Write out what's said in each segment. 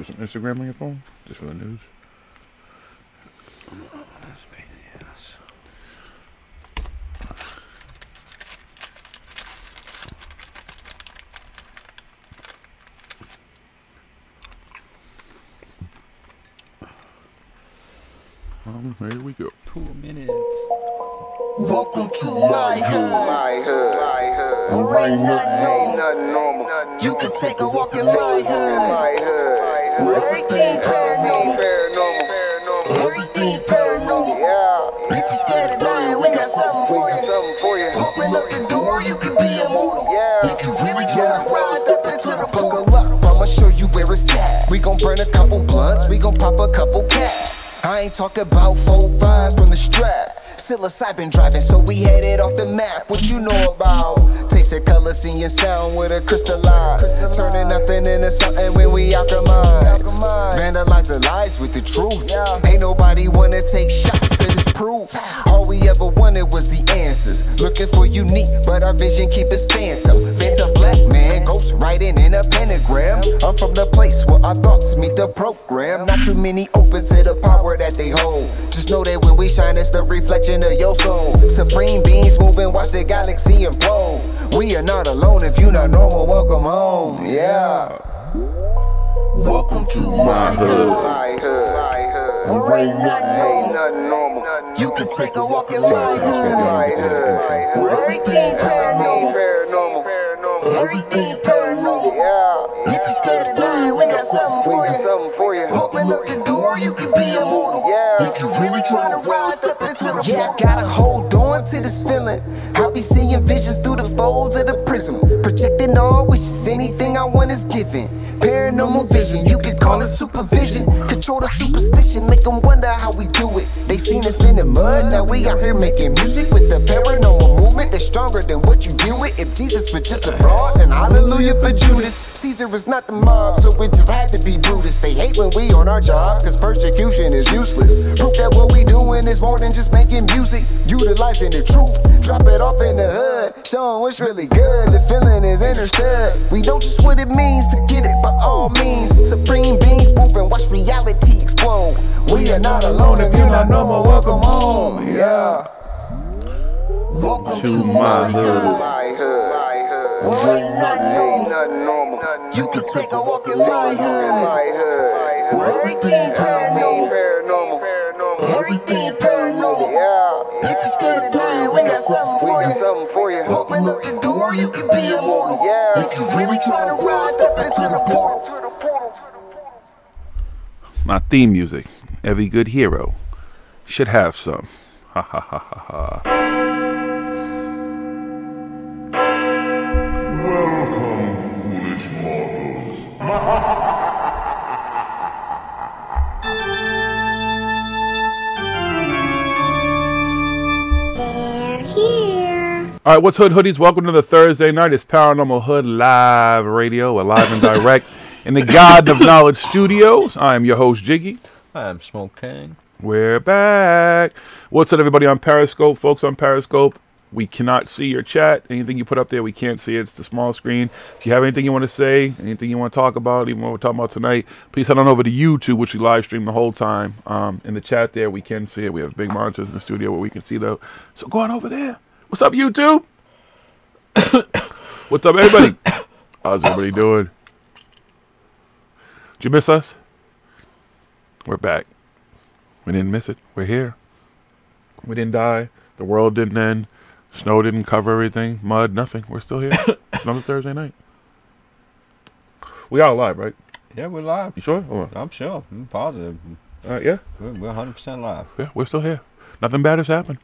there some Instagram on your phone? Just for the news? Here we go. 2 minutes. Welcome to my hood. Where ain't nothing normal. You can take a walk in my hood. Where everything paranormal. Everything paranormal. If you're scared of dying, we got something for you. Open up the door, you can be immortal. If you really try to ride, step into the buckle up. I'ma show you where it's at. We gon' burn a couple blunts, we gon' pop a couple caps. I ain't talking about 4-5s from the strap. Psilocybin driving, so we headed off the map. What you know about? Tasting color, seeing sound with a crystal eye. Turning nothing into something when we alchemize. Vandalize the lies with the truth. Ain't nobody wanna take shots to this proof. All we ever wanted was the answers. Looking for unique, but our vision keep us phantom. Phantom black man, ghost writing in a pentagram. I'm from the place where our thoughts meet the program. Not too many open to the power that they hold. Just know that when we shine, it's the reflection of your soul. Supreme beings moving, watch the galaxy implode. We are not alone. If you not normal, welcome home. Yeah. Welcome to my hood. Where ain't nothing normal. You can take a walk in my hood. Where everything paranormal. Everything paranormal. If you're scared of dying, we got something for you. Open up the door, you can be immortal. If you really try to rise, step into the I gotta hold on to this feeling. I'll be seeing visions through the folds of the prism. Projecting all wishes, anything I want is given. Paranormal vision, you can call it supervision. Control the superstition, make them wonder how we do it. They seen us in the mud, now we out here making music with the paranormal movement that's stronger than what you deal with. If Jesus was just a fraud, then hallelujah for Judas. Caesar is not the mob, so it just had to be Brutus. They hate when we on our job, cause persecution is useless. Proof that what we doing is more than just making music. Utilizing the truth, drop it off in the hood. Showing what's really good, the feeling is understood. We know just what it means to get it by all means. Supreme beings moving, watch reality explode. We are not alone, if you're not normal, welcome home. Yeah. Welcome to my hood. Where ain't nothing normal. You can take a walk in my hood. Where everything paranormal. Everything paranormal. If you're scared of dying, we got something for you. Open up the door, you can be immortal. If you really try to rise, step into the portal. My theme music. Every good hero should have some. Ha ha ha ha ha. Welcome, foolish mortals. All right, what's Hood Hoodies? Welcome to the Thursday night. It's Paranormal Hood Live Radio. We're live and direct in the God of Knowledge Studios. I am your host, Jiggy. I'm Smoke King. We're back. What's up, everybody on Periscope? Folks on Periscope, we cannot see your chat. Anything you put up there, we can't see it. It's the small screen. If you have anything you want to say, anything you want to talk about, even what we're talking about tonight, please head on over to YouTube, which we live stream the whole time. In the chat there, we can see it. We have big monitors in the studio where we can see those. So go on over there. What's up, YouTube? What's up, everybody? How's everybody doing? Did you miss us? We're back. We didn't miss it. We're here. We didn't die. The world didn't end. Snow didn't cover everything. Mud, nothing. We're still here. It's another Thursday night. We are live, right? Yeah, we're live. You sure? Or? I'm sure. I'm positive. Yeah. We're 100% live. Yeah, we're still here. Nothing bad has happened.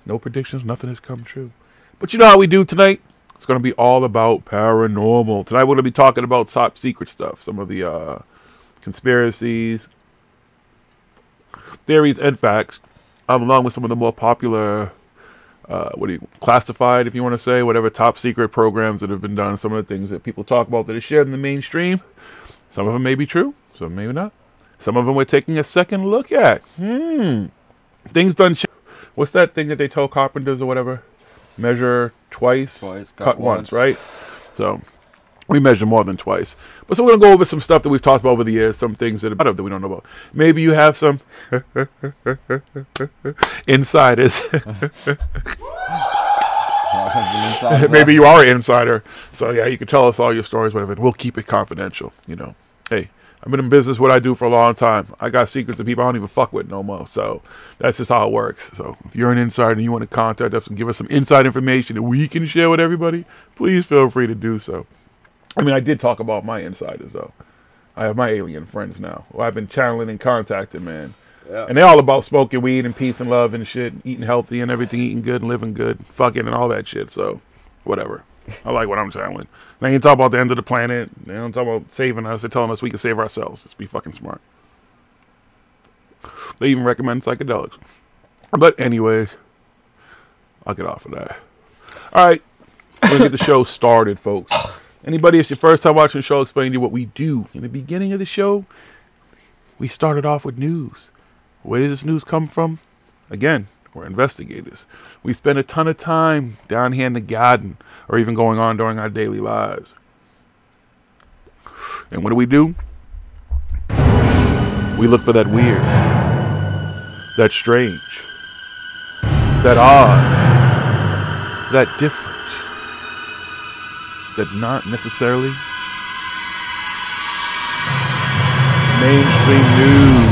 No predictions. Nothing has come true. But you know how we do tonight? It's going to be all about paranormal. Tonight we're going to be talking about top secret stuff. Some of the conspiracies, theories, and facts. Along with some of the more popular, classified, if you want to say, whatever top secret programs that have been done. Some of the things that people talk about that are shared in the mainstream. Some of them may be true. Some maybe not. Some of them we're taking a second look at. Things done. What's that thing that they tell carpenters or whatever? Measure twice, cut once, right? So We measure more than twice. But so we're going to go over some stuff that we've talked about over the years, some things that we don't know about. Maybe you have some insiders. Maybe you are an insider. So, yeah, you can tell us all your stories, whatever. We'll keep it confidential, you know. Hey, I've been in business, what I do for a long time. I got secrets of people I don't even fuck with no more. So that's just how it works. So if you're an insider and you want to contact us and give us some inside information that we can share with everybody, please feel free to do so. I mean, I did talk about my insiders, though. I have my alien friends now, who I've been channeling and contacting, man. Yeah. And they're all about smoking weed and peace and love and shit, eating healthy and everything, eating good and living good, fucking and all that shit. So, whatever. I like what I'm channeling. They ain't talking about the end of the planet. They don't talk about saving us. They're telling us we can save ourselves. Let's be fucking smart. They even recommend psychedelics. But anyway, I'll get off of that. All right. We're going to get the show started, folks. Anybody, it's your first time watching the show, explain to you what we do. In the beginning of the show, we started off with news. Where does this news come from? Again, we're investigators. We spend a ton of time down here in the garden, or even going on during our daily lives. And what do? We look for that weird, that strange, that odd, that different, that not necessarily mainstream news.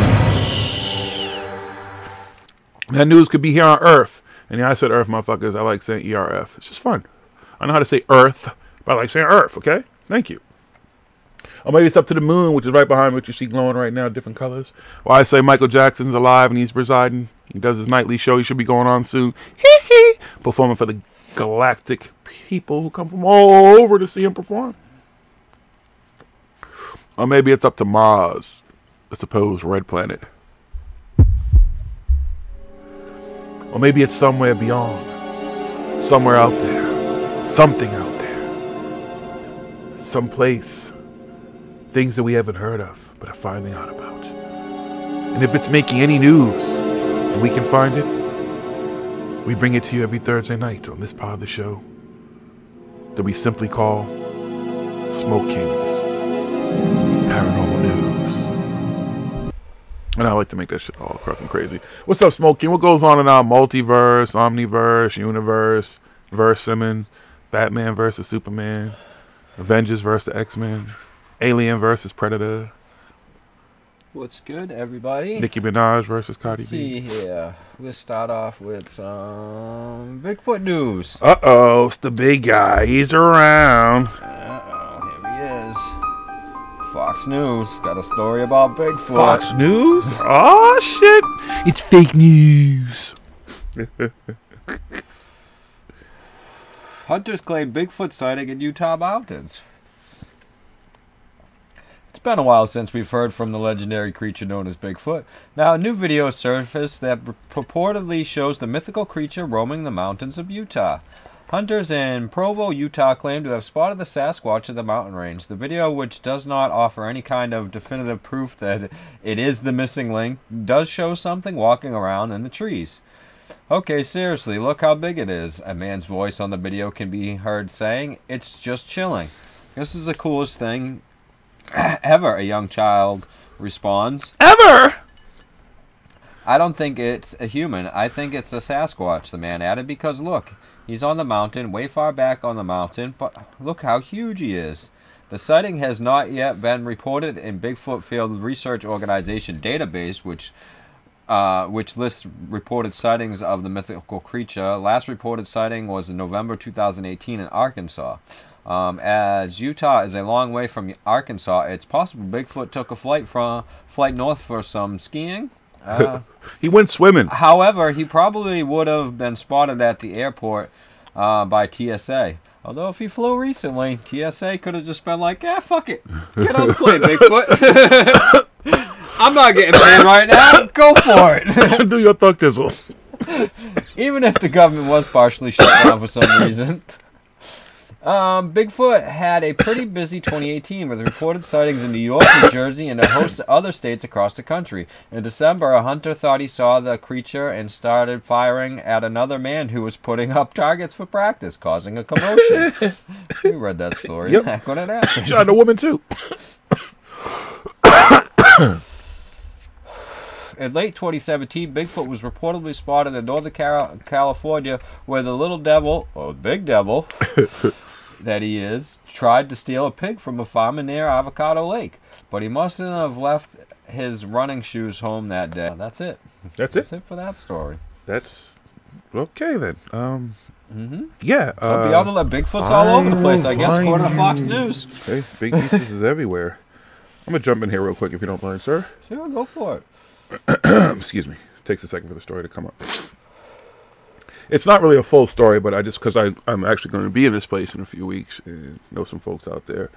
That news could be here on Earth. And yeah, I said Earth, motherfuckers. I like saying ERF. It's just fun. I know how to say Earth, but I like saying Earth, okay? Thank you. Or maybe it's up to the moon, which is right behind what you see glowing right now, different colors. Or I say Michael Jackson's alive and he's residing. He does his nightly show. He should be going on soon. Performing for the galactic people who come from all over to see him perform. Or maybe it's up to Mars, the supposed red planet. Or maybe it's somewhere beyond, somewhere out there, something out there, someplace, things that we haven't heard of but are finding out about. And if it's making any news and we can find it, we bring it to you every Thursday night on this part of the show that we simply call Smoke King's Paranormal News. And I like to make that shit all fucking crazy. What's up, Smoke King? What goes on in our multiverse, omniverse, universe, Simmons, Batman versus Superman, Avengers versus X-Men, Alien versus Predator? What's good, everybody? Nicki Minaj versus Cardi Let's B. see here. We'll start off with some Bigfoot news. Uh-oh, it's the big guy. He's around. Uh-oh, here he is. Fox News got a story about Bigfoot. Fox News? Oh, shit. It's fake news. Hunters claim Bigfoot sighting in Utah mountains. It's been a while since we've heard from the legendary creature known as Bigfoot. Now, a new video surfaced that purportedly shows the mythical creature roaming the mountains of Utah. Hunters in Provo, Utah claim to have spotted the Sasquatch in the mountain range. The video, which does not offer any kind of definitive proof that it is the missing link, does show something walking around in the trees. Okay, seriously, look how big it is. A man's voice on the video can be heard saying, "It's just chilling." This is the coolest thing ever, a young child responds. Ever? I don't think it's a human. I think it's a Sasquatch, the man added, because look, he's on the mountain, way far back on the mountain, but look how huge he is. The sighting has not yet been reported in Bigfoot Field Research Organization database, which lists reported sightings of the mythical creature. Last reported sighting was in November 2018 in Arkansas. As Utah is a long way from Arkansas, it's possible Bigfoot took a flight north for some skiing. He went swimming. However, he probably would have been spotted at the airport by TSA. Although if he flew recently, TSA could have just been like, "Yeah, fuck it. Get on the plane, Bigfoot. I'm not getting paid right now. Go for it." Do your thug tizzle. Even if the government was partially shut down for some reason. Bigfoot had a pretty busy 2018 with reported sightings in New York, New Jersey, and a host of other states across the country. In December, a hunter thought he saw the creature and started firing at another man who was putting up targets for practice, causing a commotion. We read that story back when it happened. Shot a woman, too. In late 2017, Bigfoot was reportedly spotted in Northern California, where the little devil, or big devil, that he is, tried to steal a pig from a farmer near Avocado Lake. But he mustn't have left his running shoes home that day. That's it. That's it? That's it for that story. That's okay, then. Yeah. So beyond the Bigfoot's all over the place, I guess, according to Fox News. Okay, big pieces everywhere. I'm going to jump in here real quick, if you don't mind, sir. Sure, go for it. Excuse me. Takes a second for the story to come up. It's not really a full story, but because I'm actually going to be in this place in a few weeks and know some folks out there.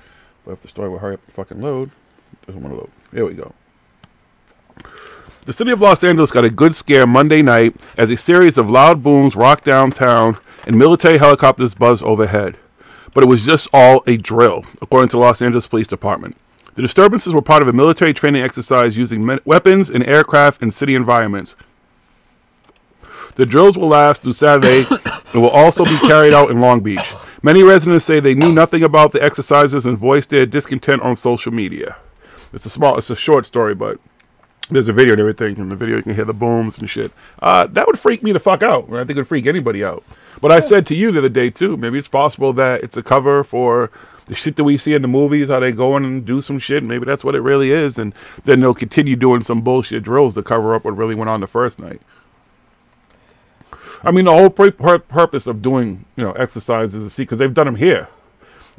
But if the story will hurry up and fucking load, it doesn't want to load. Here we go. The city of Los Angeles got a good scare Monday night as a series of loud booms rocked downtown and military helicopters buzzed overhead. But it was just all a drill, according to the Los Angeles Police Department. The disturbances were part of a military training exercise using weapons and aircraft in city environments. The drills will last through Saturday and will also be carried out in Long Beach. Many residents say they knew nothing about the exercises and voiced their discontent on social media. It's a short story, but there's a video and everything. In the video, you can hear the booms and shit. That would freak me the fuck out. I think it would freak anybody out. But I said to you the other day, too, maybe it's possible that it's a cover for the shit that we see in the movies, how they go in and do some shit. Maybe that's what it really is. And then they'll continue doing some bullshit drills to cover up what really went on the first night. I mean, the whole purpose of doing, exercises is to see, because they've done them here,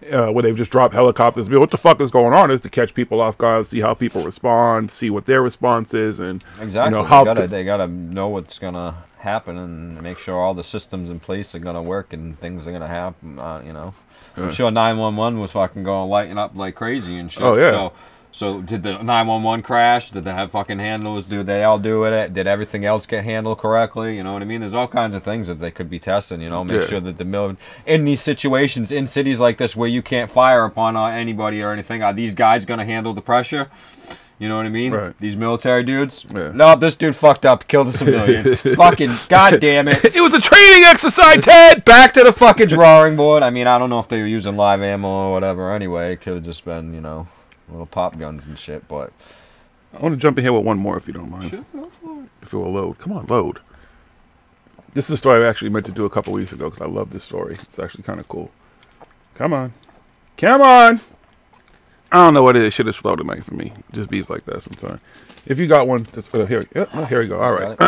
where they've just dropped helicopters. What the fuck is going on is to catch people off guard, see how people respond, see what their response is, and exactly. They gotta know what's gonna happen and make sure all the systems in place are gonna work and things are gonna happen. I'm sure 911 was fucking going lighting up like crazy and shit. Oh yeah. So did the 911 crash? Did they have fucking handlers? Did they all do it? Did everything else get handled correctly? You know what I mean? There's all kinds of things that they could be testing, make sure that in these situations, in cities like this where you can't fire upon anybody or anything, are these guys going to handle the pressure? You know what I mean? Right. These military dudes? Yeah. No, this dude fucked up, killed a civilian. Fucking goddamn it. It was a training exercise, Ted! Back to the fucking drawing board. I mean, I don't know if they were using live ammo or whatever anyway. It could have just been, little pop guns and shit, but I want to jump in here with one more, if you don't mind. Sure, go for it. If it will load. Come on, load. This is a story I actually meant to do a couple weeks ago because I love this story. It's actually kind of cool. Come on. Come on! I don't know what it is. Shit is slow tonight for me. It just beats like that sometimes. If you got one, just here. Here we go. All right.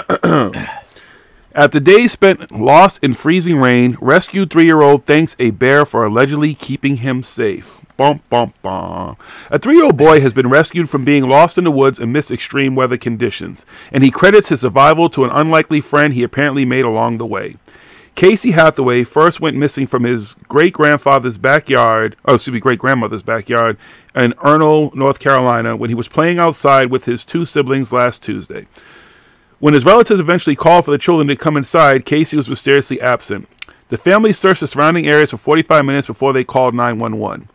After days spent lost in freezing rain, rescued 3-year-old thanks a bear for allegedly keeping him safe. Bum, bum, bum. A 3-year-old boy has been rescued from being lost in the woods amidst extreme weather conditions, and he credits his survival to an unlikely friend he apparently made along the way. Casey Hathaway first went missing from his great-grandmother's backyard in Ernle, North Carolina, when he was playing outside with his 2 siblings last Tuesday. When his relatives eventually called for the children to come inside, Casey was mysteriously absent. The family searched the surrounding areas for 45 minutes before they called 911.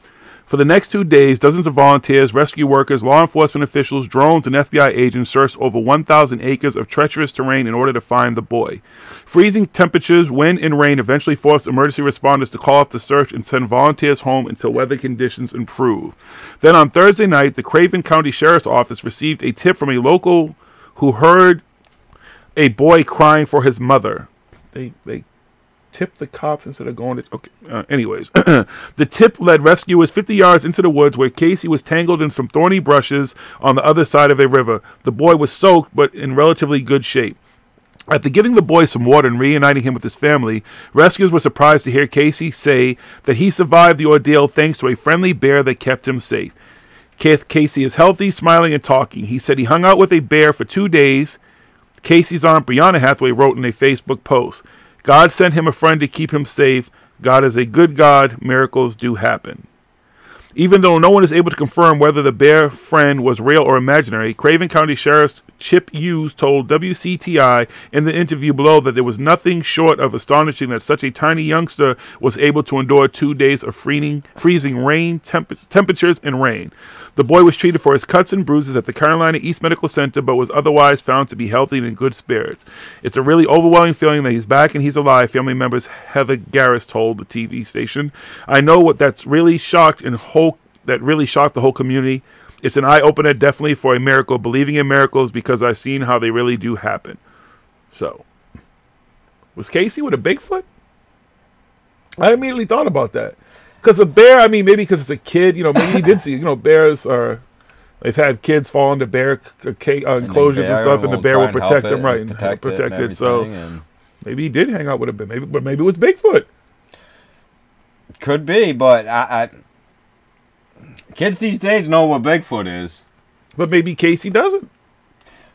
For the next 2 days, dozens of volunteers, rescue workers, law enforcement officials, drones, and FBI agents searched over 1,000 acres of treacherous terrain in order to find the boy. Freezing temperatures, wind, and rain eventually forced emergency responders to call off the search and send volunteers home until weather conditions improved. Then on Thursday night, the Craven County Sheriff's Office received a tip from a local who heard a boy crying for his mother. They tip the cops instead of going to... Okay. Anyways, the tip led rescuers 50 yards into the woods where Casey was tangled in some thorny brushes on the other side of a river. The boy was soaked, but in relatively good shape. After giving the boy some water and reuniting him with his family, rescuers were surprised to hear Casey say that he survived the ordeal thanks to a friendly bear that kept him safe. Casey is healthy, smiling, and talking. He said he hung out with a bear for 2 days. Casey's aunt, Brianna Hathaway, wrote in a Facebook post, "God sent him a friend to keep him safe. God is a good God. Miracles do happen." Even though no one is able to confirm whether the bear friend was real or imaginary, Craven County Sheriff Chip Hughes told WCTI in the interview below that there was nothing short of astonishing that such a tiny youngster was able to endure 2 days of freezing rain temperatures and rain. The boy was treated for his cuts and bruises at the Carolina East Medical Center, but was otherwise found to be healthy and in good spirits. It's a really overwhelming feeling that he's back and he's alive, family members Heather Garris told the TV station. I know what that's really shocked the whole community. It's an eye-opener, definitely, for a miracle, believing in miracles, because I've seen how they really do happen. So, was Casey with a Bigfoot? I immediately thought about that. Because a bear, I mean, maybe because it's a kid, maybe he did see, bears are, they've had kids fall into bear enclosures and stuff, and the bear will protect them, right, and protect it. So, maybe he did hang out with a bear, maybe it was Bigfoot. Could be, but kids these days know what Bigfoot is. But maybe Casey doesn't.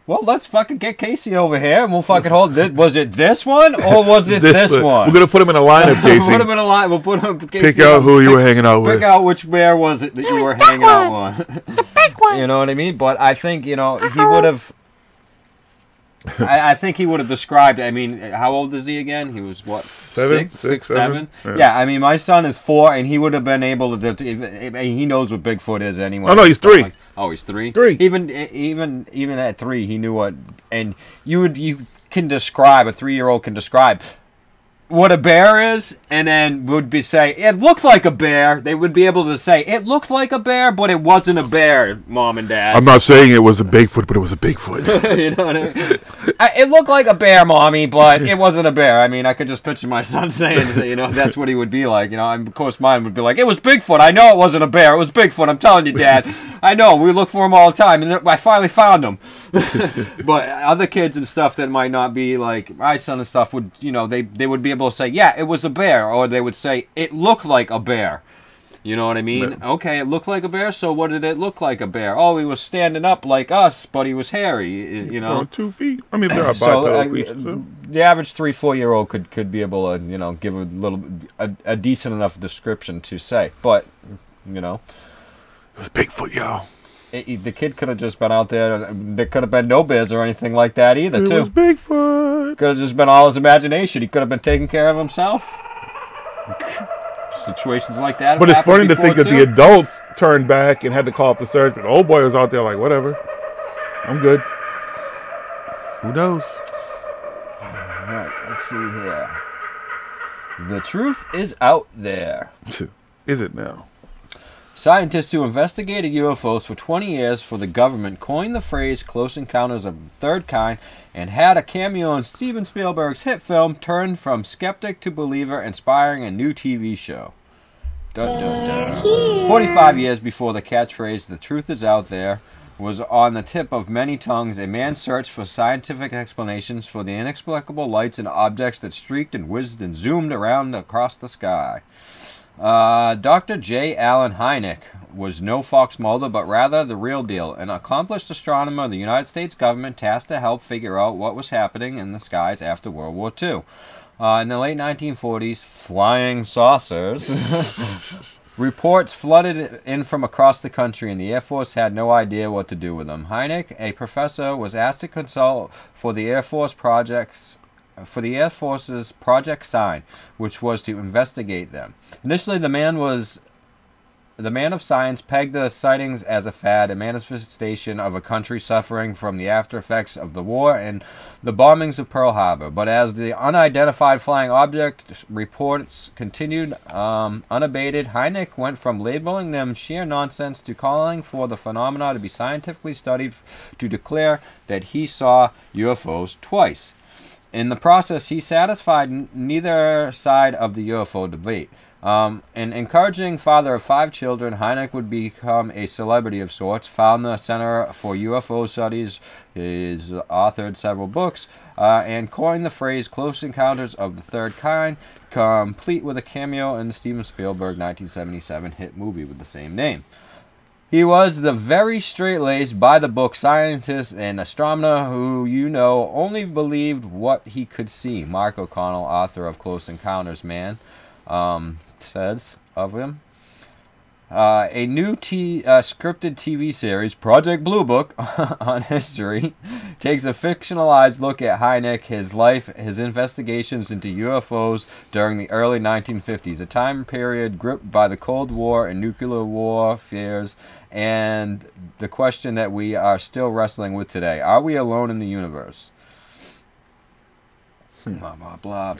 Well, let's fucking get Casey over here, and we'll fucking hold this. Was it this one, or was it this one? We're going to put him in a lineup, Casey. We'll put him in a line. We'll put him. Casey, pick out who you were hanging out with. Pick out which bear was it that you were hanging out on. The big one. You know what I mean? But I think, he would have... I think he would have described. I mean, how old is he again? He was what? Six, seven. Yeah. I mean, my son is 4, and he would have been able to. He knows what Bigfoot is anyway. Oh no, he's 3. He's 3. 3. Even at 3, he knew what. And you can describe, a 3-year-old can describe what a bear is, and then would say it looked like a bear. They would be able to say it looked like a bear, but it wasn't a bear, Mom and Dad. I'm not saying it was a Bigfoot, but it was a Bigfoot. You know what I mean? It looked like a bear, Mommy, but it wasn't a bear. I mean, I could just picture my son saying, that's what he would be like. And of course, mine would be like, it was Bigfoot. I know it wasn't a bear. It was Bigfoot. I'm telling you, Dad. I know. We look for him all the time, and I finally found him. But other kids and stuff that might not be like my son and stuff would, they would be able to say, yeah, it was a bear, or they would say it looked like a bear. You know what I mean? Yeah. Okay, it looked like a bear, so what did it look like a bear? Oh, he was standing up like us, but he was hairy, 2 feet. I mean, there are bipedal creatures. The average 3-4-year-old could be able to, give a decent enough description to say. But, It was Bigfoot, y'all. The kid could have just been out there. There could have been no bears or anything like that either, It was Bigfoot. Could have just been all his imagination. He could have been taking care of himself. Situations like that. But it's funny to think that the adults turned back and had to call up the search, but the old boy was out there like, whatever. I'm good. Who knows? Alright, let's see here. The truth is out there. Is it now? Scientists who investigated UFOs for 20 years for the government coined the phrase close encounters of the third kind and had a cameo in Steven Spielberg's hit film turned from skeptic to believer, inspiring a new TV show. Dun, dun, dun. 45 years before the catchphrase, the truth is out there, was on the tip of many tongues, a man searched for scientific explanations for the inexplicable lights and objects that streaked and whizzed and zoomed around across the sky. Dr. J. Allen Hynek was no Fox Mulder, but rather the real deal, an accomplished astronomer of the United States government tasked to help figure out what was happening in the skies after World War II. In the late 1940s, flying saucers reports flooded in from across the country, and the Air Force had no idea what to do with them. Hynek, a professor, was asked to consult for the Air Force's Project Sign, which was to investigate them. Initially, the man of science pegged the sightings as a fad, a manifestation of a country suffering from the after effects of the war and the bombings of Pearl Harbor. But as the unidentified flying object reports continued unabated, Hynek went from labeling them sheer nonsense to calling for the phenomena to be scientifically studied to declare that he saw UFOs twice. In the process, he satisfied neither side of the UFO debate. An encouraging father of 5 children, Hynek would become a celebrity of sorts, found the Center for UFO Studies, he's authored several books, and coined the phrase Close Encounters of the Third Kind, complete with a cameo in the Steven Spielberg 1977 hit movie with the same name. He was the very straight-laced, by-the-book scientist and astronomer who, only believed what he could see. Mark O'Connell, author of Close Encounters, says of him. A new scripted TV series, Project Blue Book, on history, takes a fictionalized look at Hynek, his life, his investigations into UFOs during the early 1950s, a time period gripped by the Cold War and nuclear war fears, and the question that we are still wrestling with today. Are we alone in the universe? Blah, blah, blah.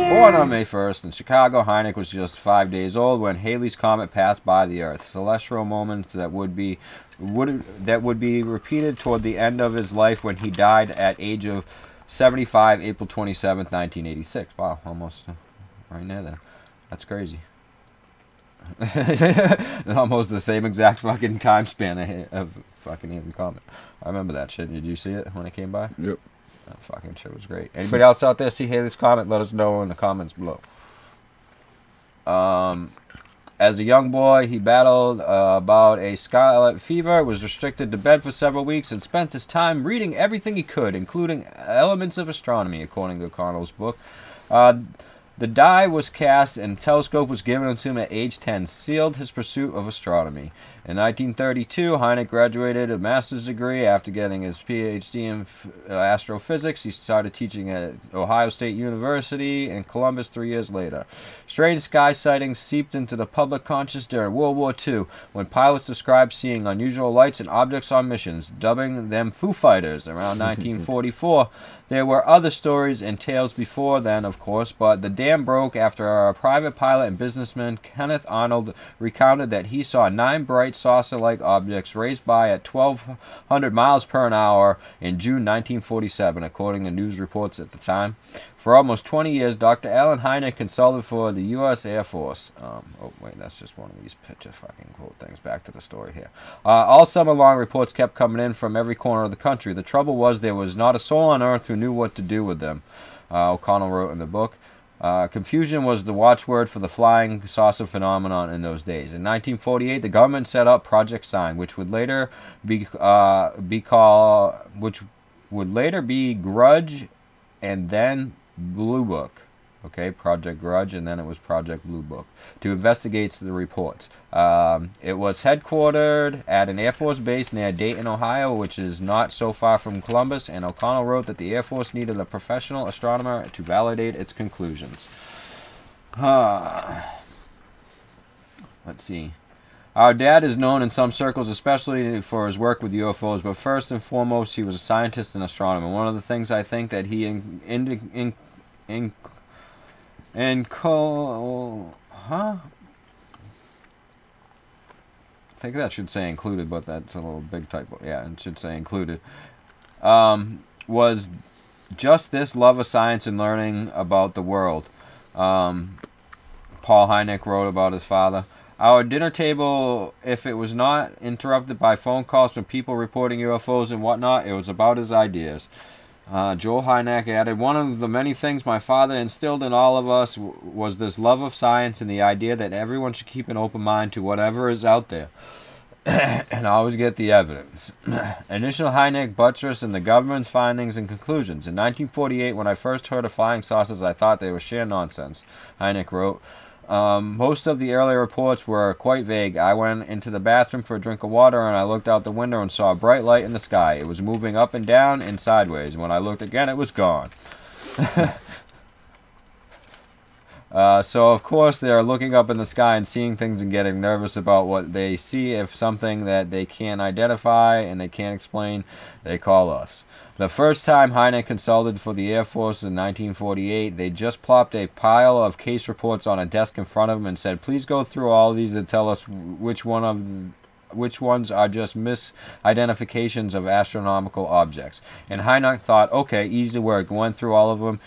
Born on May 1st in Chicago, Hynek was just 5 days old when Halley's Comet passed by the Earth. Celestial moments that would be repeated toward the end of his life when he died at age of 75, April 27th, 1986. Wow, almost right near there. That's crazy. Almost the same exact fucking time span of fucking Halley's Comet. I remember that shit. Did you see it when it came by? Yep. That fucking shit was great. Anybody else out there see Halley's Comet? Let us know in the comments below. As a young boy, he battled about a scarlet fever, was restricted to bed for several weeks, and spent his time reading everything he could, including elements of astronomy, according to O'Connell's book. The die was cast and a telescope was given to him at age 10, sealed his pursuit of astronomy. In 1932, Hynek graduated a master's degree after getting his PhD in astrophysics. He started teaching at Ohio State University in Columbus 3 years later. Strange sky sightings seeped into the public conscious during World War II, when pilots described seeing unusual lights and objects on missions, dubbing them Foo Fighters. Around 1944, there were other stories and tales before then, of course, but the dam broke after a private pilot and businessman, Kenneth Arnold, recounted that he saw 9 bright saucer-like objects raced by at 1,200 miles per hour in June 1947, according to news reports at the time. For almost 20 years, Dr. Alan Hynek consulted for the U.S. Air Force. Oh, wait, that's just one of these picture fucking quote things. Back to the story here. All summer long, reports kept coming in from every corner of the country. The trouble was there was not a soul on Earth who knew what to do with them, O'Connell wrote in the book. Confusion was the watchword for the flying saucer phenomenon in those days. In 1948, the government set up Project Sign, which would later be Grudge, and then Blue Book. Okay, Project Grudge, and then it was Project Blue Book, to investigate the reports. It was headquartered at an Air Force base near Dayton, Ohio, which is not so far from Columbus, and O'Connell wrote that the Air Force needed a professional astronomer to validate its conclusions. Let's see. Our dad is known in some circles, especially for his work with UFOs, but first and foremost, he was a scientist and astronomer. One of the things I think that he I think that should say included, but that's a little big typo. Yeah, it should say included. Was just this love of science and learning about the world. Paul Hynek wrote about his father. Our dinner table, if it was not interrupted by phone calls from people reporting UFOs and whatnot, it was about his ideas. Joel Hynek added, one of the many things my father instilled in all of us was this love of science and the idea that everyone should keep an open mind to whatever is out there and always get the evidence. Initial Hynek buttressed in the government's findings and conclusions. In 1948, when I first heard of flying saucers, I thought they were sheer nonsense, Hynek wrote. Most of the earlier reports were quite vague. I went into the bathroom for a drink of water and I looked out the window and saw a bright light in the sky. It was moving up and down and sideways. When I looked again, it was gone. So, of course, they are looking up in the sky and seeing things and getting nervous about what they see. If something that they can't identify and they can't explain, they call us. The first time Hynek consulted for the Air Force in 1948, they just plopped a pile of case reports on a desk in front of him and said, please go through all these and tell us which ones are just misidentifications of astronomical objects. And Hynek thought, okay, easy work, went through all of them.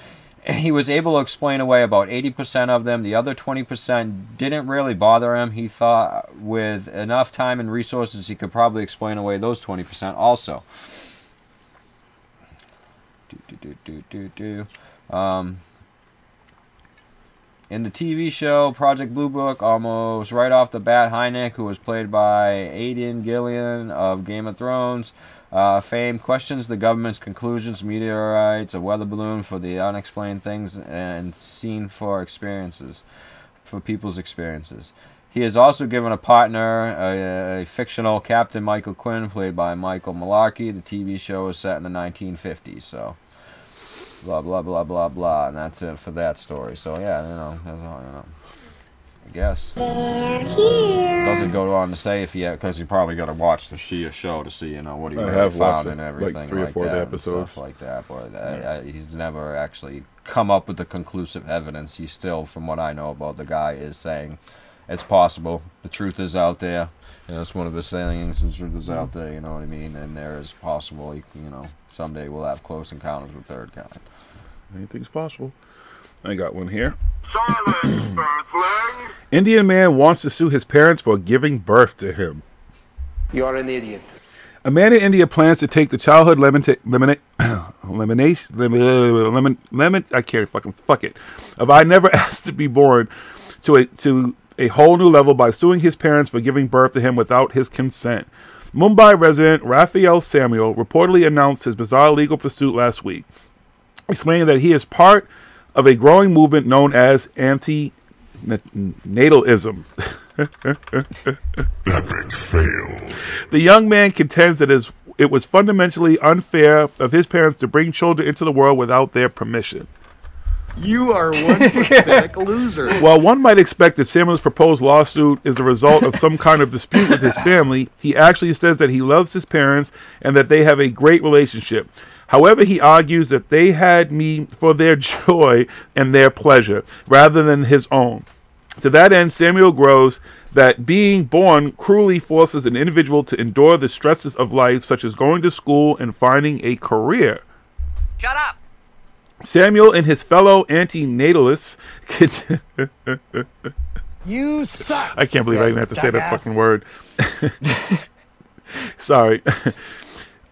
He was able to explain away about 80% of them. The other 20% didn't really bother him. He thought with enough time and resources, he could probably explain away those 20% also. In the TV show Project Blue Book, almost right off the bat, Hynek, who was played by Aidan Gillen of Game of Thrones fame, questions the government's conclusions, meteorites, a weather balloon for the unexplained things, and seen for experiences. for people's experiences. He is also given a partner, a fictional Captain Michael Quinn, played by Michael Malarkey. The TV show is set in the 1950s, so blah, blah, blah, blah, blah, and that's it for that story. So, yeah, that's all, I guess. Doesn't go on to say if he, because you probably got to watch the Shia show to see, what he really found and everything like 3 or 4 episodes. Stuff like that. But he's never actually come up with the conclusive evidence. He still, from what I know about the guy, is saying it's possible. The truth is out there. That's one of his sayings. The truth is out there. You know what I mean? And there is possible. Someday we'll have close encounters with third kind. Anything's possible. I got one here. Silence, Earthling! Indian man wants to sue his parents for giving birth to him. You're an idiot. A man in India plans to take the childhood I can't fucking fuck it. Of I never asked to be born to a whole new level by suing his parents for giving birth to him without his consent. Mumbai resident Raphael Samuel reportedly announced his bizarre legal pursuit last week, explaining that he is part of a growing movement known as anti-natalism. Epic fail. The young man contends that it was fundamentally unfair of his parents to bring children into the world without their permission. You are one pathetic loser. While one might expect that Samuel's proposed lawsuit is the result of some kind of dispute with his family, he actually says that he loves his parents and that they have a great relationship. However, he argues that they had me for their joy and their pleasure, rather than his own. To that end, Samuel grows that being born cruelly forces an individual to endure the stresses of life, such as going to school and finding a career. Shut up! Samuel and his fellow anti-natalists You suck. I can't believe I even have to say that fucking word. Sorry.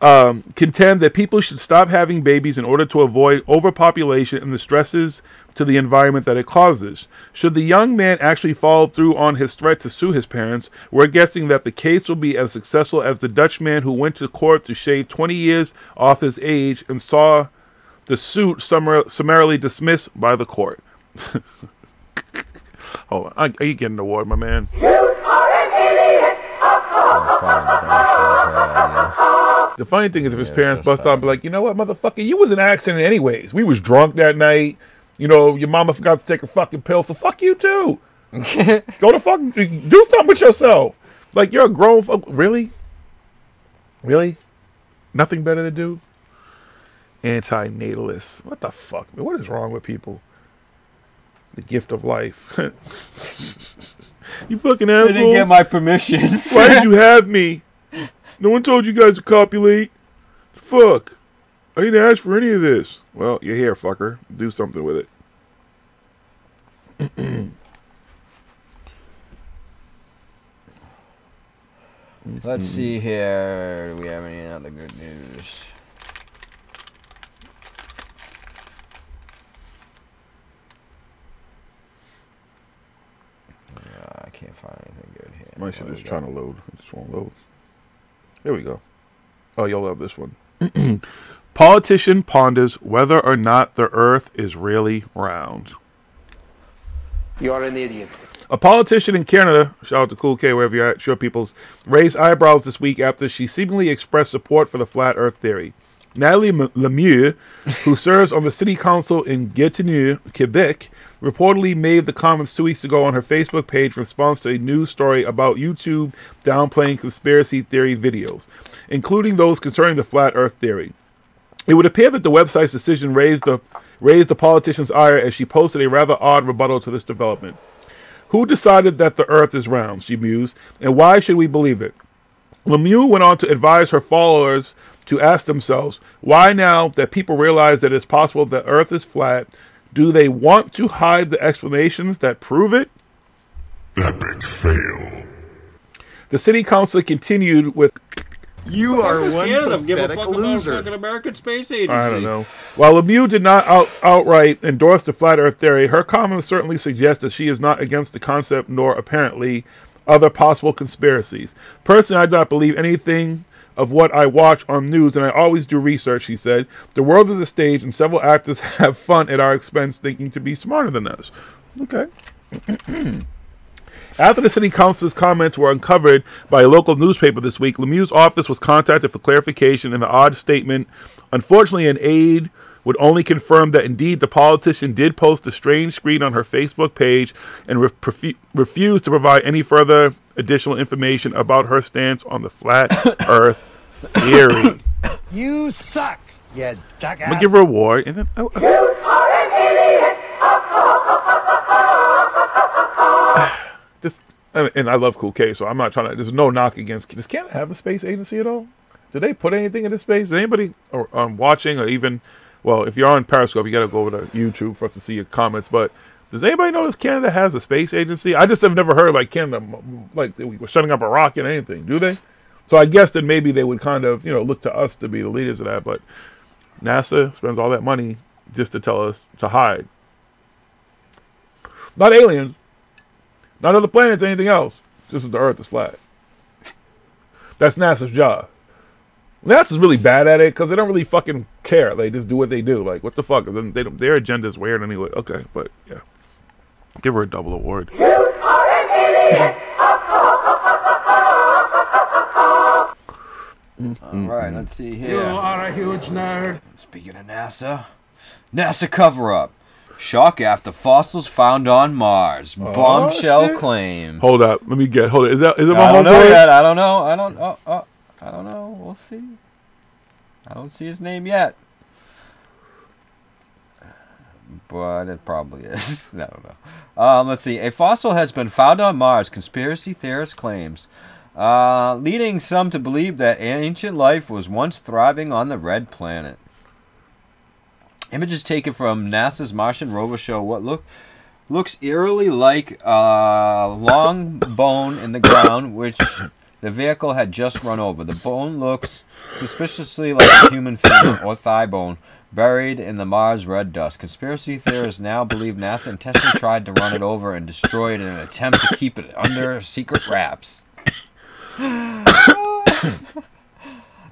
Contend that people should stop having babies in order to avoid overpopulation and the stresses to the environment that it causes. Should the young man actually follow through on his threat to sue his parents, we're guessing that the case will be as successful as the Dutch man who went to court to shave 20 years off his age and saw the suit summarily dismissed by the court. Hold on. Are you getting an award, my man? The funny thing is, if his parents bust out and be like, you know what, motherfucker, you was in an accident anyways. We was drunk that night. Your mama forgot to take her fucking pill, so fuck you too. Go to fucking, do something with yourself. Like, you're a grown folk. Really? Really? Nothing better to do? Anti-natalist. What the fuck, man? What is wrong with people? The gift of life. You fucking asshole. I didn't get my permission. Why did you have me? No one told you guys to copulate. Fuck. I didn't ask for any of this. Well, you're here, fucker. Do something with it. Let's see here. Do we have any other good news? I can't find anything good here. My shit is trying to load. It just won't load. There we go. Oh, you'll love this one. Politician ponders whether or not the earth is really round. You're an idiot. A politician in Canada, shout out to Cool K wherever you're at, sure peoples, raised eyebrows this week after she seemingly expressed support for the flat earth theory. Natalie Lemieux, who serves on the city council in Gatineau, Quebec, reportedly made the comments 2 weeks ago on her Facebook page in response to a news story about YouTube downplaying conspiracy theory videos, including those concerning the flat earth theory. It would appear that the website's decision raised the politician's ire as she posted a rather odd rebuttal to this development. Who decided that the earth is round, she mused, and why should we believe it? Lemieux went on to advise her followers to ask themselves, why now that people realize that it's possible that earth is flat, do they want to hide the explanations that prove it? Epic fail. The city council continued with, You are one Canada give a pathetic fuck about loser. fucking American Space Agency. I don't know. While Lemieux did not outright endorse the flat earth theory, her comments certainly suggest that she is not against the concept nor apparently other possible conspiracies. Personally, I do not believe anything of what I watch on news, and I always do research, she said. The world is a stage, and several actors have fun at our expense thinking to be smarter than us. Okay. After the city council's comments were uncovered by a local newspaper this week, Lemieux's office was contacted for clarification in an odd statement. Unfortunately, an aide would only confirm that indeed the politician did post a strange screen on her Facebook page and refused to provide any further additional information about her stance on the flat earth theory. You suck, you jackass. I'm going to give her a award. And then, You are an idiot. and I love Cool K, so I'm not trying to. There's no knock against. Does Canada have a space agency at all? Do they put anything into space? Is anybody watching or even? Well, if you're on Periscope, you got to go over to YouTube for us to see your comments. But does anybody know if Canada has a space agency? I just have never heard like Canada, like we were shutting up a rocket or anything. Do they? So I guess that maybe they would kind of, look to us to be the leaders of that. But NASA spends all that money just to tell us to hide. Not aliens. Not other planets, anything else. Just that the Earth is flat. That's NASA's job. NASA's really bad at it because they don't really fucking care. They just do what they do. Like, what the fuck? Their agenda's weird anyway. Okay, but yeah. Give her a double award. You are an idiot. All right, let's see here. You are a huge nerd. Speaking of NASA cover-up. Shock after fossils found on Mars. Bombshell shit. claim. Hold up. Let me get. Hold it. Is it my I don't know homeboy? yet. I don't know. I don't know. We'll see. I don't see his name yet. But it probably is. I don't know. Let's see. A fossil has been found on Mars, conspiracy theorist claims. Leading some to believe that ancient life was once thriving on the red planet. Images taken from NASA's Martian rover show what looks eerily like a long bone in the ground, which the vehicle had just run over. The bone looks suspiciously like a human femur or thigh bone buried in the Mars red dust. Conspiracy theorists now believe NASA intentionally tried to run it over and destroy it in an attempt to keep it under secret wraps.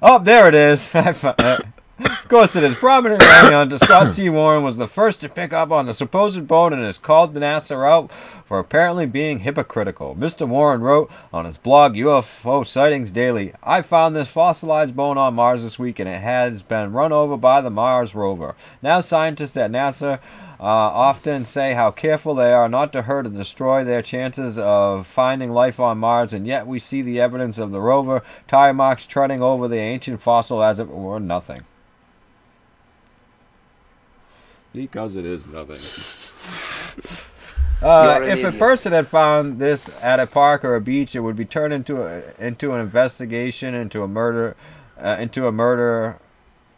Oh, there it is. Of course, it is prominent hunter Scott C. Warren was the first to pick up on the supposed bone and has called NASA out for apparently being hypocritical. Mr. Warren wrote on his blog, UFO Sightings Daily, I found this fossilized bone on Mars this week and it has been run over by the Mars rover. Now scientists at NASA often say how careful they are not to hurt or destroy their chances of finding life on Mars, and yet we see the evidence of the rover tire marks treading over the ancient fossil as if it were nothing. Because it is nothing. If a person had found this at a park or a beach, it would be turned into an investigation into a murder.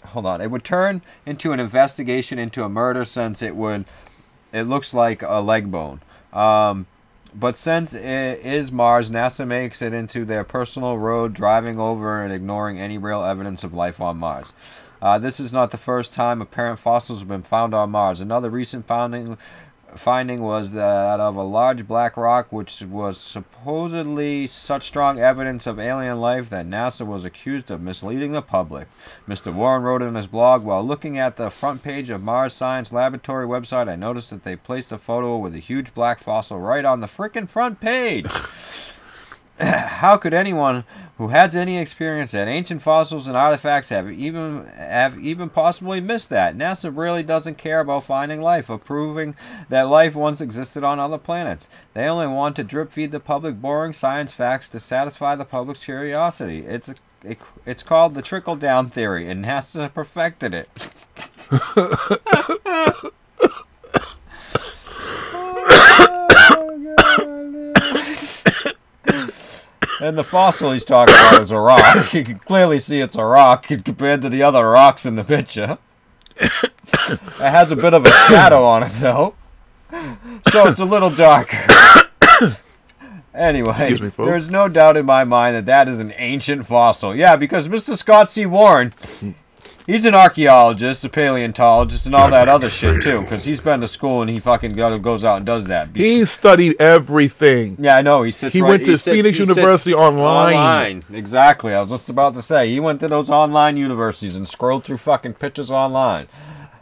Hold on. It would turn into an investigation into a murder since it looks like a leg bone. But since it is Mars, NASA makes it into their personal road, driving over and ignoring any real evidence of life on Mars. This is not the first time apparent fossils have been found on Mars. Another recent finding was that of a large black rock, which was supposedly such strong evidence of alien life that NASA was accused of misleading the public. Mr. Warren wrote in his blog, while looking at the front page of Mars Science Laboratory website, I noticed that they placed a photo with a huge black fossil right on the frickin' front page. How could anyone who has any experience at ancient fossils and artifacts have even possibly missed that? NASA really doesn't care about finding life or proving that life once existed on other planets. They only want to drip feed the public boring science facts to satisfy the public's curiosity. It's called the trickle down theory, and NASA perfected it. And the fossil he's talking about is a rock. You can clearly see it's a rock compared to the other rocks in the picture. It has a bit of a shadow on it, though. So it's a little darker. Anyway, there's no doubt in my mind that that is an ancient fossil. Yeah, because Mr. Scott C. Warren, he's an archaeologist, a paleontologist, and all that other shit, too. Because he's been to school and he fucking goes out and does that. He studied everything. Yeah, I know. He went to Phoenix University online. Exactly. I was just about to say. He went to those online universities and scrolled through fucking pictures online.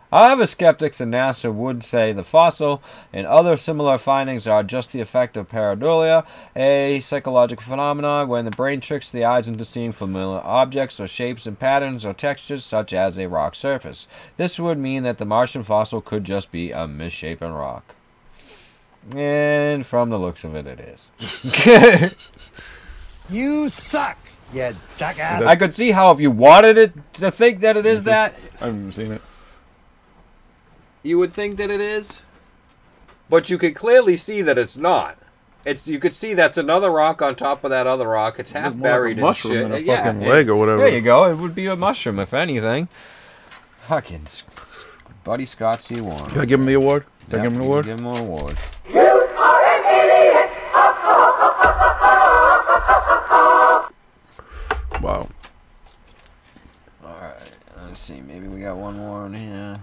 However, skeptics and NASA would say the fossil and other similar findings are just the effect of pareidolia, a psychological phenomenon when the brain tricks the eyes into seeing familiar objects or shapes and patterns or textures such as a rock surface. This would mean that the Martian fossil could just be a misshapen rock. And from the looks of it, it is. You suck, you jackass. I could see how if you wanted it to think that it is that, I haven't seen it. you would think that it is. But you could clearly see that it's not. You could see that's another rock on top of that other rock. It's half It's more like a buried in mushroom shit. than a fucking leg or whatever. There you go. It would be a mushroom, if anything. Fucking Buddy Scott C1. Can I give him the award? Can I give him an award? Give him an award. You are an idiot. Wow. Alright, let's see. Maybe we got one more in here.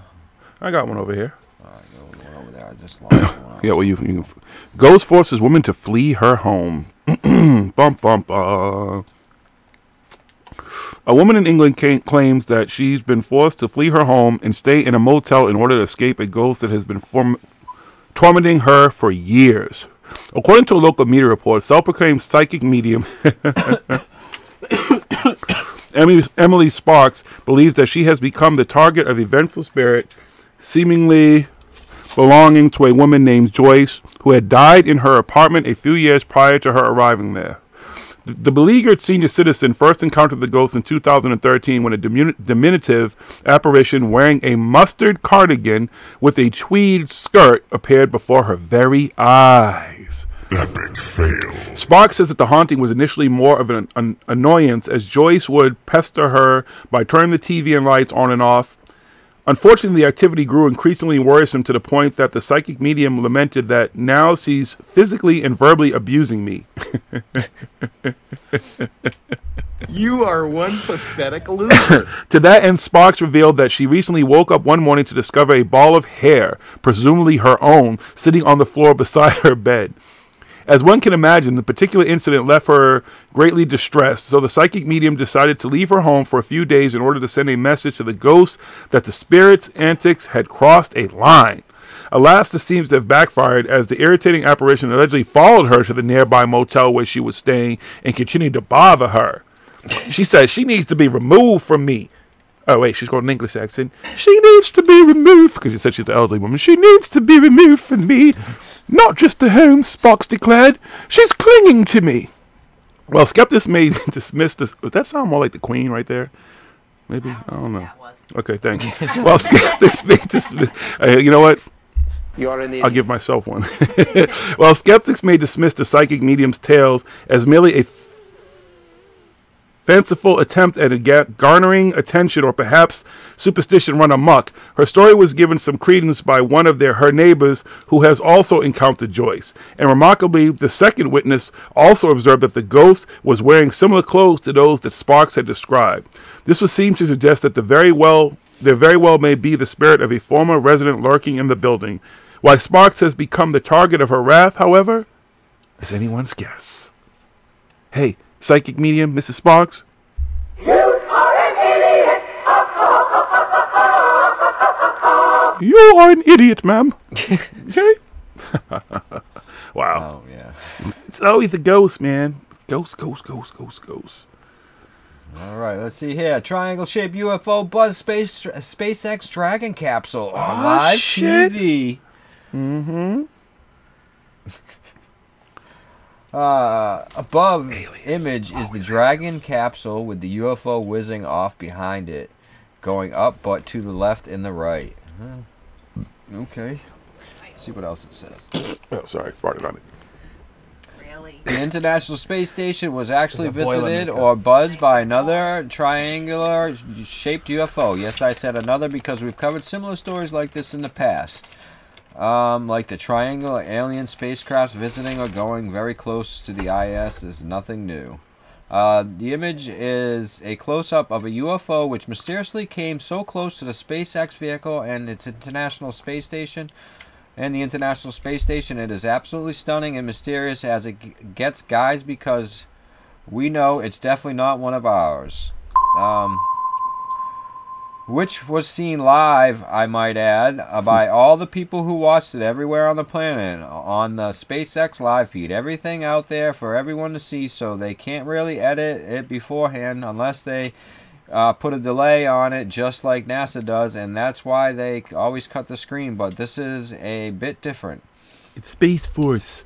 I got one over here. Alright, go with the one over there. I just lost one. Yeah, well, you can. Ghost forces woman to flee her home. Bump, bump, A woman in England claims that she's been forced to flee her home and stay in a motel in order to escape a ghost that has been tormenting her for years. According to a local media report, self-proclaimed psychic medium Emily Sparks believes that she has become the target of a vengeful spirit seemingly belonging to a woman named Joyce, who had died in her apartment a few years prior to her arriving there. The beleaguered senior citizen first encountered the ghost in 2013 when a diminutive apparition wearing a mustard cardigan with a tweed skirt appeared before her very eyes. Epic fail. Sparks says that the haunting was initially more of an annoyance, as Joyce would pester her by turning the TV and lights on and off. Unfortunately, the activity grew increasingly worrisome to the point that the psychic medium lamented that now she's physically and verbally abusing me. You are one pathetic loser. To that end, Sparks revealed that she recently woke up one morning to discover a ball of hair, presumably her own, sitting on the floor beside her bed. As one can imagine, the particular incident left her greatly distressed, so the psychic medium decided to leave her home for a few days in order to send a message to the ghost that the spirit's antics had crossed a line. Alas, this seems to have backfired, as the irritating apparition allegedly followed her to the nearby motel where she was staying and continued to bother her. She said she needs to be removed from me. Oh, wait, she's got an English accent. She needs to be removed, because she said she's an elderly woman. She needs to be removed from me. Not just the home, Sparks declared. She's clinging to me. Well, skeptics may dismiss this. Does that sound more like the Queen right there? Maybe? I don't know. Okay, thank you. Well, skeptics may dismiss. You know what? You're an idiot. I'll give myself one. Well, skeptics may dismiss the psychic medium's tales as merely a fanciful attempt at garnering attention, or perhaps superstition run amok. Her story was given some credence by one of her neighbors who has also encountered Joyce. And remarkably, the second witness also observed that the ghost was wearing similar clothes to those that Sparks had described. This would seem to suggest that there very well may be the spirit of a former resident lurking in the building. Why Sparks has become the target of her wrath, however, is anyone's guess. Hey, psychic medium, Mrs. Sparks? You are an idiot. You are an idiot, ma'am. Okay? Wow. Oh, yeah. It's always the ghost, man. Ghost. All right, let's see here. Triangle-shaped UFO buzz SpaceX Dragon capsule on live shit. TV. Mm-hmm. Above image is the Dragon capsule with the UFO whizzing off behind it, going up but to the left and the right. Okay. Let's see what else it says. Oh, sorry, farted on it. The International Space Station was actually visited or buzzed by another triangular-shaped UFO. Yes, I said another because we've covered similar stories like this in the past. Like the triangular alien spacecraft visiting or going very close to the IS is nothing new. The image is a close-up of a UFO which mysteriously came so close to the SpaceX vehicle and its International Space Station. And the International Space Station, it is absolutely stunning and mysterious as it gets, guys, because we know it's definitely not one of ours. which was seen live, I might add, by all the people who watched it everywhere on the planet on the SpaceX live feed. Everything out there for everyone to see, so they can't really edit it beforehand unless they put a delay on it, just like NASA does, and that's why they always cut the screen. But this is a bit different. It's Space Force.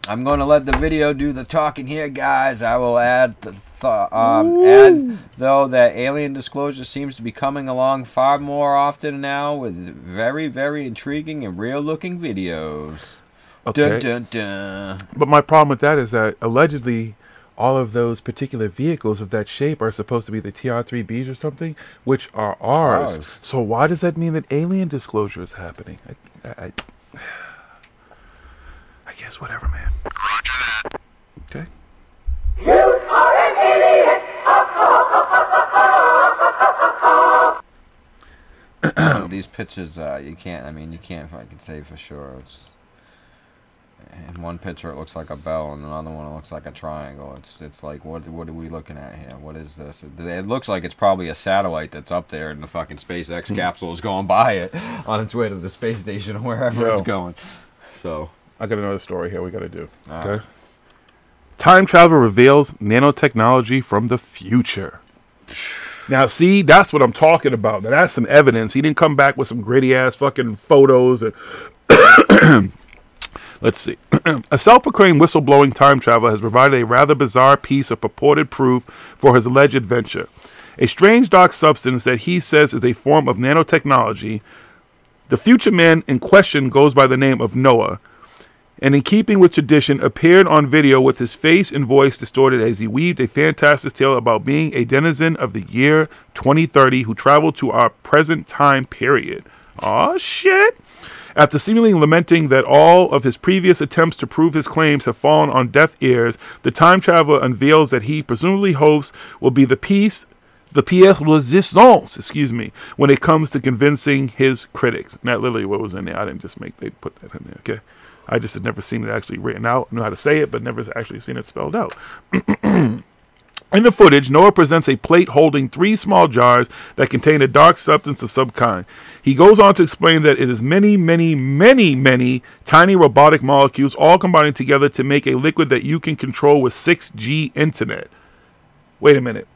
I'm going to let the video do the talking here, guys. I will add though that alien disclosure seems to be coming along far more often now with very, very intriguing and real-looking videos. Okay. Dun, dun, dun. But my problem with that is that allegedly all of those particular vehicles of that shape are supposed to be the TR-3Bs or something, which are ours. So why does that mean that alien disclosure is happening? I guess whatever, man. Roger that. Okay. You are an idiot. These pictures, you can't fucking say for sure. It's in one picture it looks like a bell, and another one it looks like a triangle. It's like, what are we looking at here? What is this? It looks like it's probably a satellite that's up there, and the fucking SpaceX capsule is going by it on its way to the space station or wherever it's going. So I got another story here we got to do. Okay. Time travel reveals nanotechnology from the future. Now, see, that's what I'm talking about. Now, that's some evidence. He didn't come back with some gritty ass fucking photos. And let's see. A self-proclaimed whistleblowing time traveler has provided a rather bizarre piece of purported proof for his alleged venture. A strange dark substance that he says is a form of nanotechnology. The future man in question goes by the name of Noah, and in keeping with tradition, appeared on video with his face and voice distorted as he weaved a fantastic tale about being a denizen of the year 2030 who traveled to our present time period. Aw, shit! After seemingly lamenting that all of his previous attempts to prove his claims have fallen on deaf ears, the time traveler unveils that he presumably hopes will be the pièce de résistance, when it comes to convincing his critics. And that literally what was in there. I didn't just they put that in there, okay? I just had never seen it actually written out. I knew how to say it, but never actually seen it spelled out. In the footage, Noah presents a plate holding 3 small jars that contain a dark substance of some kind. He goes on to explain that it is many, many, many, many tiny robotic molecules all combining together to make a liquid that you can control with 6G internet. Wait a minute.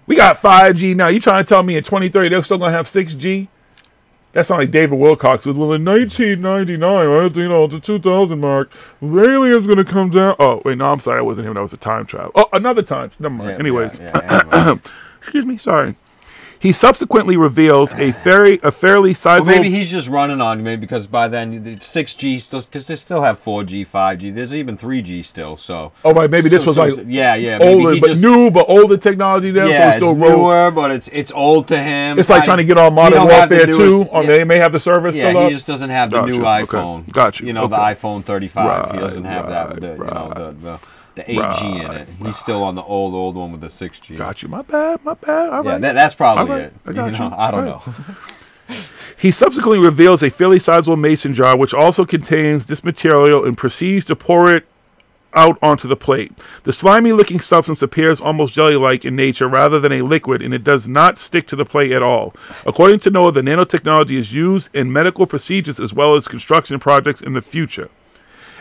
We got 5G now. You trying to tell me in 2030 they're still going to have 6G? That sounds like David Wilcox was, well, in 1999, right, the 2000 mark, the alien's going to come down. Oh, wait, no, I'm sorry. That wasn't him. That was a time travel. Oh, another time. Never mind. Anyways. Anyway. Excuse me. Sorry. He subsequently reveals a fairly sizable... Well, maybe he's just running on me because by then, 6G still... Because they still have 4G, 5G. There's even 3G still, so... Oh, right. Maybe this was like... Yeah. Older, but new, but older technology there, yeah, so it's still newer, but it's old to him. It's like trying to get on Modern Warfare 2. Or they may have the service still up. He just doesn't have the new iPhone. Okay. Got you. You know, the iPhone 35. He doesn't have that with the 8G in it. He's still on the old one with the 6G. Got you. My bad. All right. That's probably it. I got you. I don't know. He subsequently reveals a fairly sizable mason jar, which also contains this material, and proceeds to pour it out onto the plate. The slimy-looking substance appears almost jelly-like in nature rather than a liquid, and it does not stick to the plate at all. According to Noah, the nanotechnology is used in medical procedures as well as construction projects in the future.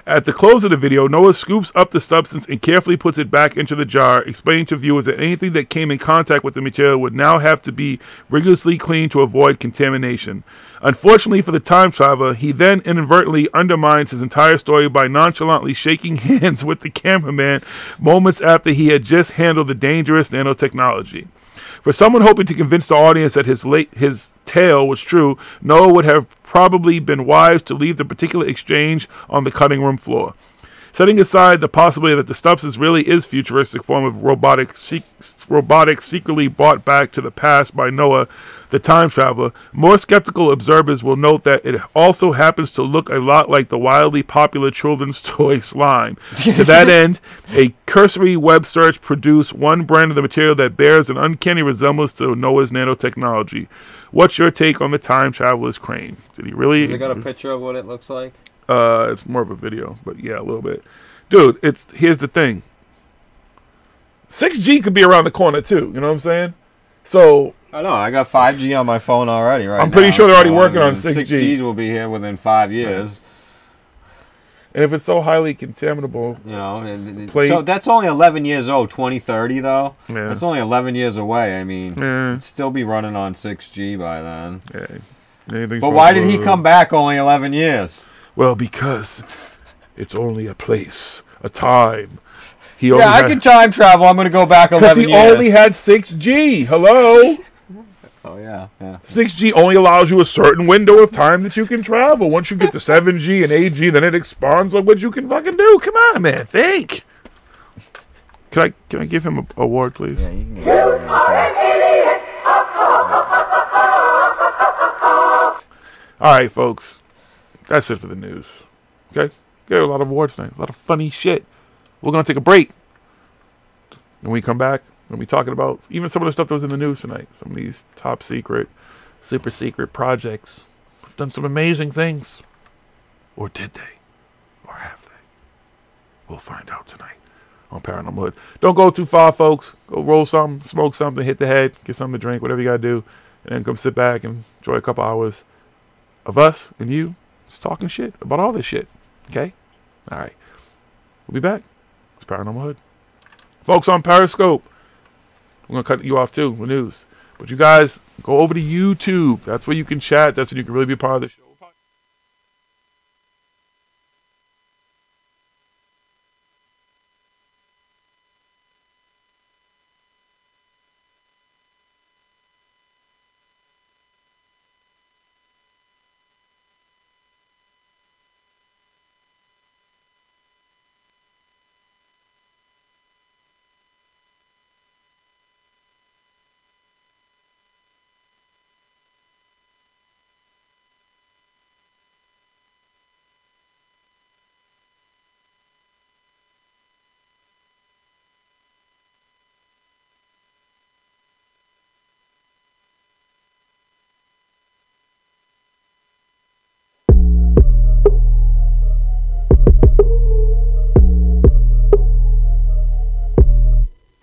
At the close of the video, Noah scoops up the substance and carefully puts it back into the jar, explaining to viewers that anything that came in contact with the material would now have to be rigorously cleaned to avoid contamination. Unfortunately for the time traveler, he then inadvertently undermines his entire story by nonchalantly shaking hands with the cameraman moments after he had just handled the dangerous nanotechnology. For someone hoping to convince the audience that his tale was true, Noah would have probably been wise to leave the particular exchange on the cutting room floor. Setting aside the possibility that the substance really is futuristic form of robotic secretly brought back to the past by Noah, the time traveler, more skeptical observers will note that it also happens to look a lot like the wildly popular children's toy slime. To that end, a cursory web search produced one brand of the material that bears an uncanny resemblance to Noah's nanotechnology. What's your take on the time traveler's claim? Did he really... Has it got a picture of what it looks like? It's more of a video, but yeah, a little bit. Dude, here's the thing. 6G could be around the corner too, you know what I'm saying? So I know. I got 5G on my phone already, right? I'm pretty sure they're already working on 6G. 6Gs will be here within 5 years. And if it's so highly contaminable, you know, so that's only 11 years old. 2030 though, that's only 11 years away. I mean, it'd still be running on 6G by then. But why did he come back only 11 years? Well, because it's only a place, a time. I can time travel. I'm going to go back 11 years. Because he only had 6G. Hello? Oh, yeah. 6G only allows you a certain window of time that you can travel. Once you get to 7G and 8G, then it expands on what you can fucking do. Come on, man. Think. Can I give him an award, please? Yeah, you can get it. All right, folks. That's it for the news. Okay? Got a lot of awards tonight. A lot of funny shit. We're going to take a break. When we come back, we'll be talking about even some of the stuff that was in the news tonight. Some of these top secret, super secret projects have done some amazing things. Or did they? Or have they? We'll find out tonight on Paranormal Hood. Don't go too far, folks. Go roll something, smoke something, hit the head, get something to drink, whatever you got to do. And then come sit back and enjoy a couple hours of us and you just talking shit about all this shit. Okay? All right. We'll be back. It's Paranormal Hood. Folks on Periscope, we're going to cut you off too with news. But you guys, go over to YouTube. That's where you can chat. That's where you can really be a part of the show.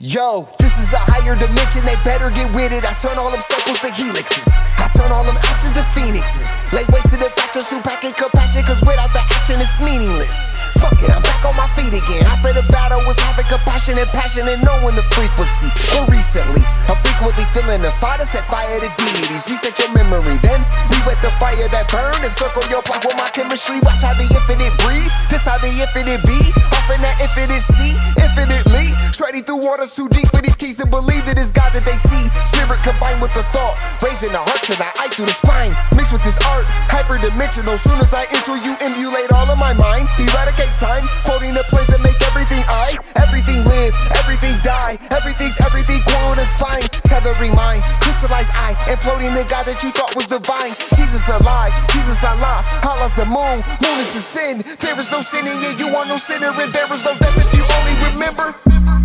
Yo, this is a higher dimension, they better get with it. I turn all them circles to helixes. I turn all them ashes to phoenixes. Lay waste to the factors who pack in compassion, cause without the action it's meaningless. Fuck it, I'm back on my feet again. After the battle was having compassion and passion and knowing the frequency. But recently, I'm frequently feeling the fire to set fire to deities. Reset your memory, then we wet the fire that burn and circle your block with my chemistry. Watch how the infinite breathe, this how the infinite be. Off in that infinite sea, infinitely. Treading through waters too deep for these keys to believe that it's God that they see. Spirit combined with the thought, raising the heart to the eye through the spine. Mixed with this art, hyperdimensional. Soon as I enter you, emulate all of my mind. Eradicate time, quoting the plays that make everything I. Everything live, everything die. Everything's everything, quote and spine. Tethering mind, crystallized eye, imploding the God that you thought was divine. Jesus alive, Jesus Allah. Allah's the moon, moon is the sin. There is no sin in you, you are no sinner, and there is no death if you only remember.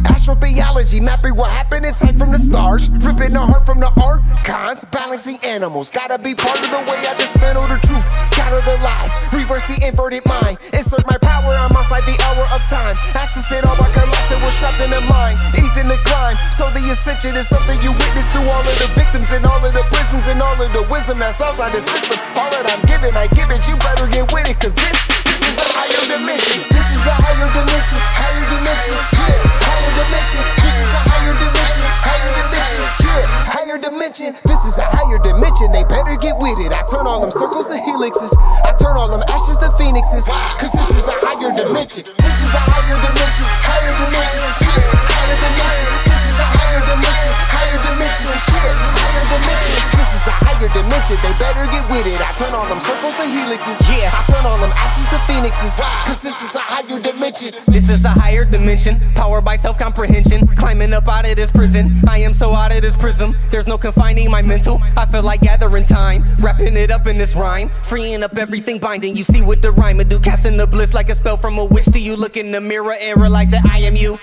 Astrotheology, mapping what happened in time from the stars. Ripping the heart from the archons, balancing animals. Gotta be part of the way I dismantle the truth, counter the lies, reverse the inverted mind. Insert my power, I'm outside the hour of time. Accessing all my collapse and was trapped in the mind. Easing the climb, so the ascension is something you witness through all of the victims and all of the prisons and all of the wisdom that's outside the system. All that I'm giving, I give it, you better get with it, cause this is a higher dimension. This is a higher dimension, higher dimension, yeah, higher dimension. This is a higher dimension, higher dimension, yeah, higher dimension. This is a higher dimension, they better get with it. I turn all them circles to helixes, I turn all them ashes to phoenixes, cause this is a higher dimension. This is a higher dimension, higher dimension, yeah, higher dimension. This is a higher dimension, higher dimension, yeah, higher dimension. This is a higher dimension, they better get with it. I turn all them circles to helixes, yeah, I turn all them ashes to phoenixes, cause this is a higher dimension. This is a higher dimension, powered by self-comprehension. Climbing up out of this prison, I am so out of this prism. There's no confining my mental, I feel like gathering time, wrapping it up in this rhyme, freeing up everything binding. You see what the rhyme do, casting the bliss like a spell from a witch. Do you look in the mirror and realize that I am you?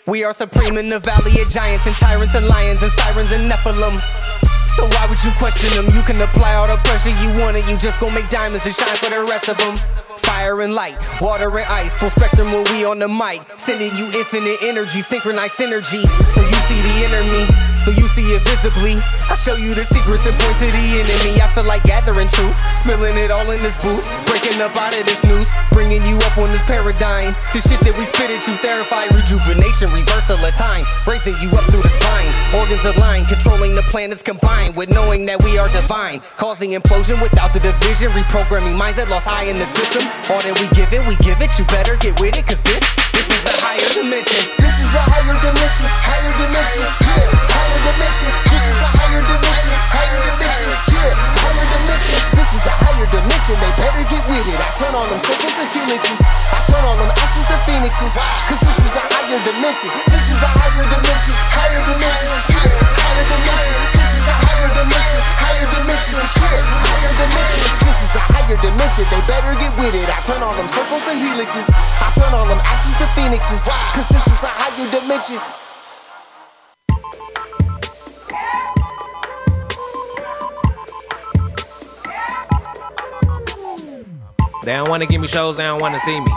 We are supreme in the valley of giants and tyrants and lions and sirens and Nephilim. So why would you question them? You can apply all the pressure you want and you just gon' make diamonds and shine for the rest of them. Fire and light, water and ice, full spectrum when we on the mic. Sending you infinite energy, synchronized synergy. So you see the inner me, so you see it visibly. I show you the secrets and point to the enemy. I feel like gathering truth, spilling it all in this booth, breaking up out of this noose, bringing you up on this paradigm. The shit that we spit at you, therapy, rejuvenation, reversal of time, raising you up through the spine. Organs aligned, controlling the planets combined with knowing that we are divine, causing implosion without the division, reprogramming minds that lost high in the system. All that we give it, you better get with it, cause this is a higher dimension. This is a higher dimension, higher dimension, yeah, higher dimension. This is a higher dimension, higher dimension, yeah, higher dimension. This is a higher dimension, they better get with it. I turn on them circles to helixes, I turn on them ashes to phoenixes, cause this is a higher dimension. This is a higher dimension, higher dimension, yeah, higher dimension. This is a higher dimension, higher dimension, yeah, higher dimension. This is a higher dimension, they better get with it. I turn on them circles to helixes, I turn on them ashes to phoenixes, cause this is a higher dimension. They don't wanna give me shows, they don't wanna see me.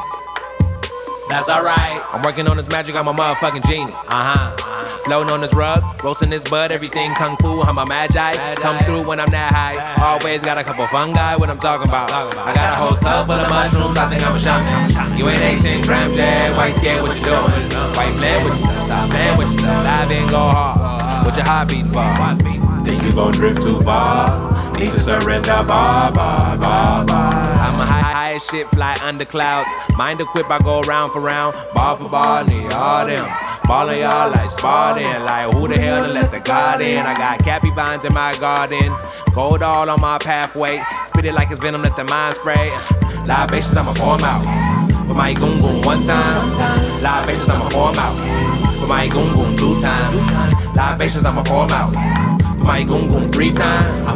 That's alright. I'm working on this magic, I'm a motherfucking genie. Floating on this rug, roasting this bud, everything kung fu, I'm a magi. Come through when I'm that high. Always got a couple fungi, what I'm talking about. I got a whole tub full of mushrooms, I think I'm a shaman. You ain't 18 grams, yeah, why you scared what you doing? Why you playing with yourself, stop playing with yourself. Dive in, go hard, what your heart beating for? Think you gon' drift too far? Need to surrender, bar. I'm a high as shit, fly under clouds. Mind equip, I go round for round, bar for bar, need all them. Ballin' y'all like Spartan, like who the hell to let the God in? I got cappy vines in my garden, gold all on my pathway. Spit it like it's venom, let the mind spray. Libations, I'ma pour 'em out. For my goon goon one time. Libations, I'ma pour 'em out. For my goon goon 2 times. Libations, I'ma pour 'em out. For my goon goon 3 times.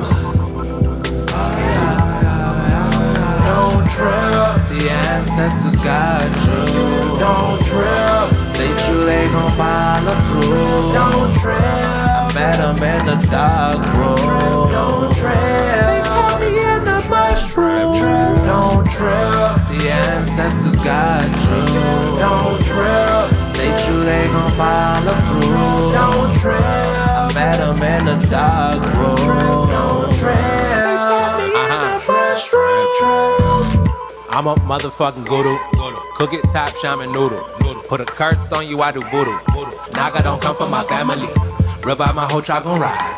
Don't trip, the ancestors got you. Don't trip, stay true, they gon' follow through. Don't trip, I met them in the dark room. Don't trip, they taught me in the mushroom. Don't trip, the ancestors got you. Don't trip, stay true, they gon' follow through. Don't trip, I met them in the dark room. Don't trip, they taught me in the mushroom. I'm a motherfucking guru. Cook it top shaman noodle. Put a curse on you, I do voodoo. Naga don't come from my family. Rip out my whole truck gon' ride.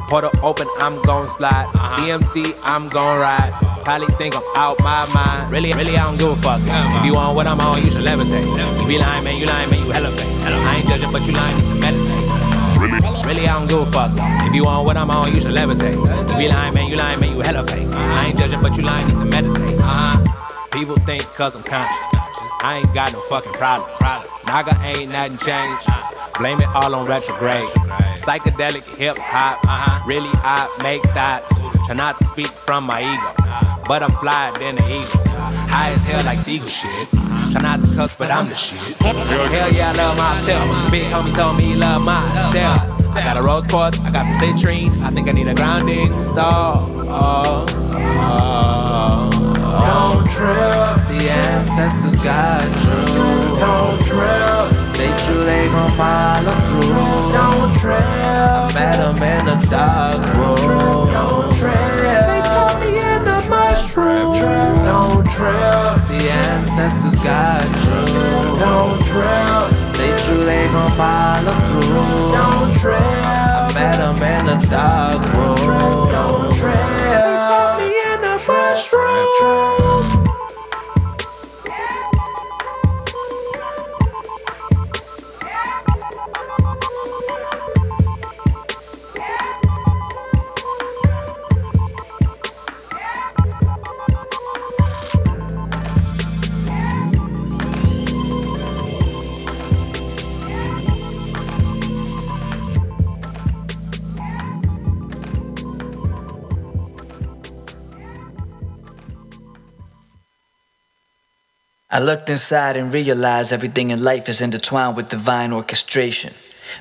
Portal open, I'm gon' slide. BMT, I'm gon' ride. Probably think I'm out my mind. Really, I don't give a fuck. If you want what I'm on, you should levitate. You be lying, man, you hella fake. I ain't judging, but you lying, need to meditate. Really, I don't give a fuck. If you want what I'm on, you should levitate. You be lying, man, you hella fake. I ain't judging, but you lying, need to meditate. People think cause I'm conscious, I ain't got no fucking problems. Naga ain't nothing changed. Blame it all on retrograde. Psychedelic hip hop, really I make that. Try not to speak from my ego, but I'm flyer than the eagle. High as hell like seagull shit. Try not to cuss, but I'm the shit. Hell yeah, I love myself. Big homie told me he love myself. I got a rose quartz, I got some citrine. I think I need a grounding star. Don't trip, the ancestors got you. Don't trip, stay true, they gon' follow through. Don't trip, I met them in the dark room. Don't trip, they taught me in the mushroom. Don't trip, the ancestors got you. Don't trip, stay true, they gon' follow through. Don't trip, I met them in the dark room. Don't trip, they taught me in the mushroom. I looked inside and realized everything in life is intertwined with divine orchestration.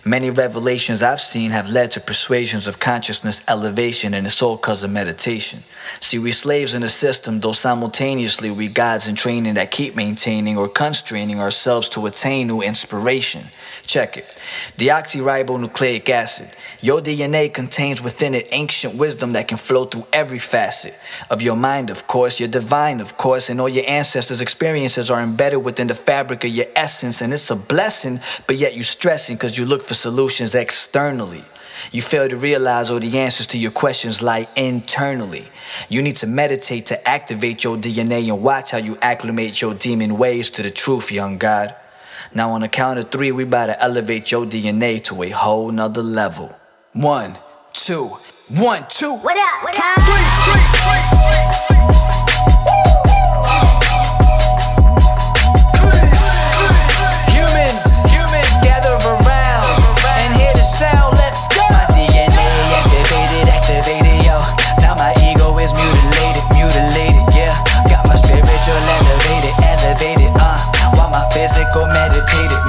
Many revelations I've seen have led to persuasions of consciousness elevation, and it's all cause of meditation. See, we slaves in the system, though simultaneously we gods in training that keep maintaining or constraining ourselves to attain new inspiration. Check it. Deoxyribonucleic acid. Your DNA contains within it ancient wisdom that can flow through every facet of your mind, of course, your divine, of course, and all your ancestors' experiences are embedded within the fabric of your essence, and it's a blessing, but yet you stressing because you look for solutions externally. You fail to realize all the answers to your questions lie internally. You need to meditate to activate your DNA and watch how you acclimate your demon ways to the truth, young God. Now on the count of 3, we about to elevate your DNA to a whole nother level. 1, 2, 1, 2. What up? What up? 3. Humans, gather around and hear the sound. Let's go. My DNA activated, yo. Now my ego is mutilated, yeah. Got my spiritual elevated, while my physical meditated,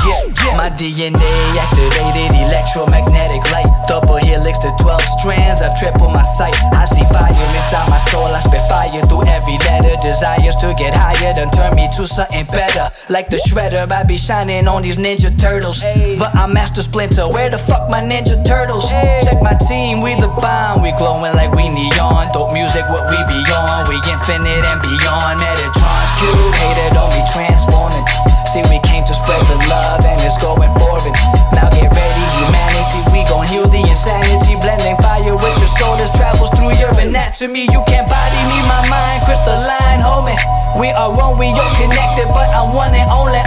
yeah. My DNA activated, electromagnetic light, double helix to 12 strands. I've tripled my sight. I see fire inside my soul. I spit fire through every letter. Desires to get higher done turn me to something better. Like the shredder, I be shining on these ninja turtles. But I'm Master Splinter. Where the fuck my ninja turtles? Check my team, we the bomb. We glowing like we neon. Dope music, what we beyond. We infinite and beyond. Metatron's cube, hater, don't be transforming. See, we came to spread the love and it's going forward. Now get ready, humanity, we gon' heal the insanity. Blending fire with your soul as travels through your anatomy. You can't body me, my mind crystalline, homie. We are one, we all connected, but I'm one and only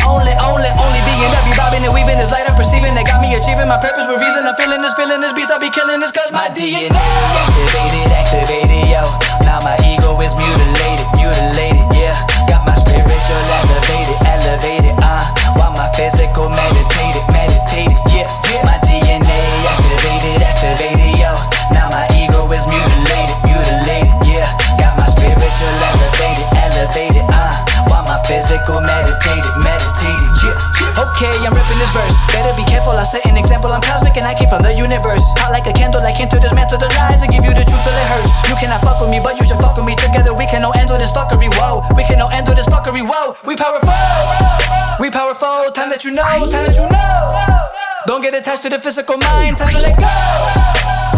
being. Every bobbing and weaving is light, I'm perceiving. They got me achieving my purpose with reason. I'm feeling this beast, I'll be killing this cause my DNA activated, yo. Now my ego is mutilated, yeah. Got my spiritual elevated, while my physical meditated, yeah. My DNA activated, yo. Now my ego is mutilated, yeah. Got my spiritual elevated, while my physical meditated, yeah. Okay, I'm ripping this verse. Better be careful, I set an example. I'm cosmic and I came from the universe. Hot like a candle, I came to dismantle the lies and give you the truth till it hurts. You cannot fuck with me, but you should fuck with me. Together we can no end with this fuckery, whoa. We can no end with this fuckery, whoa. We powerful, time that you know, Don't get attached to the physical mind, time to let go.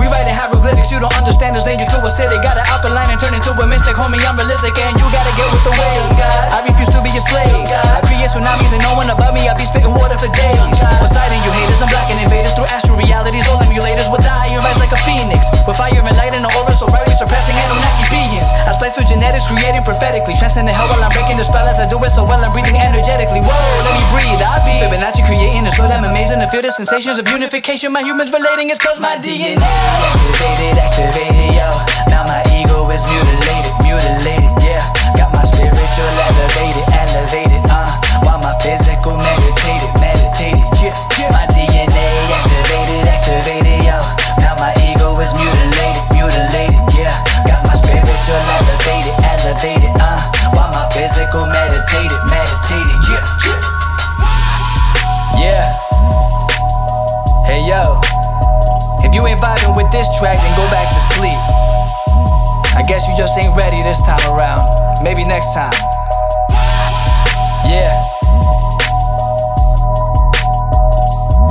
We writing hieroglyphics, you don't understand this danger to a city. Gotta out the line and turn into a mystic, homie, I'm realistic. And you gotta get with the wave. I refuse to be a slave. I create tsunamis and no one above me, I be spitting water for days. What's sliding you haters, I'm blocking invaders through astral realities. All emulators will die, you rise like a phoenix. With fire and light and the aura so bright, we surpassing Anunnaki beings. I splice through genetics, creating prophetically. Transcending hell while I'm breaking the spell as I do it so well, I'm breathing energetically. Whoa, let me breathe, I be Fibonacci creating a slow them amazing to feel the sensations of unification. My humans relating, it's cause my DNA activated, yo. Now my ego is mutilated, yeah. Got my spiritual elevated, while my physical meditated, yeah. My DNA activated, yo. Now my ego is mutilated, yeah. Got my spiritual elevated, while my physical meditated, yeah. Hey yo. If you ain't vibing with this track, then go back to sleep. I guess you just ain't ready this time around. Maybe next time. Yeah.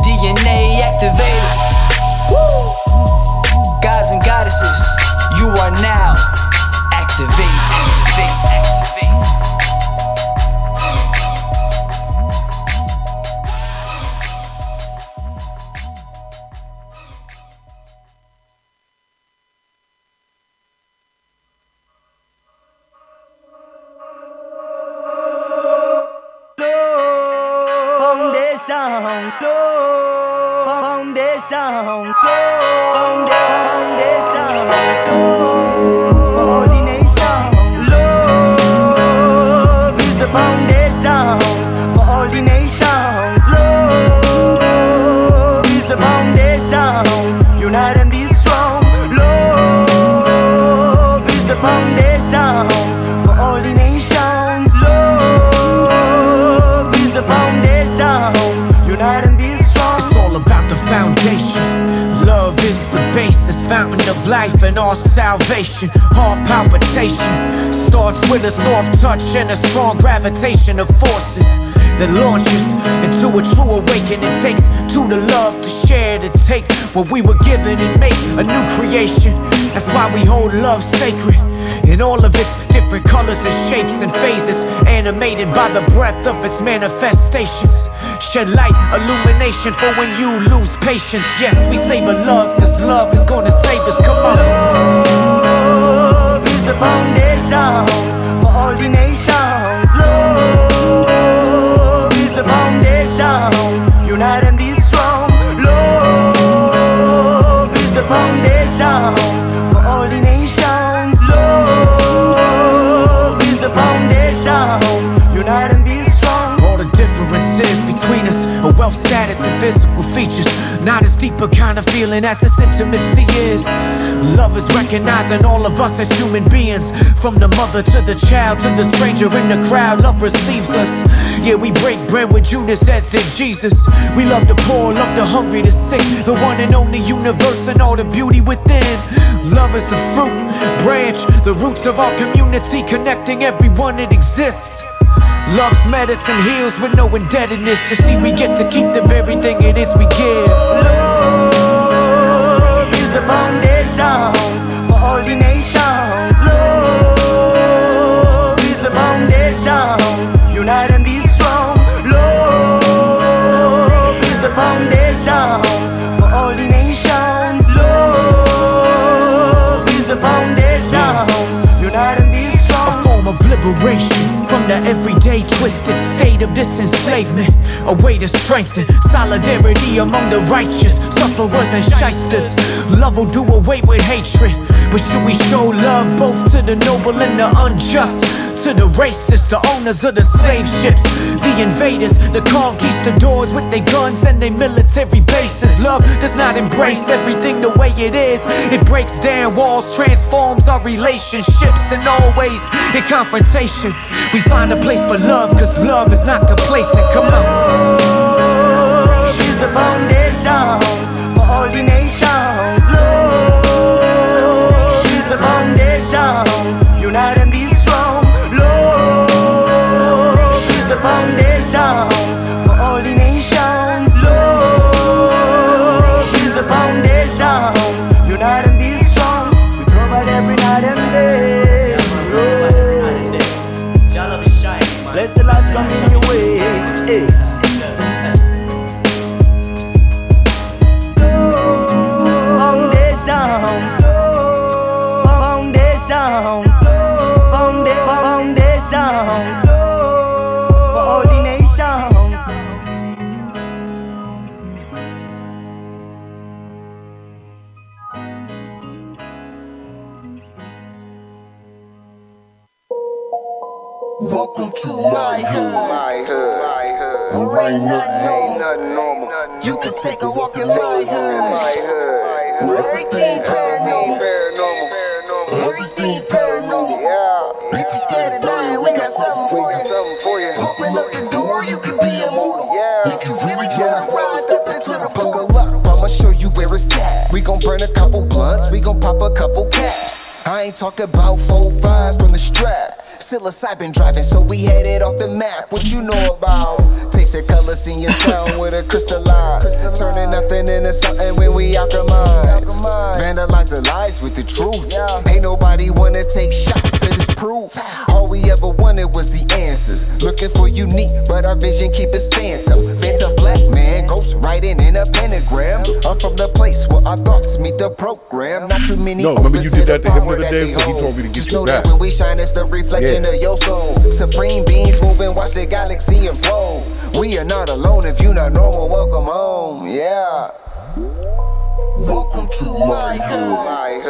DNA activated. Woo. Gods and goddesses, you are now activated. It's foundation. Love is the basis, fountain of life and our salvation. Heart palpitation starts with a soft touch and a strong gravitation of forces that launches into a true awakening. It takes two to love, to share, to take what we were given and make a new creation. That's why we hold love sacred in all of its different colors and shapes and phases, animated by the breath of its manifestations. Shed light, illumination for when you lose patience. Yes, we savor love, cause love is gonna save us. Come on. Love is the foundation for all the nations. Love is the foundation, unite and be strong. Love is the foundation for all the nations. Love is the foundation, unite and be strong. All the differences between us are wealth, status, and physical features. Not as deep a kind of feeling as this intimacy is. Love is recognizing all of us as human beings. From the mother to the child to the stranger in the crowd, love receives us. Yeah, we break bread with Judas as did Jesus. We love the poor, love the hungry, the sick, the one and only universe and all the beauty within. Love is the fruit, branch, the roots of our community, connecting everyone that exists. Love's medicine heals with no indebtedness. You see, we get to keep the very thing it is we give. Love is the foundation for all the nations. Love is the foundation, unite and be strong. Love is the foundation for all the nations. Love is the foundation, unite and be strong. A form of liberation from the everyday twisted state of this enslavement. A way to strengthen solidarity among the righteous, sufferers and shysters. Love will do away with hatred, but should we show love both to the noble and the unjust? To the racists, the owners of the slave ships, the invaders, the conquistadors with their guns and their military bases. Love does not embrace everything the way it is. It breaks down walls, transforms our relationships, and always in confrontation we find a place for love, cause love is not complacent. Come on. Love is the foundation for all the nations. Love is the foundation, unite and be strong. Love is the foundation for all the nations. Love is the foundation, unite and be strong. We provide every night and day. Let the lights come in your way. Hey. Welcome to my hood, where ain't nothing normal. You can take a walk in my hood, where everything paranormal, everything paranormal. If you're scared of dying, we got something for you. Open up the door, you can be immortal. If you really try to ride, step into the buckle up, I'ma show you where it's at. We gon' burn a couple blunts, we gon' pop a couple caps. I ain't talking about 4 5s from the strap. Psilocybin driving, so we headed off the map. What you know about? Tasting colors in your sound with a crystalline, turning nothing into something when we alchemize. Vandalize the lies with the truth. Ain't nobody wanna take shots of this proof. All we ever wanted was the answers. Looking for unique, but our vision keep us phantom. Phantom black man, ghost writing in a pentagram. I'm from the place where our thoughts meet the program. Not too many. No, remember you did that to him the other day, so he told me to get you back. When we shine, it's the reflection of your soul. Supreme beings moving, watch the galaxy implode. We are not alone. If you not normal, welcome home. Yeah. Welcome to my hood,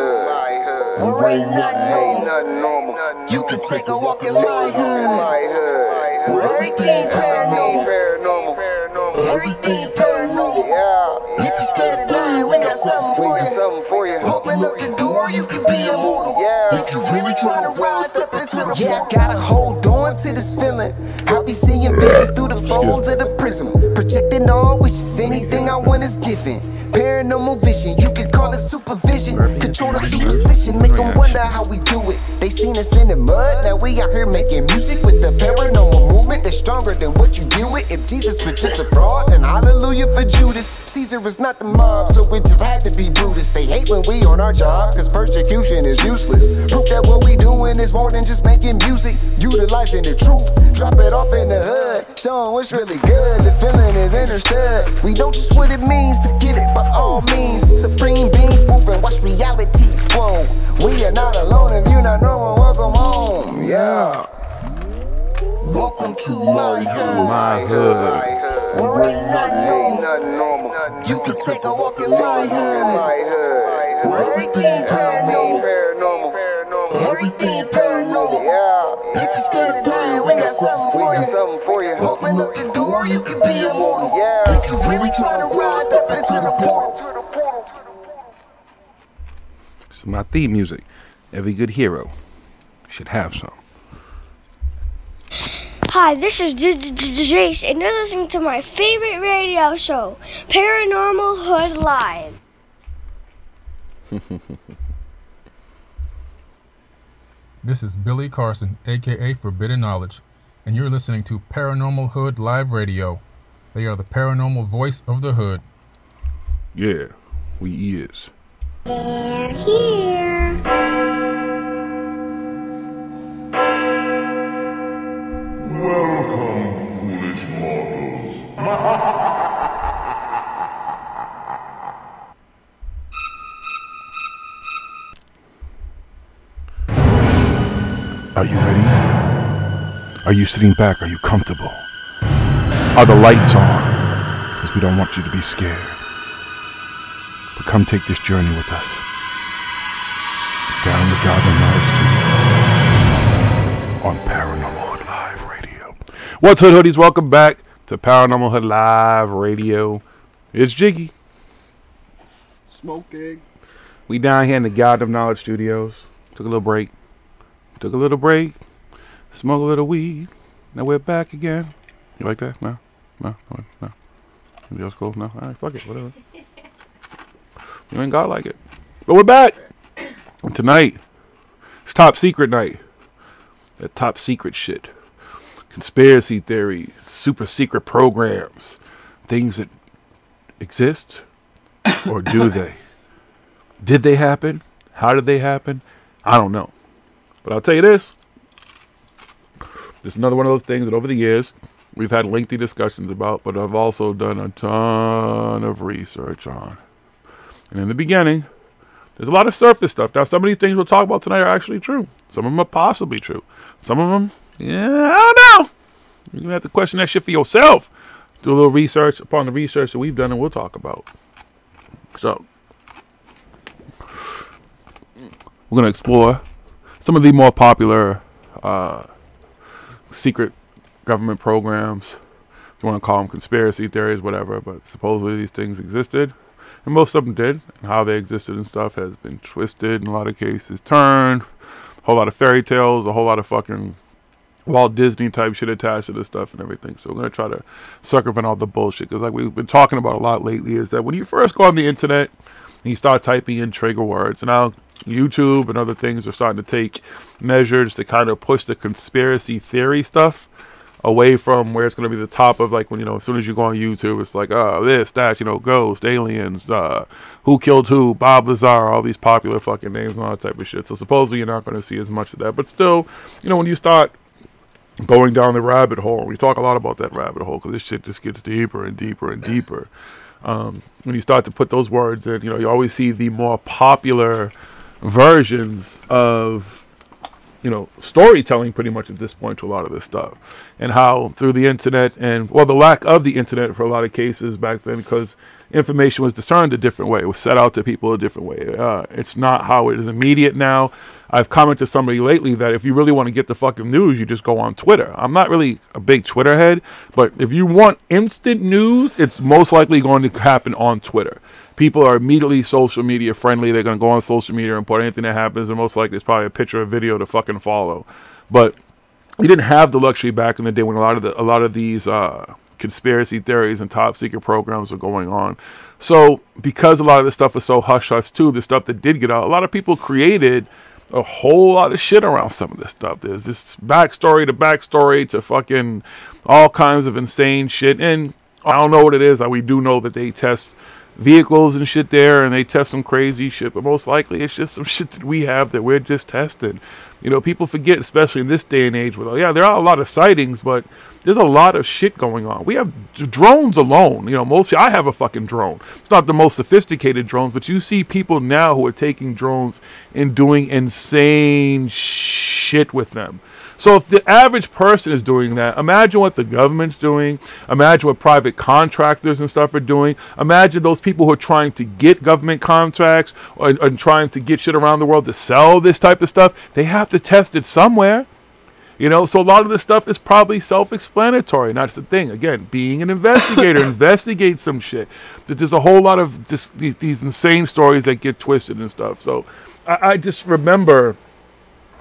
where ain't nothing normal. You can take a walk in my hood, where everything paranormal, everything paranormal. If you're scared of dying, we got something for you. Open up the door, you can be immortal. If you really try to ride, step into the I gotta hold on to this feeling. I'll be seeing visions through the folds of the prism, projecting all wishes. Anything I want is given. paranormal vision. You can call it supervision. Control the superstition, make them wonder how we do it. They seen us in the mud, now we out here making music with the paranormal movement that's stronger than what you deal with. If Jesus was just a fraud, then hallelujah for Judas. Caesar is not the mob, so it just had to be Brutus. They hate when we on our job, cause persecution is useless. Proof that what we doing is more than just making music. Utilizing the truth, drop it off in the hood, showing what's really good. The feeling is understood. We know just what it means to get it by all means. Supreme beings moving, watch reality explode. We are not alone. If you're not normal, welcome home. Yeah. Welcome to my hood. My hood. Where ain't nothing normal. You can take a walk in my hood. Where everything paranormal. Everything paranormal. If you're scared of dying, we got something for you. Open up the door, you can be immortal. If you really trying to rise, step into the portal. This is my theme music. Every good hero should have some. Hi, this is Jace, and you're listening to my favorite radio show, Paranormal Hood Live. This is Billy Carson, aka Forbidden Knowledge, and you're listening to Paranormal Hood Live Radio. They are the paranormal voice of the hood. Yeah, we is. They're here. Welcome, foolish mortals. Are you ready? Are you sitting back? Are you comfortable? Are the lights on? Because we don't want you to be scared. But come take this journey with us. Down the Gotham Knowledge Studio on Paranormal Hood Live Radio. What's Hood Hoodies? Welcome back to Paranormal Hood Live Radio. It's Jiggy. Smoking. We down here in the Gotham Knowledge Studios. Took a little break. Smoke a little weed. Now we're back again. You like that? No. Anybody else cool? No? Alright, fuck it. Whatever. You ain't got like it. But we're back. And tonight, it's top secret night. That top secret shit. Conspiracy theories. Super secret programs. Things that exist. Or do they? Did they happen? How did they happen? I don't know. But I'll tell you this. This is another one of those things that over the years we've had lengthy discussions about, but I've also done a ton of research on. And in the beginning, there's a lot of surface stuff. Now, some of these things we'll talk about tonight are actually true. Some of them are possibly true. Some of them, yeah, I don't know. You're going to have to question that shit for yourself. Do a little research upon the research that we've done and we'll talk about. So, we're going to explore some of the more popular secret government programs. If you want to call them conspiracy theories, whatever, but supposedly these things existed. And most of them did. And how they existed and stuff has been twisted in a lot of cases, turned. A whole lot of fairy tales, a whole lot of fucking Walt Disney type shit attached to this stuff and everything. So we're going to try to circumvent all the bullshit. Because like we've been talking about a lot lately is that when you first go on the internet and you start typing in trigger words, and now YouTube and other things are starting to take measures to kind of push the conspiracy theory stuff away from where it's going to be the top of, like, when, you know, as soon as you go on YouTube, it's like, this, that, you know, ghost, aliens, who killed who, Bob Lazar, all these popular fucking names and all that type of shit. So supposedly you're not going to see as much of that. But still, you know, when you start going down the rabbit hole, we talk a lot about that rabbit hole because this shit just gets deeper and deeper and deeper. When you start to put those words in, you know, you always see the more popular versions of, you know, storytelling pretty much at this point to a lot of this stuff, and how through the internet and, well, the lack of the internet for a lot of cases back then, because information was discerned a different way, it was set out to people a different way. It's not how it is immediate now. I've commented to somebody lately that if you really want to get the fucking news, you just go on Twitter. I'm not really a big Twitter head, but if you want instant news, it's most likely going to happen on Twitter. People are immediately social media friendly. They're going to go on social media and put anything that happens, and most likely it's probably a picture or video to fucking follow. But you didn't have the luxury back in the day when a lot of these conspiracy theories and top secret programs were going on. So because a lot of this stuff was so hush-hush too, the stuff that did get out, a lot of people created a whole lot of shit around some of this stuff. There's this backstory to fucking all kinds of insane shit. And I don't know what it is. We do know that they test vehicles and shit there, and they test some crazy shit, but most likely it's just some shit that we have that we're just testing. You know, people forget, especially in this day and age, where, yeah, there are a lot of sightings, but there's a lot of shit going on. We have drones alone. You know, I have a fucking drone. It's not the most sophisticated drones, but you see people now who are taking drones and doing insane shit with them. So if the average person is doing that, imagine what the government's doing. Imagine what private contractors and stuff are doing. Imagine those people who are trying to get government contracts and trying to get shit around the world to sell this type of stuff. They have to test it somewhere. You know, so a lot of this stuff is probably self-explanatory. And that's the thing. Again, being an investigator, investigate some shit. That there's a whole lot of just these insane stories that get twisted and stuff. So I just remember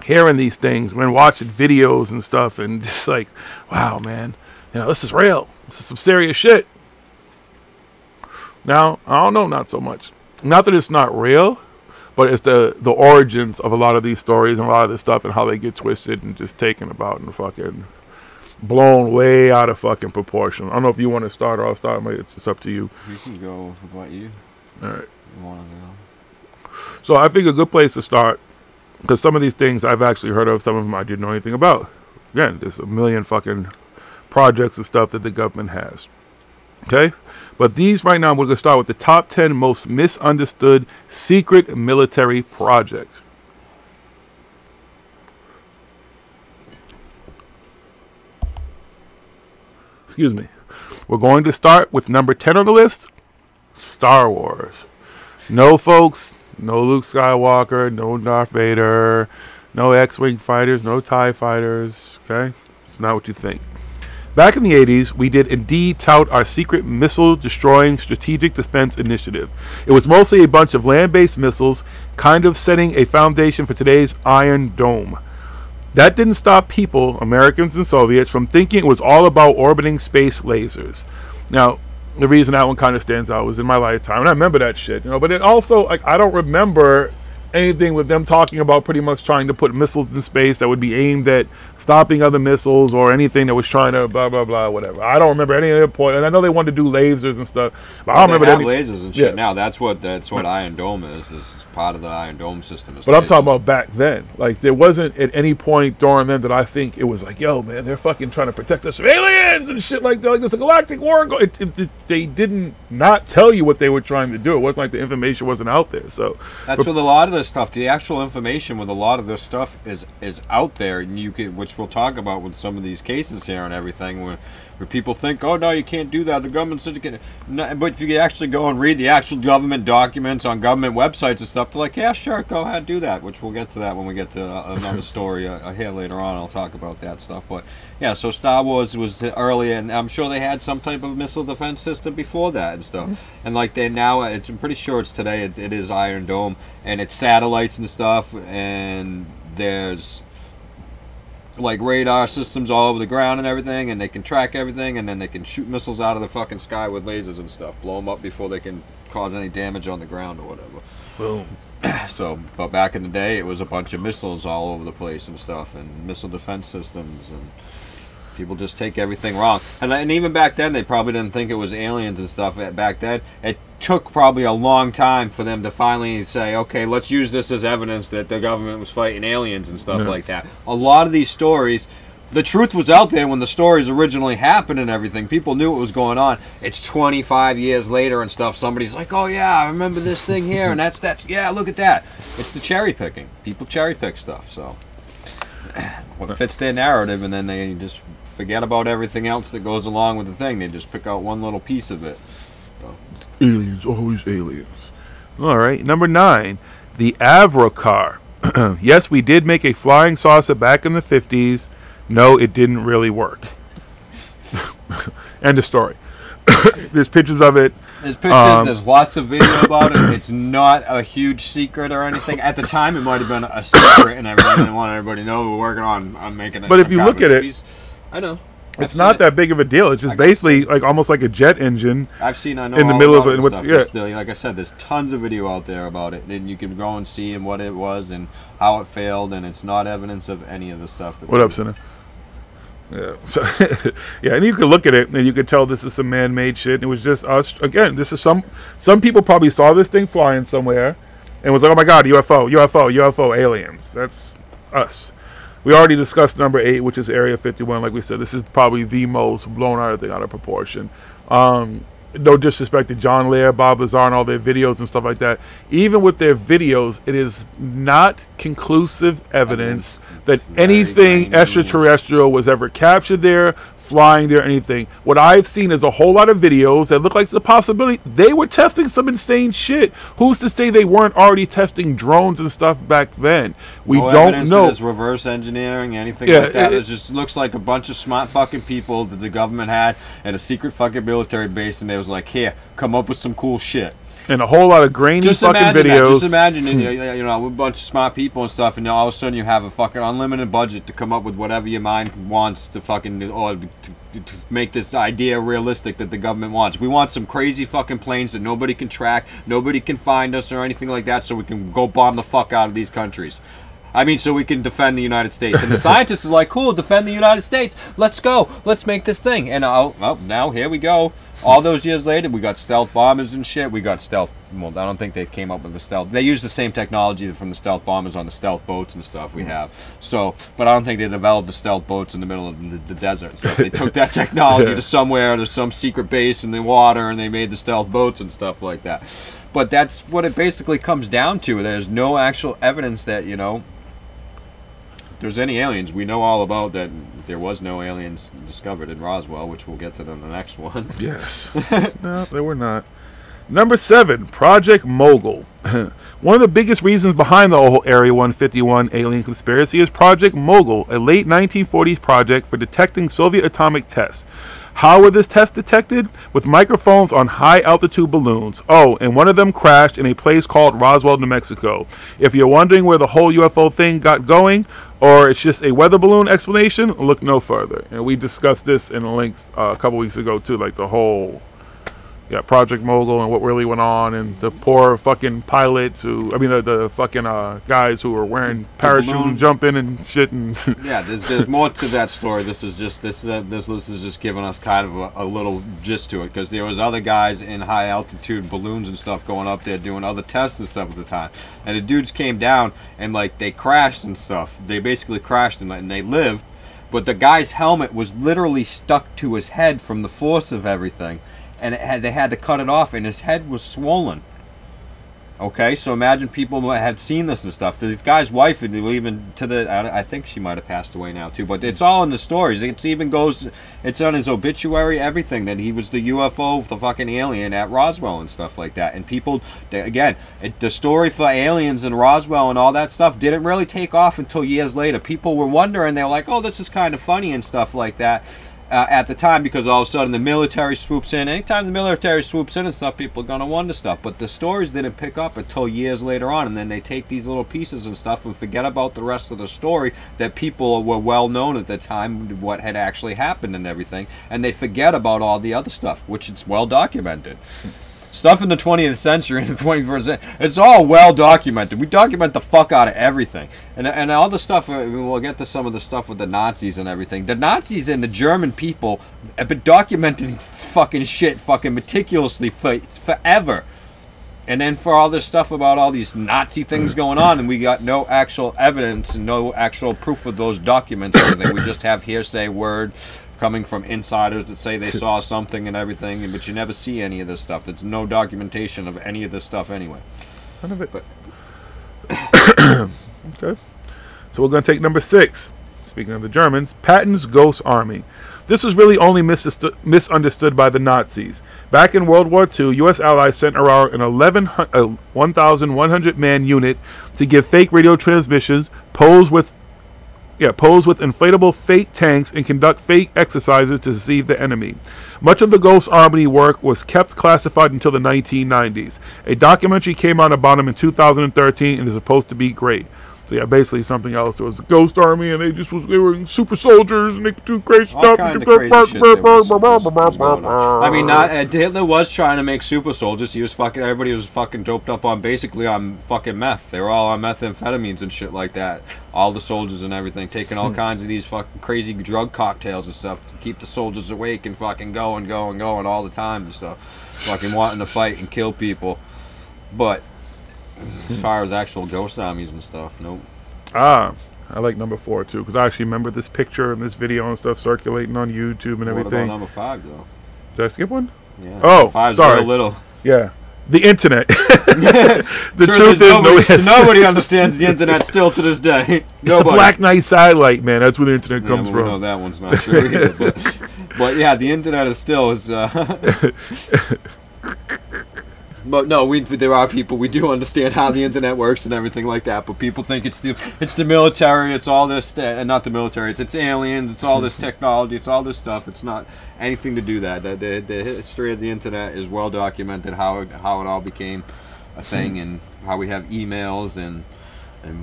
hearing these things when watching videos and stuff, and just like, wow, man, you know, this is real. This is some serious shit. Now, I don't know, not so much. Not that it's not real, but it's the origins of a lot of these stories and a lot of this stuff and how they get twisted and just taken about and fucking blown way out of fucking proportion. I don't know if you want to start or I'll start. It's just up to you. You can go with what you. All right. You want to go. So I think a good place to start, because some of these things I've actually heard of, some of them I didn't know anything about. Again, there's a million fucking projects and stuff that the government has. Okay? But these right now, we're going to start with the top 10 most misunderstood secret military projects. Excuse me. We're going to start with number 10 on the list, Star Wars. No, folks. No Luke Skywalker, no Darth Vader, no X-Wing fighters, no TIE fighters, okay? It's not what you think. Back in the 80s, we did indeed tout our secret missile-destroying strategic defense initiative. It was mostly a bunch of land-based missiles, kind of setting a foundation for today's Iron Dome. That didn't stop people, Americans and Soviets, from thinking it was all about orbiting space lasers. Now, the reason that one kind of stands out was in my lifetime, and I remember that shit, you know. But it also, like, I don't remember anything with them talking about pretty much trying to put missiles in space that would be aimed at stopping other missiles or anything that was trying to blah blah blah whatever. I don't remember any other point, and I know they wanted to do lasers and stuff, but I don't remember any lasers and shit. Now that's what Iron Dome is. This is part of the Iron Dome system. But I'm talking about back then. Like, there wasn't at any point during then that I think it was like, yo, man, they're fucking trying to protect us from aliens and shit like that. Like, there's a galactic war. They didn't not tell you what they were trying to do. It wasn't like the information wasn't out there. So that's with a lot of this stuff. The actual information with a lot of this stuff is out there, and you can, which we'll talk about with some of these cases here and everything, where people think, oh no, you can't do that. The government said you can. No, but if you actually go and read the actual government documents on government websites and stuff, they're like, yeah, sure, go ahead, do that. Which we'll get to that when we get to another story here later on. I'll talk about that stuff. But yeah, so Star Wars was early, and I'm sure they had some type of missile defense system before that and stuff. Mm-hmm. And like they now, I'm pretty sure it's today. It is Iron Dome, and it's satellites and stuff, and there's like radar systems all over the ground and everything, and they can track everything, and then they can shoot missiles out of the fucking sky with lasers and stuff, blow them up before they can cause any damage on the ground or whatever. Boom. So, but back in the day, it was a bunch of missiles all over the place and stuff, and missile defense systems, and people just take everything wrong. And even back then, they probably didn't think it was aliens and stuff. Back then, it took probably a long time for them to finally say, okay, let's use this as evidence that the government was fighting aliens and stuff like that. A lot of these stories, the truth was out there when the stories originally happened and everything. People knew what was going on. It's 25 years later and stuff. Somebody's like, oh yeah, I remember this thing here, and that's yeah, look at that. It's the cherry picking. People cherry pick stuff, so what fits their narrative, and then they just forget about everything else that goes along with the thing. They just pick out one little piece of it. So. Aliens, always aliens. All right, number 9, the Avra car. Yes, we did make a flying saucer back in the 50s. No, it didn't really work. End of story. There's pictures of it. There's pictures. There's lots of video about it. It's not a huge secret or anything. At the time, it might have been a secret, and everything. I didn't want everybody to know we're working on making it. But if you look at it, I know. It's not that big of a deal. It's just basically like almost like a jet engine. I've seen, I know, in the all middle of about it. this With, stuff. Like I said, there's tons of video out there about it, and you can go and see and what it was and how it failed, and it's not evidence of any of the stuff. That what up, Sinner? Yeah. So yeah, and you could look at it and you could tell this is some man-made shit. And it was just us again. This is some people probably saw this thing flying somewhere and was like, oh my god, UFO, aliens. That's us. We already discussed number 8, which is Area 51. Like we said, this is probably the most blown out of proportion. No disrespect to John Lair, Bob Lazar, and all their videos and stuff like that. Even with their videos, it is not conclusive evidence that anything extraterrestrial was ever captured there, flying there, anything. What I've seen is a whole lot of videos that look like it's a possibility. They were testing some insane shit. Who's to say they weren't already testing drones and stuff back then? We don't know. There's reverse engineering, anything like that. It just looks like a bunch of smart fucking people that the government had at a secret fucking military base, and they was like, here, come up with some cool shit. And a whole lot of grainy fucking videos. Just imagine, you know, a bunch of smart people and stuff, and all of a sudden you have a fucking unlimited budget to come up with whatever your mind wants to fucking, or to make this idea realistic that the government wants. We want some crazy fucking planes that nobody can track, nobody can find us or anything like that, so we can go bomb the fuck out of these countries. I mean, so we can defend the United States. And the scientists are like, cool, defend the United States. Let's go. Let's make this thing. And now here we go. All those years later, we got stealth bombers and shit. We got stealth. Well, I don't think they came up with the stealth. They used the same technology from the stealth bombers on the stealth boats and stuff we have. So, but I don't think they developed the stealth boats in the middle of the desert and stuff. They took that technology to somewhere. There's some secret base in the water, and they made the stealth boats and stuff like that. But that's what it basically comes down to. There's no actual evidence that, you know, there's any aliens. We know all about that. There was no aliens discovered in Roswell, which we'll get to in the next one. Yes. No, there were not. Number 7, Project Mogul. One of the biggest reasons behind the whole Area 151 alien conspiracy is Project Mogul, a late 1940s project for detecting Soviet atomic tests. How were this test detected? With microphones on high-altitude balloons. Oh, and one of them crashed in a place called Roswell, New Mexico. If you're wondering where the whole UFO thing got going, or it's just a weather balloon explanation, look no further. And we discussed this in links a couple weeks ago, too, like the whole... Yeah, Project Mogul and what really went on, and the poor fucking pilots who, I mean, the fucking guys who were wearing parachutes and jumping and shit. And yeah, there's more to that story. This is just this is just giving us kind of a little gist to it, because there was other guys in high altitude balloons and stuff going up there doing other tests and stuff at the time, and the dudes came down and like they crashed and stuff. They basically crashed and they lived, but the guy's helmet was literally stuck to his head from the force of everything. And they had to cut it off, and his head was swollen. Okay, so imagine people had seen this and stuff. The guy's wife, even to the, I think she might have passed away now too, but it's all in the stories. It even goes, it's on his obituary, everything, that he was the UFO, the fucking alien at Roswell and stuff like that. And people, again, the story for aliens and Roswell and all that stuff didn't really take off until years later. People were wondering, they were like, oh, this is kind of funny and stuff like that. At the time, because all of a sudden the military swoops in. Anytime the military swoops in and stuff, people are going to wonder stuff. But the stories didn't pick up until years later on, and then they take these little pieces and stuff and forget about the rest of the story that people were well known at the time, what had actually happened and everything, and they forget about all the other stuff, which is well documented. Stuff in the 20th century and the 21st century, it's all well documented. We document the fuck out of everything. And all the stuff, we'll get to some of the stuff with the Nazis and everything. The Nazis and the German people have been documenting fucking shit fucking meticulously forever. And then for all this stuff about all these Nazi things going on, and we got no actual evidence and no actual proof of those documents or anything. We just have hearsay word coming from insiders that say they saw something and everything, but you never see any of this stuff. There's no documentation of any of this stuff anyway. None of it. But okay. So we're going to take number 6. Speaking of the Germans, Patton's Ghost Army. This was really only misunderstood by the Nazis. Back in World War II, U.S. allies sent around an 1,100-man unit to give fake radio transmissions, pose with inflatable fake tanks, and conduct fake exercises to deceive the enemy. Much of the Ghost Army work was kept classified until the 1990s. A documentary came out about them in 2013 and is supposed to be great. So yeah, basically something else. There was a ghost army, and they were super soldiers, and they could do crazy stuff. Kind of crazy shit was going on. I mean, Hitler was trying to make super soldiers. He was fucking. Everybody was fucking doped up on basically on fucking meth. They were all on methamphetamines and shit like that. All the soldiers and everything, taking all kinds of these fucking crazy drug cocktails and stuff to keep the soldiers awake and fucking going all the time and stuff. Fucking wanting to fight and kill people. But as far as actual ghost armies and stuff, nope. I like number 4 too, because I actually remember this picture and this video and stuff circulating on YouTube and everything. What about number 5 though? Did I skip one? Yeah. Oh, 5's sorry. Real little. Yeah. The internet. The truth is nobody understands the internet still to this day. It's the Black Knight satellite, man. That's where the internet comes from. We know that one's not true either. But yeah, the internet is still But no, there are people, we do understand how the internet works and everything like that, but people think it's the military, it's all this, not the military, it's aliens, it's all this technology, it's all this stuff. It's not anything to do that. The history of the internet is well documented, how it all became a thing, and how we have emails and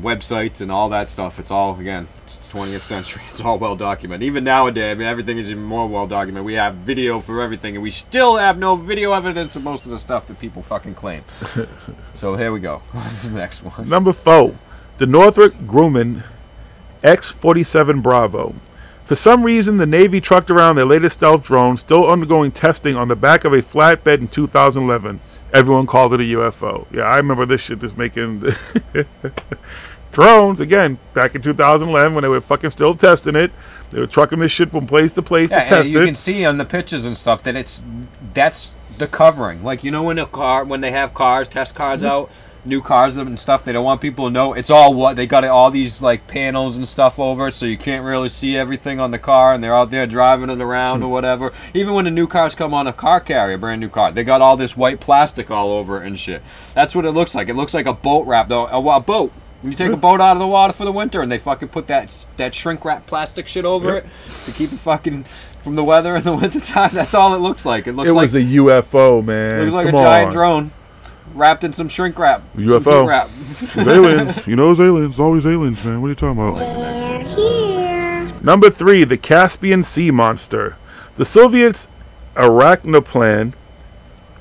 websites and all that stuff. It's all, again, it's the 20th century. It's all well documented. Even nowadays, I mean, everything is even more well documented. We have video for everything, and we still have no video evidence of most of the stuff that people fucking claim. So here we go. What's the next one? Number 4, the Northrop Grumman X-47 Bravo. For some reason, the Navy trucked around their latest stealth drone, still undergoing testing on the back of a flatbed in 2011. Everyone called it a UFO. Yeah, I remember this shit just making drones, again, back in 2011 when they were fucking still testing it. They were trucking this shit from place to place to test it. You can see on the pictures and stuff that that's the covering. Like, you know, when they have cars, test cars out, new cars and stuff, they don't want people to know. It's all they got all these like panels and stuff over it, so you can't really see everything on the car, and they're out there driving it around or whatever. Even when the new cars come on a car carrier, brand new car, they got all this white plastic all over it and shit. That's what it looks like. It looks like a boat wrap, though. A boat. When you take a boat out of the water for the winter, and they fucking put that shrink wrap plastic shit over it to keep it fucking from the weather in the wintertime. That's all it looks like. It was a UFO, man. It looks like a giant drone wrapped in some shrink wrap. UFO. Wrap. Aliens. You know it's aliens. It's always aliens, man. What are you talking about? Number 3, the Caspian Sea Monster. The Soviets' arachnoplan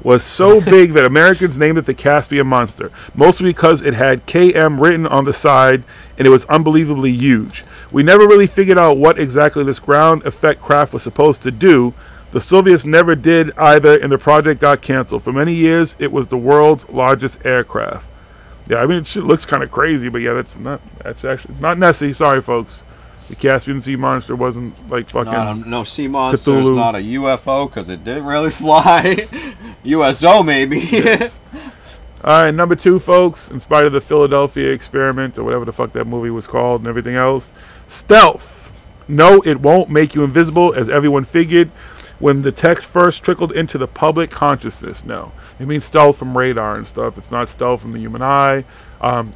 was so big that Americans named it the Caspian Monster, mostly because it had KM written on the side and it was unbelievably huge. We never really figured out what exactly this ground effect craft was supposed to do. The Soviets never did either, and the project got canceled. For many years, it was the world's largest aircraft. Yeah, I mean, it looks kind of crazy, but yeah, that's actually not Nessie. Sorry, folks. The Caspian Sea Monster wasn't like fucking. No, Sea Monster is not a UFO because it didn't really fly. USO maybe. Yes. All right, number 2, folks. In spite of the Philadelphia experiment or whatever the fuck that movie was called and everything else, stealth. No, it won't make you invisible, as everyone figured when the text first trickled into the public consciousness. No, it means stealth from radar and stuff. It's not stealth from the human eye,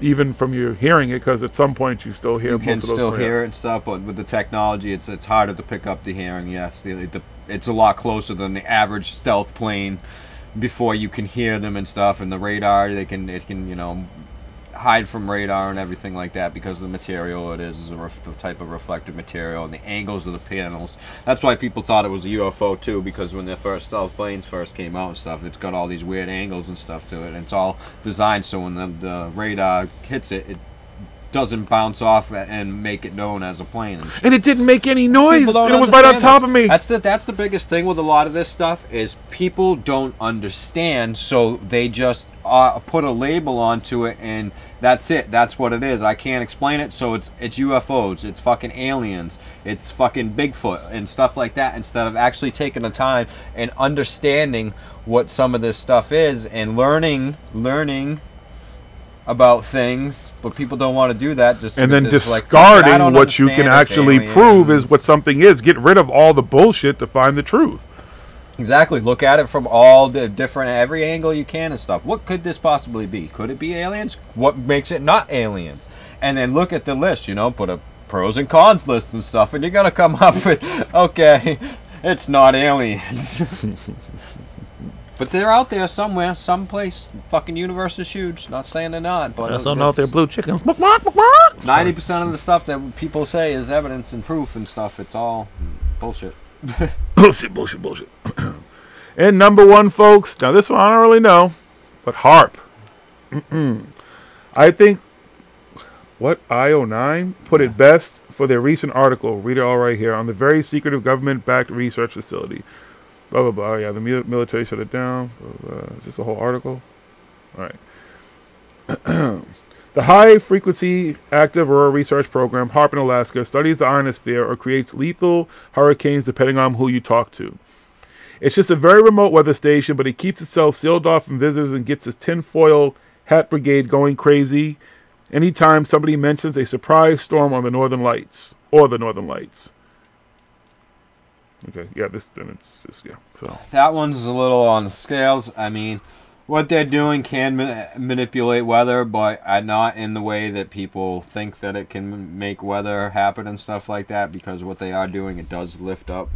even from you hearing it, because at some point you still hear. You can still hear it and stuff, but with the technology, it's harder to pick up the hearing. Yes, it's a lot closer than the average stealth plane. Before you can hear them and stuff, and the radar, it can you know, hide from radar and everything like that because of the material it is the type of reflective material and the angles of the panels. That's why people thought it was a UFO too, because when the first stealth planes first came out and stuff, it's got all these weird angles and stuff to it, and it's all designed so when the radar hits it, it doesn't bounce off and make it known as a plane. And it didn't make any noise. It was right on top of me. That's the biggest thing with a lot of this stuff is people don't understand, so they just put a label onto it and that's it. That's what it is. I can't explain it, so it's UFOs, it's fucking aliens, it's fucking Bigfoot and stuff like that, instead of actually taking the time and understanding what some of this stuff is and learning about things. But people don't want to do that. And then discarding what you can actually prove is what something is. Get rid of all the bullshit to find the truth. Exactly. Look at it from all the every angle you can and stuff. What could this possibly be? Could it be aliens? What makes it not aliens? And then look at the list, you know, put a pros and cons list and stuff, and you're going to come up with, okay, it's not aliens. But they're out there somewhere, someplace. Fucking universe is huge. Not saying they're not, but there's something out there, blue chickens. 90% of the stuff that people say is evidence and proof and stuff. It's all bullshit. bullshit. And number one, folks. Now this one I don't really know, but HARP. I think what IO9 put it best for their recent article. Read it all right here on the very secretive government-backed research facility. Blah blah blah. Yeah, the military shut it down. Is this a whole article? All right. The High-Frequency Active Aurora Research Program, HARP in Alaska, studies the ionosphere or creates lethal hurricanes depending on who you talk to. It's just a very remote weather station, but it keeps itself sealed off from visitors and gets its tinfoil hat brigade going crazy anytime somebody mentions a surprise storm on the Northern Lights or the Northern Lights. Okay, yeah, yeah. So that one's a little on the scales. I mean, what they're doing can manipulate weather, but not in the way that people think that it can make weather happen and stuff like that, because what they are doing, it does lift up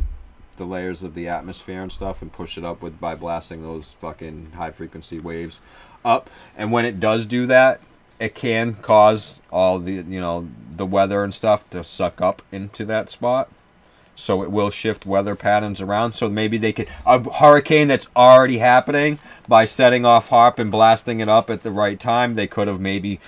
the layers of the atmosphere and stuff and push it up by blasting those fucking high frequency waves up. And when it does do that, it can cause all the, the weather and stuff to suck up into that spot. So it will shift weather patterns around. So maybe they could... A hurricane that's already happening, by setting off HARP and blasting it up at the right time, they could have maybe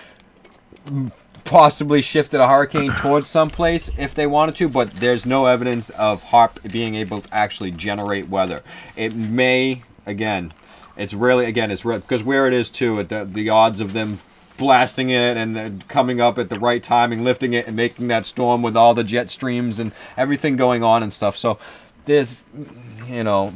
possibly shifted a hurricane towards someplace if they wanted to, but there's no evidence of HARP being able to actually generate weather. It may, again, it's because where it is too, the odds of them blasting it and then coming up at the right timing, lifting it and making that storm with all the jet streams and everything going on and stuff. So there's,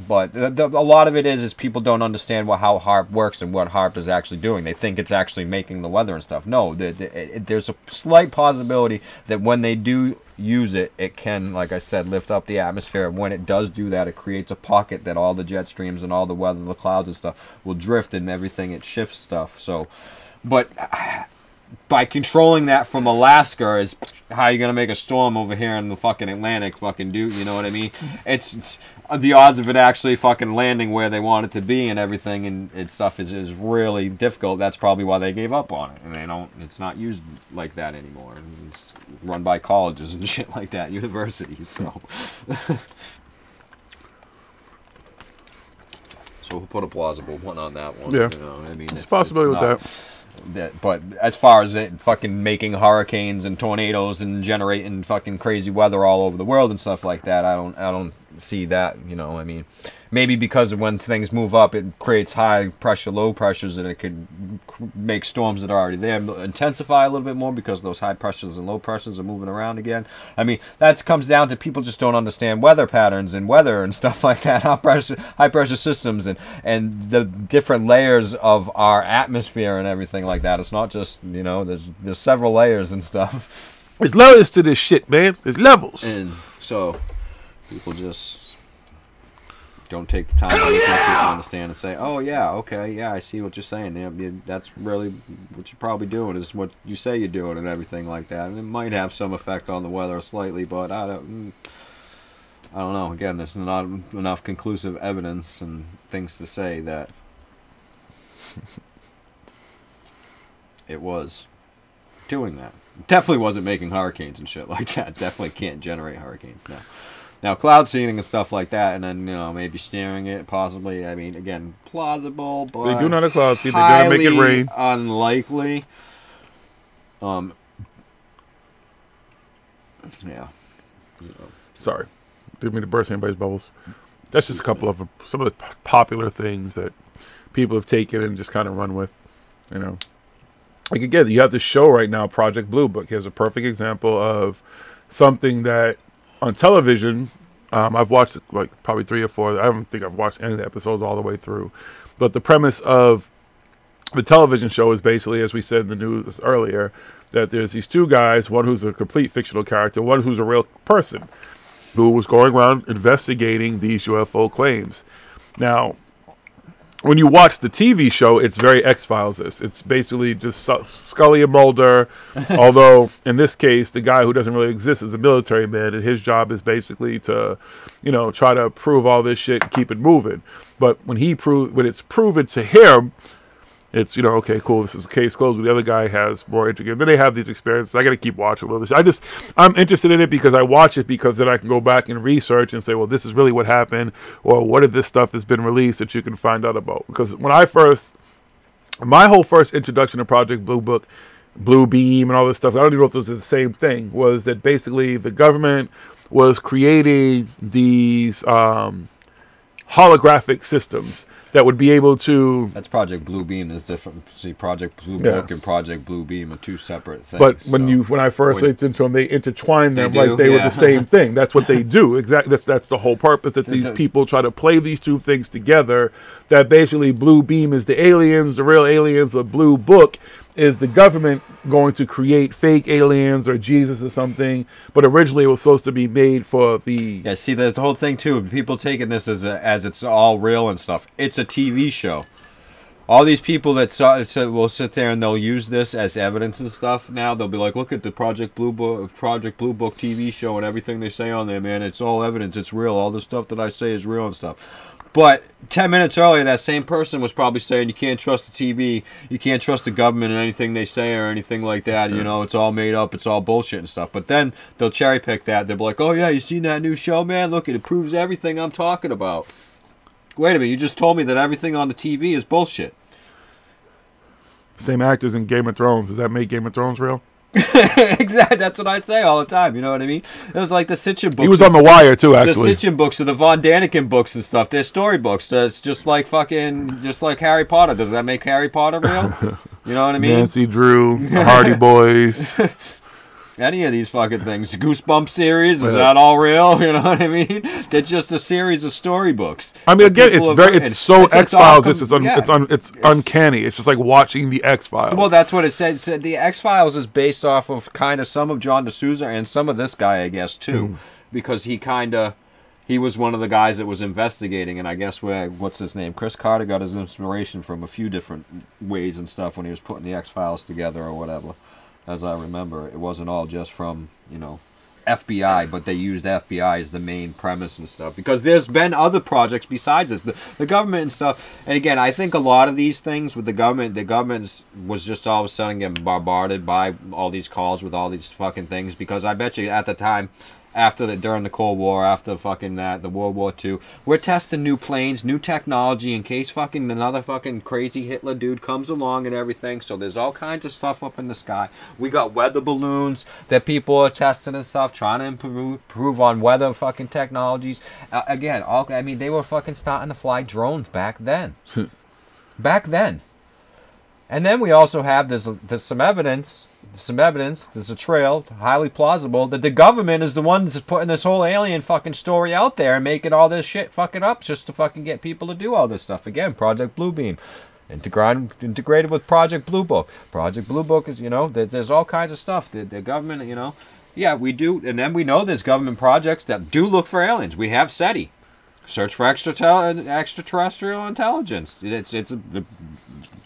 but a lot of it is people don't understand how HARP works and what HARP is actually doing. They think it's actually making the weather and stuff. No, there's a slight possibility that when they do use it, it can, like I said, lift up the atmosphere. And when it does do that, it creates a pocket that all the jet streams and all the weather, the clouds and stuff will drift, and everything, it shifts stuff. So, but by controlling that from Alaska is how you're gonna make a storm over here in the fucking Atlantic, you know what I mean? It's the odds of it actually fucking landing where they want it to be and everything and stuff is really difficult. That's probably why they gave up on it, and it's not used like that anymore. And it's run by colleges and shit like that, universities. So, so we'll put a plausible one on that one. Yeah, it's a possibility with that. But as far as it fucking making hurricanes and tornadoes and generating fucking crazy weather all over the world and stuff like that, I don't see that. Maybe because when things move up, it creates high pressure, low pressures, and it could make storms that are already there intensify a little bit more because those high pressures and low pressures are moving around again. That comes down to people just don't understand weather patterns and weather and stuff like that, high pressure systems and the different layers of our atmosphere and everything like that. It's not just, there's several layers and stuff. There's levels to this shit, man. There's levels. And so people just don't take the time to understand and say, oh yeah, okay, yeah, I see what you're saying. Yeah, that's really what you're probably doing is what you say you're doing and everything like that. And it might have some effect on the weather slightly, but I don't know. Again, there's not enough conclusive evidence and things to say that it was doing that. Definitely wasn't making hurricanes and shit like that. Definitely can't generate hurricanes now. Now, cloud seeding and stuff like that, and then, maybe steering it, possibly. Again, plausible, but they do not have cloud seed. They're going to make it rain. Unlikely. Yeah. Sorry. Didn't mean to burst anybody's bubbles. That's just a couple of some of the popular things that people have taken and just kind of run with, Like, again, you have this show right now, Project Blue Book. Here's a perfect example of something that on television, I've watched like probably 3 or 4. I don't think I've watched any of the episodes all the way through. But the premise of the television show is basically, as we said in the news earlier, that there's these 2 guys, one who's a complete fictional character, one who's a real person, who was going around investigating these UFO claims. Now, when you watch the TV show, it's very X-Files-ish. It's basically just Scully and Mulder, although in this case, the guy who doesn't really exist is a military man, and his job is basically to, you know, try to prove all this shit and keep it moving. But when it's proven to him, it's, you know, okay, cool, this is a case closed, but the other guy has more intricate. Then they have these experiences. I got to keep watching all this. I'm interested in it because I watch it because then I can go back and research and say, well, this is really what happened, or what is this stuff that's been released that you can find out about. Because when my whole first introduction to Project Blue Beam and all this stuff, I don't even know if those are the same thing, was that basically the government was creating these holographic systems that would be able to... That's Project Blue Beam. There's different... See, Project Blue Book and Project Blue Beam are two separate things. But when I first looked into them, they intertwine them like they were the same thing. That's what they do. Exactly. That's the whole purpose, that these people try to play these two things together. That basically Blue Beam is the aliens, the real aliens, but Blue Book is the government going to create fake aliens or Jesus or something, but originally it was supposed to be made for the... Yeah, see, the whole thing, too, people taking this as it's all real and stuff. It's a TV show. All these people that will sit there and they'll use this as evidence and stuff now, they'll be like, look at the Project Blue Book TV show and everything they say on there, man. It's all evidence. It's real. All the stuff that I say is real and stuff. But 10 minutes earlier, that same person was probably saying you can't trust the TV, you can't trust the government and anything they say or anything like that. You know, it's all made up, it's all bullshit and stuff. But then they'll cherry pick that. They'll be like, oh yeah, you seen that new show, man? Look, it proves everything I'm talking about. Wait a minute, you just told me that everything on the TV is bullshit. Same actors in Game of Thrones. Does that make Game of Thrones real? Exactly, that's what I say all the time. You know what I mean? It was like the Sitchin books. He was on The Wire too, actually. The Sitchin books or the Von Daniken books and stuff. They're storybooks. It's just like Harry Potter. Does that make Harry Potter real? You know what I mean? Nancy Drew, the Hardy Boys. Any of these fucking things. The Goosebumps series, is that all real? You know what I mean? They're just a series of storybooks. I mean, again, it's so X-Files. It's uncanny. It's just like watching the X-Files. Well, that's what it says. The X-Files is based off of kind of some of John D'Souza and some of this guy, I guess, too. Because he was one of the guys that was investigating, and I guess what's his name? Chris Carter got his inspiration from a few different ways and stuff when he was putting the X-Files together or whatever. As I remember, it wasn't all just from, you know, FBI, but they used FBI as the main premise and stuff. Because there's been other projects besides this. The government and stuff. And again, I think a lot of these things with the government was just all of a sudden getting bombarded by all these calls with all these fucking things. Because I bet you at the time... during the Cold War, after fucking the World War II, we're testing new planes, new technology in case fucking another fucking crazy Hitler dude comes along and everything. So there's all kinds of stuff up in the sky. We got weather balloons that people are testing and stuff, trying to improve on weather fucking technologies. Again, I mean, they were fucking starting to fly drones back then. Back then. And then we also have, there's some evidence, there's a trail, highly plausible, that the government is the one that's putting this whole alien fucking story out there and making all this shit fucking up just to fucking get people to do all this stuff. Again, Project Blue Beam. Integrated with Project Blue Book. Project Blue Book is, you know, there's all kinds of stuff. The government, you know, yeah, we do, and then we know there's government projects that do look for aliens. We have SETI. Search for extraterrestrial intelligence. It's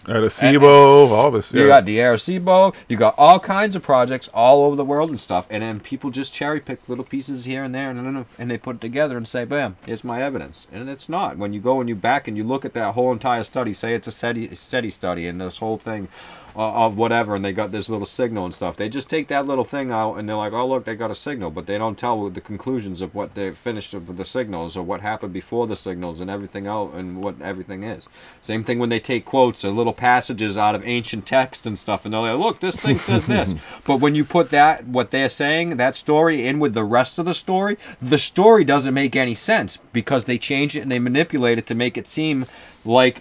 Arecibo, all this. You got the Arecibo. You got all kinds of projects all over the world and stuff. And then people just cherry pick little pieces here and there, and they put it together and say, "Bam, here's my evidence." And it's not. When you go and you back and you look at that whole entire study, say it's a SETI study, and this whole thing of whatever, and they got this little signal and stuff. They just take that little thing out, and they're like, "Oh, look, they got a signal," but they don't tell the conclusions of what they finished of the signals or what happened before the signals and everything else and what everything is. Same thing when they take quotes or little passages out of ancient text and stuff, and they're like, "Look, this thing says this," but when you put what they're saying, that story, in with the rest of the story doesn't make any sense because they change it and they manipulate it to make it seem like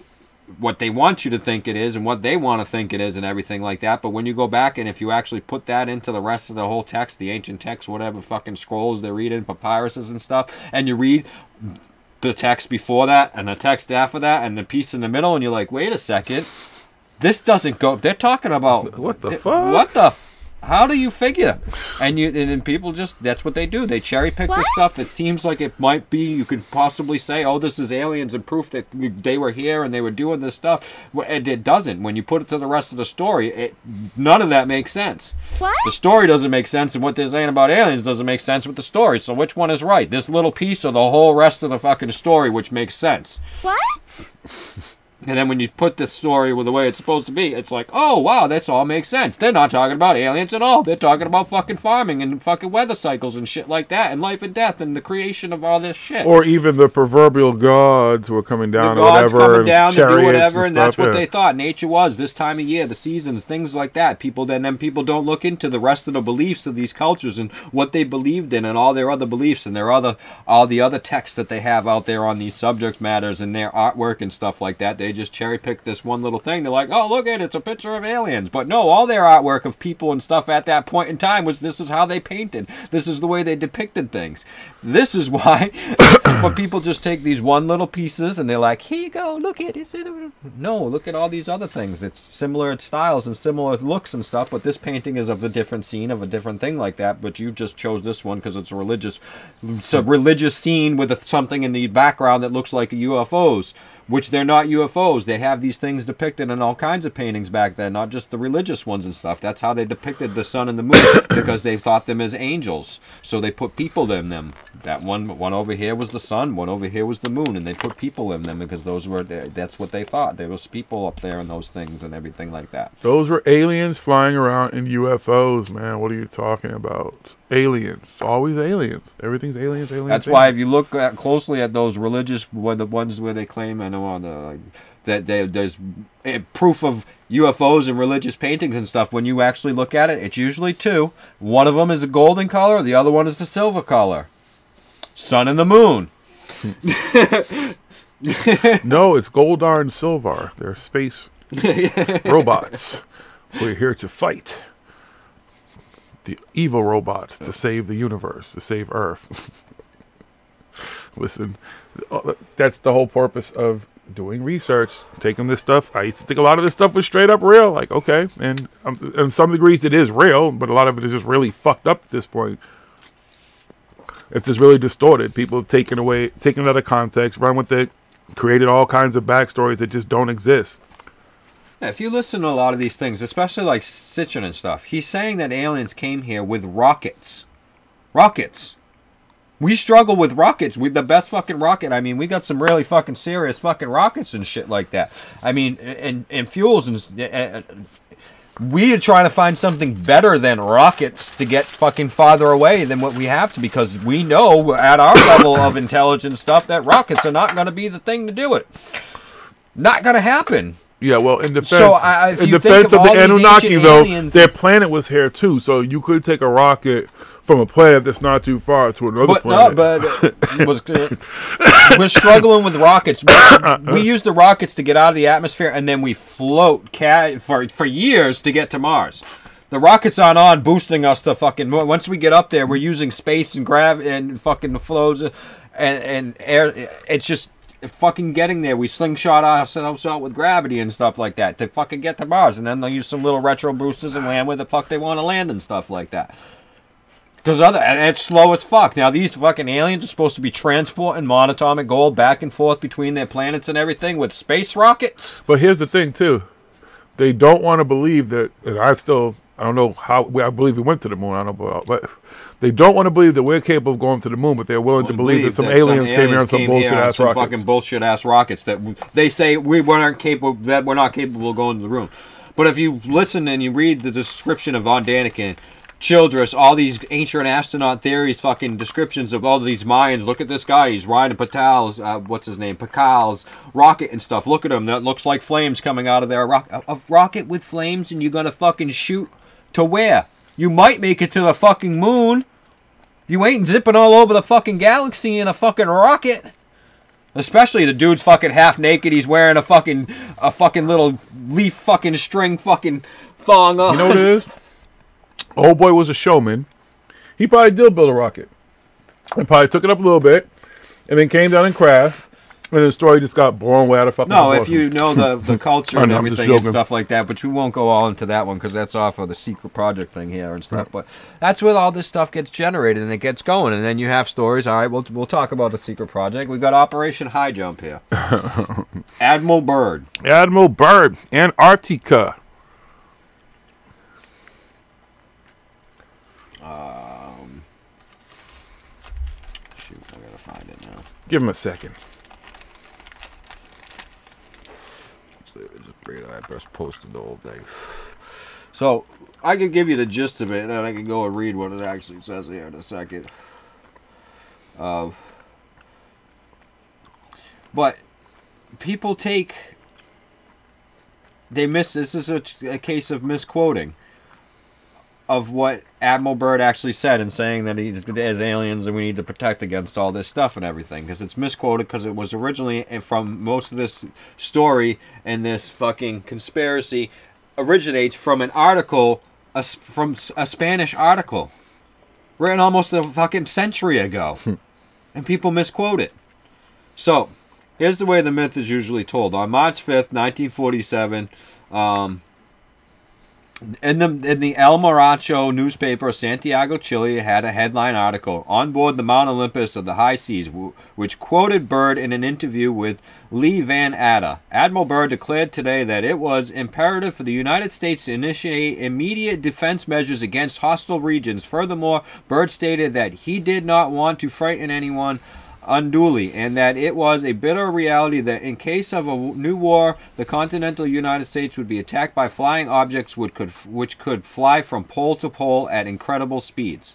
what they want you to think it is and what they want to think it is and everything like that. But when you go back and if you actually put that into the rest of the whole text, the ancient text, whatever fucking scrolls they're reading, papyruses and stuff, and you read the text before that and the text after that and the piece in the middle, and you're like, wait a second, this doesn't go, they're talking about what the fuck? What the How do you figure? And then people just, that's what they do. They cherry pick the stuff that seems like it might be, you could possibly say, oh, this is aliens and proof that they were here and they were doing this stuff. And it doesn't. When you put it to the rest of the story, none of that makes sense. What? The story doesn't make sense, and what they're saying about aliens doesn't make sense with the story. So which one is right? This little piece or the whole rest of the fucking story, which makes sense? What? And then when you put the story with the way it's supposed to be, it's like, oh, wow, that's all makes sense. They're not talking about aliens at all. They're talking about fucking farming and fucking weather cycles and shit like that, and life and death and the creation of all this shit. Or even the proverbial gods who are coming down the or gods whatever. Coming down to do whatever, and that's what yeah. they thought nature was this time of year, the seasons, things like that. Then people don't look into the rest of the beliefs of these cultures and what they believed in and all their other beliefs and all the other texts that they have out there on these subject matters and their artwork and stuff like that. They just cherry pick this one little thing. They're like, oh, look at it, it's a picture of aliens. But no, all their artwork of people and stuff at that point in time was, this is how they painted. This is the way they depicted things. This is why when people just take these one little pieces and they're like, here you go, look at it. No, look at all these other things. It's similar styles and similar looks and stuff, but this painting is of a different scene, of a different thing like that, but you just chose this one because it's a religious scene with something in the background that looks like UFOs. Which they're not UFOs. They have these things depicted in all kinds of paintings back then, not just the religious ones and stuff. That's how they depicted the sun and the moon, because they thought them as angels. So they put people in them. That one over here was the sun, one over here was the moon, and they put people in them because that's what they thought. There was people up there in those things and everything like that. Those were aliens flying around in UFOs, man. What are you talking about? Aliens. It's always aliens. Everything's aliens, aliens. That's why if you look closely at those religious, the ones where they claim, I know that there's proof of UFOs and religious paintings and stuff. When you actually look at it, it's usually two. One of them is a golden color, the other one is the silver color. Sun and the moon. No, it's Goldar and Silvar. They're space robots. We're here to fight the evil robots to save the universe, to save Earth. Listen, that's the whole purpose of doing research, taking this stuff. I used to think a lot of this stuff was straight up real. Like, okay, and in some degrees it is real, but a lot of it is just really fucked up at this point. It's just really distorted. People have taken it out of context, run with it, created all kinds of backstories that just don't exist. Yeah, if you listen to a lot of these things, especially like Sitchin and stuff, he's saying that aliens came here with rockets. Rockets. We struggle with rockets. We're the best fucking rocket. I mean, we got some really fucking serious fucking rockets and shit like that. I mean, and fuels and we are trying to find something better than rockets to get fucking farther away than what we have to, because we know at our level of intelligence stuff that rockets are not going to be the thing to do it. Not going to happen. Yeah, well, in defense, in defense of the Anunnaki, though, their planet was here too, so you could take a rocket from a planet that's not too far to another planet. We're struggling with rockets. We use the rockets to get out of the atmosphere, and then we float for years to get to Mars. The rockets aren't on boosting us to fucking... Once we get up there, we're using space and gravity and fucking flows and air. It's just... fucking getting there, we slingshot ourselves out with gravity and stuff like that to fucking get to Mars, and then they'll use some little retro boosters and land where the fuck they want to land and stuff like that. Because and it's slow as fuck. Now these fucking aliens are supposed to be transporting monatomic gold back and forth between their planets and everything with space rockets. But here's the thing too, they don't want to believe that, and I don't know how, I believe we went to the moon, I don't know, but they don't want to believe that we're capable of going to the moon, but they're willing to believe that some aliens came here on some bullshit-ass rockets. Fucking bullshit-ass rockets that they say we're not capable of going to the moon. But if you listen and you read the description of Von Daniken, Childress, all these ancient astronaut theories, fucking descriptions of all these Mayans. Look at this guy. He's riding Pakal's rocket and stuff. Look at him. That looks like flames coming out of there. A rocket with flames, and you're going to fucking shoot to where? You might make it to the fucking moon. You ain't zipping all over the fucking galaxy in a fucking rocket. Especially the dude's fucking half naked. He's wearing a fucking little leaf fucking string fucking thong on. You know what it is? Old boy was a showman. He probably did build a rocket. And probably took it up a little bit. And then came down and crashed. And the story just got blown way out of fucking No, if proportion. you know the culture I and know, I'm just everything and joking. stuff like that, but we won't go all into that one because that's off of the secret project thing here and stuff. But that's where all this stuff gets generated and it gets going, and then you have stories. All right, we'll talk about the secret project. We got Operation High Jump here. Admiral Byrd. Admiral Byrd, Antarctica. Shoot, I gotta find it now. Give him a second. I best posted the whole thing. So I can give you the gist of it, and then I can go and read what it actually says here in a second. But people this is a case of misquoting of what Admiral Byrd actually said in saying that there's aliens and we need to protect against all this stuff and everything, because it's misquoted because it was originally from most of this story and this fucking conspiracy originates from an article, from a Spanish article written almost a fucking century ago, and people misquote it. So here's the way the myth is usually told. On March 5th, 1947, in the El Moracho newspaper, Santiago, Chile, had a headline article, "On board the Mount Olympus of the high seas," which quoted Byrd in an interview with Lee Van Atta. Admiral Byrd declared today that it was imperative for the United States to initiate immediate defense measures against hostile regions. Furthermore, Byrd stated that he did not want to frighten anyone unduly, and that it was a bitter reality that in case of a new war, the continental United States would be attacked by flying objects which could fly from pole to pole at incredible speeds.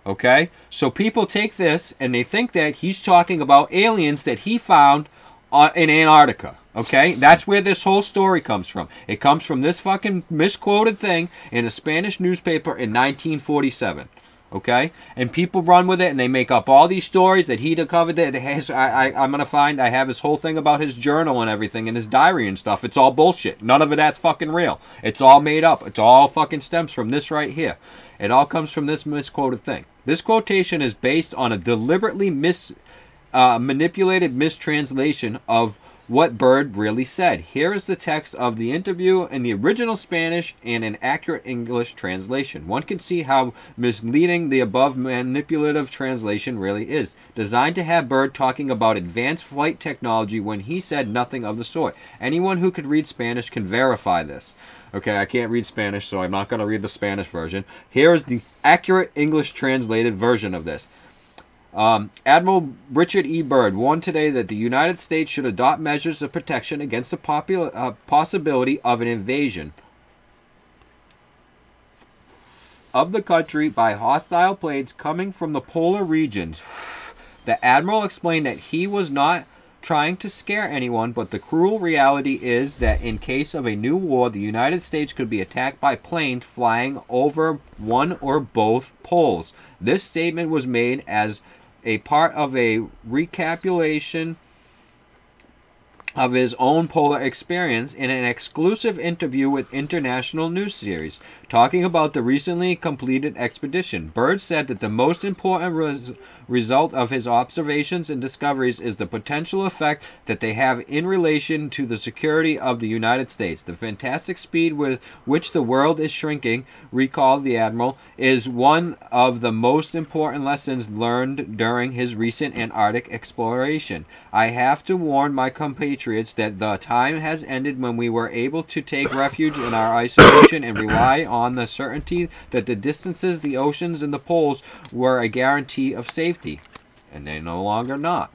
Okay? So people take this and they think that he's talking about aliens that he found in Antarctica. Okay? That's where this whole story comes from. It comes from this fucking misquoted thing in a Spanish newspaper in 1947. Okay, and people run with it, and they make up all these stories that he'd have covered. I'm gonna find I have his whole thing about his journal and everything, and his diary and stuff. It's all bullshit. None of that's fucking real. It's all made up. It's all fucking stems from this right here. It all comes from this misquoted thing. This quotation is based on a deliberately manipulated mistranslation of what Byrd really said. Here is the text of the interview in the original Spanish and an accurate English translation. One can see how misleading the above manipulative translation really is. Designed to have Byrd talking about advanced flight technology when he said nothing of the sort. Anyone who could read Spanish can verify this. Okay, I can't read Spanish, so I'm not going to read the Spanish version. Here is the accurate English translated version of this. Admiral Richard E. Byrd warned today that the United States should adopt measures of protection against the possibility of an invasion of the country by hostile planes coming from the polar regions. The Admiral explained that he was not trying to scare anyone, but the cruel reality is that in case of a new war, the United States could be attacked by planes flying over one or both poles. This statement was made as a part of a recapitulation of his own polar experience in an exclusive interview with International News Series. Talking about the recently completed expedition, Byrd said that the most important result of his observations and discoveries is the potential effect that they have in relation to the security of the United States. The fantastic speed with which the world is shrinking, recalled the Admiral, is one of the most important lessons learned during his recent Antarctic exploration. I have to warn my compatriots that the time has ended when we were able to take refuge in our isolation and rely on the certainty that the distances, the oceans, and the poles were a guarantee of safety. And they no longer not.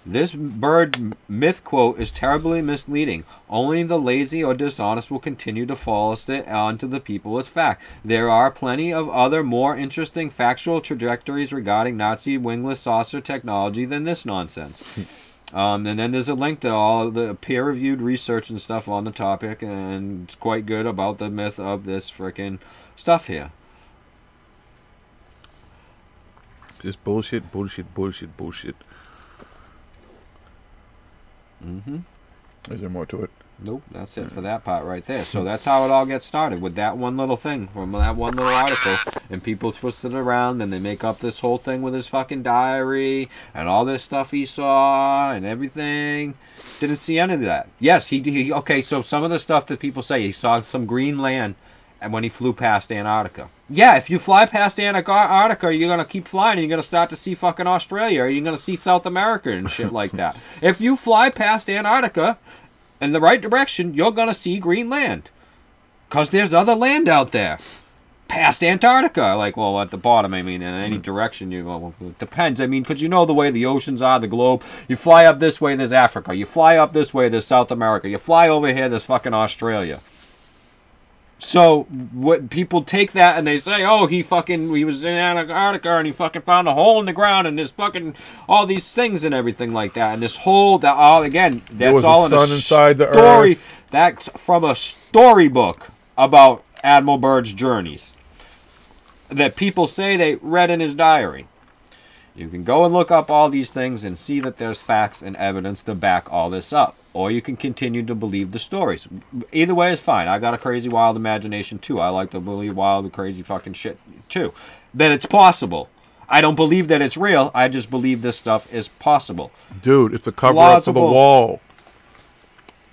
This Byrd myth quote is terribly misleading. Only the lazy or dishonest will continue to foist it onto the people as fact. There are plenty of other more interesting factual trajectories regarding Nazi wingless saucer technology than this nonsense. And then there's a link to all the peer-reviewed research and stuff on the topic, and it's quite good about the myth of this frickin' stuff here. Just bullshit, bullshit, bullshit, bullshit. Mm-hmm. Is there more to it? Nope, that's it for that part right there. So that's how it all gets started, with that one little thing from that one little article, and people twist it around, and they make up this whole thing with his fucking diary and all this stuff he saw and everything. Didn't see any of that. Yes, he okay, so some of the stuff that people say, he saw some green land and when he flew past Antarctica. Yeah, if you fly past Antarctica, you're going to keep flying and you're going to start to see fucking Australia, or you're going to see South America and shit like that. If you fly past Antarctica in the right direction, you're going to see green land. Because there's other land out there. Past Antarctica. Like, well, at the bottom, I mean, in any direction you go. Well, it depends. I mean, because you know the way the oceans are, the globe. You fly up this way, there's Africa. You fly up this way, there's South America. You fly over here, there's fucking Australia. So, what people take that and they say, oh, he was in Antarctica and he fucking found a hole in the ground and there's fucking all these things and everything like that. And this whole, again, that's all in a inside the story. earth. That's from a storybook about Admiral Byrd's journeys that people say they read in his diary. You can go and look up all these things and see that there's facts and evidence to back all this up. Or you can continue to believe the stories. Either way is fine. I got a crazy, wild imagination, too. I like to believe wild, crazy fucking shit, too. That it's possible. I don't believe that it's real. I just believe this stuff is possible. Dude, it's a cover-up for the wall.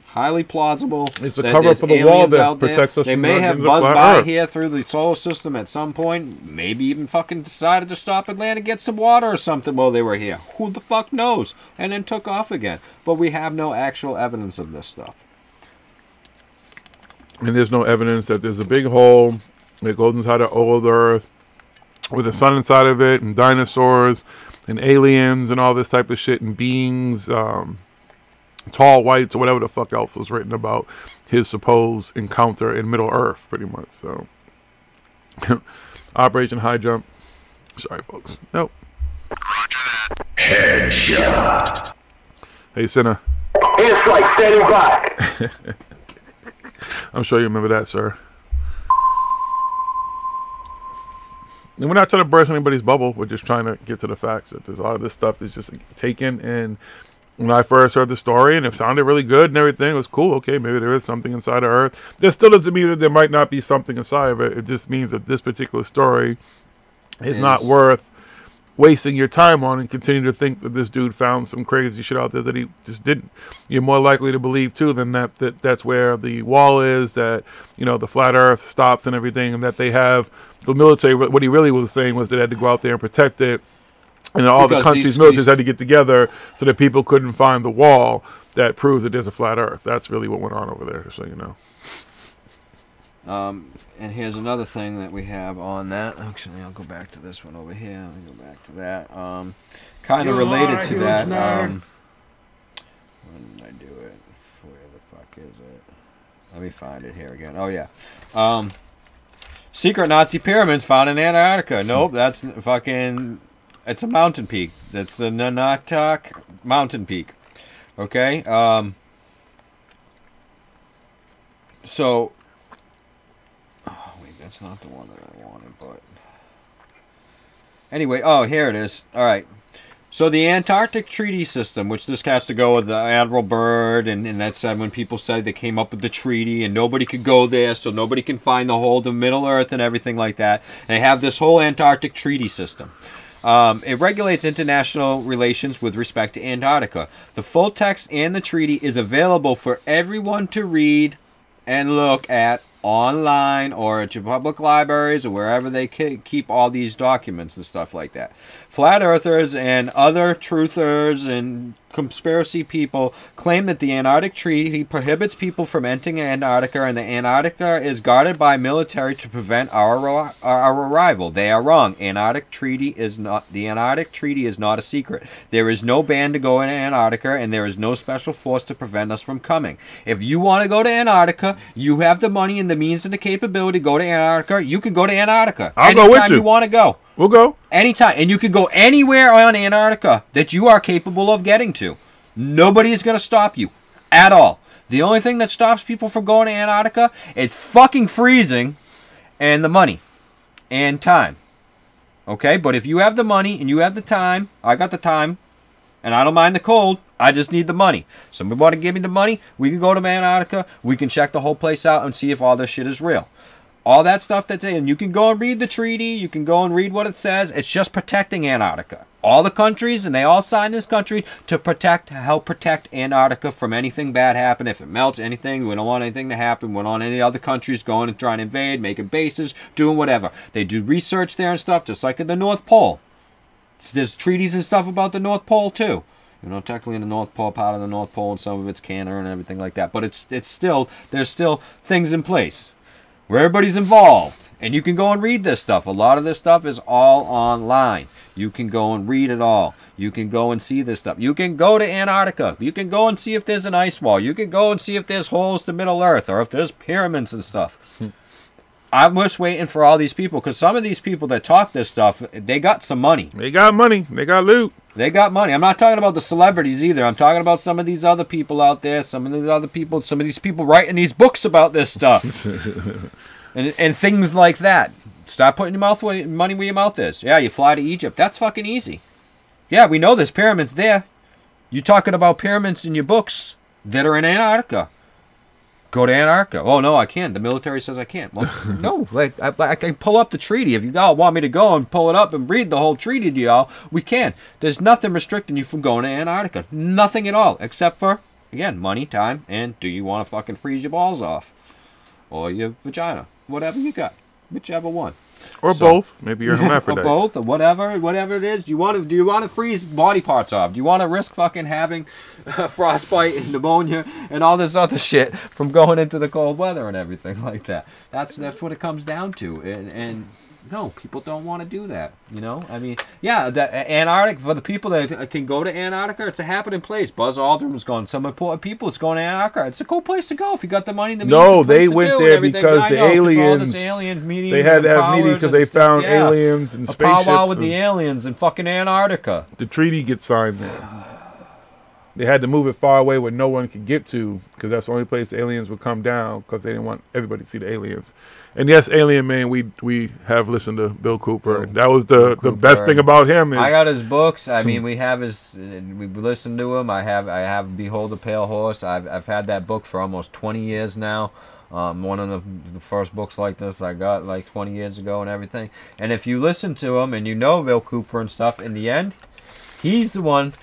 Highly plausible. It's a cover-up for the wall that protects us They from may have the buzzed flat by Earth. here through the solar system at some point. Maybe even fucking decided to stop and land and get some water or something while they were here. Who the fuck knows? And then took off again. But we have no actual evidence of this stuff. And there's no evidence that there's a big hole that goes inside the old Earth with the sun inside of it and dinosaurs and aliens and all this type of shit and beings, tall whites or whatever the fuck else was written about his supposed encounter in Middle Earth, pretty much. So, Operation High Jump. Sorry, folks. Nope. Headshot. Hey, Sinner. Airstrike standing by. I'm sure you remember that, sir. And we're not trying to burst anybody's bubble. We're just trying to get to the facts that there's a lot of this stuff is just taken. And when I first heard the story and it sounded really good and everything, it was cool. Okay, maybe there is something inside of Earth. That still doesn't mean that there might not be something inside of it. It just means that this particular story is not worth wasting your time on and continue to think that this dude found some crazy shit out there that he just didn't. You're more likely to believe, too, than that's where the wall is, that, you know, the flat Earth stops and everything, and that they have the military. What he really was saying was they had to go out there and protect it. And all the countries' militaries had to get together so that people couldn't find the wall that proves that there's a flat Earth. That's really what went on over there, so you know. And here's another thing that we have on that. Actually, I'll go back to this one over here. Let me go back to that. Kind of related to that. When did I do it? Where the fuck is it? Let me find it here again. Oh, yeah. Secret Nazi pyramids found in Antarctica. Nope, that's fucking... It's a mountain peak. That's the Nunatak mountain peak. Okay? So... Oh, wait, that's not the one that I wanted, but... Anyway, oh, here it is. Alright. So the Antarctic Treaty System, which this has to go with Admiral Byrd, and that's when people said they came up with the treaty, and nobody could go there, so nobody can find the whole of Middle Earth and everything like that. They have this whole Antarctic Treaty System. It regulates international relations with respect to Antarctica. The full text and the treaty is available for everyone to read and look at online or at your public libraries or wherever they keep all these documents and stuff like that. Flat Earthers and other truthers and conspiracy people claim that the Antarctic Treaty prohibits people from entering Antarctica, and that Antarctica is guarded by military to prevent our arrival. They are wrong. The Antarctic Treaty is not a secret. There is no ban to go in Antarctica, and there is no special force to prevent us from coming. If you want to go to Antarctica, you have the money and the means and the capability to go to Antarctica. You can go to Antarctica. I'll go with you. Anytime you want to go. We'll go. Anytime. And you can go anywhere on Antarctica that you are capable of getting to. Nobody is going to stop you at all. The only thing that stops people from going to Antarctica is fucking freezing and the money and time. Okay? But if you have the money and you have the time, I got the time, and I don't mind the cold, I just need the money. Somebody want to give me the money? We can go to Antarctica. We can check the whole place out and see if all this shit is real. All that stuff that's in. You can go and read the treaty. You can go and read what it says. It's just protecting Antarctica. All the countries, and they all signed this country to help protect Antarctica from anything bad happening. If it melts, anything, we don't want anything to happen. We don't want any other countries going and trying to invade, making bases, doing whatever. They do research there and stuff, just like in the North Pole. There's treaties and stuff about the North Pole too. You know, technically in the North Pole, part of the North Pole, and some of it's Canada and everything like that. But it's still, there's still things in place where everybody's involved. And you can go and read this stuff. A lot of this stuff is all online. You can go and read it all. You can go and see this stuff. You can go to Antarctica. You can go and see if there's an ice wall. You can go and see if there's holes to Middle Earth or if there's pyramids and stuff. I'm just waiting for all these people, because some of these people that talk this stuff, they got some money. They got money. They got loot. They got money. I'm not talking about the celebrities either. I'm talking about some of these other people out there, some of these other people, some of these people writing these books about this stuff. and things like that. Stop putting your money where your mouth is. Yeah, you fly to Egypt. That's fucking easy. Yeah, we know there's pyramids there. You're talking about pyramids in your books that are in Antarctica. Go to Antarctica. Oh, no, I can't. The military says I can't. Well, no, like I can pull up the treaty. If you all want me to go and pull it up and read the whole treaty to y'all, we can. There's nothing restricting you from going to Antarctica. Nothing at all, except for, again, money, time, and do you want to fucking freeze your balls off? Or your vagina. Whatever you got. Whichever one. Or both. Maybe you're a hermaphrodite. Or both, or whatever it is. Do you want to freeze body parts off? Do you want to risk fucking having frostbite and pneumonia and all this other shit from going into the cold weather and everything like that? That's what it comes down to. And no, people don't want to do that. You know, I mean, yeah, the Antarctica, for the people that can go to Antarctica, it's a happening place. Buzz Aldrin's going. Some important people, it's going to Antarctica. It's a cool place to go if you got the money. The no, they went there because the aliens. They had to have meetings because they found aliens and spaceships. A powwow with the aliens in fucking Antarctica. The treaty gets signed there. They had to move it far away where no one could get to, because that's the only place the aliens would come down, because they didn't want everybody to see the aliens. And yes, Alien Man, we have listened to Bill Cooper. That was the best thing about him. Is, I got his books. I mean, we've listened to him. I have Behold the Pale Horse. I've had that book for almost 20 years now. One of the first books like this I got like 20 years ago and everything. And if you listen to him and you know Bill Cooper and stuff, in the end, he's the one.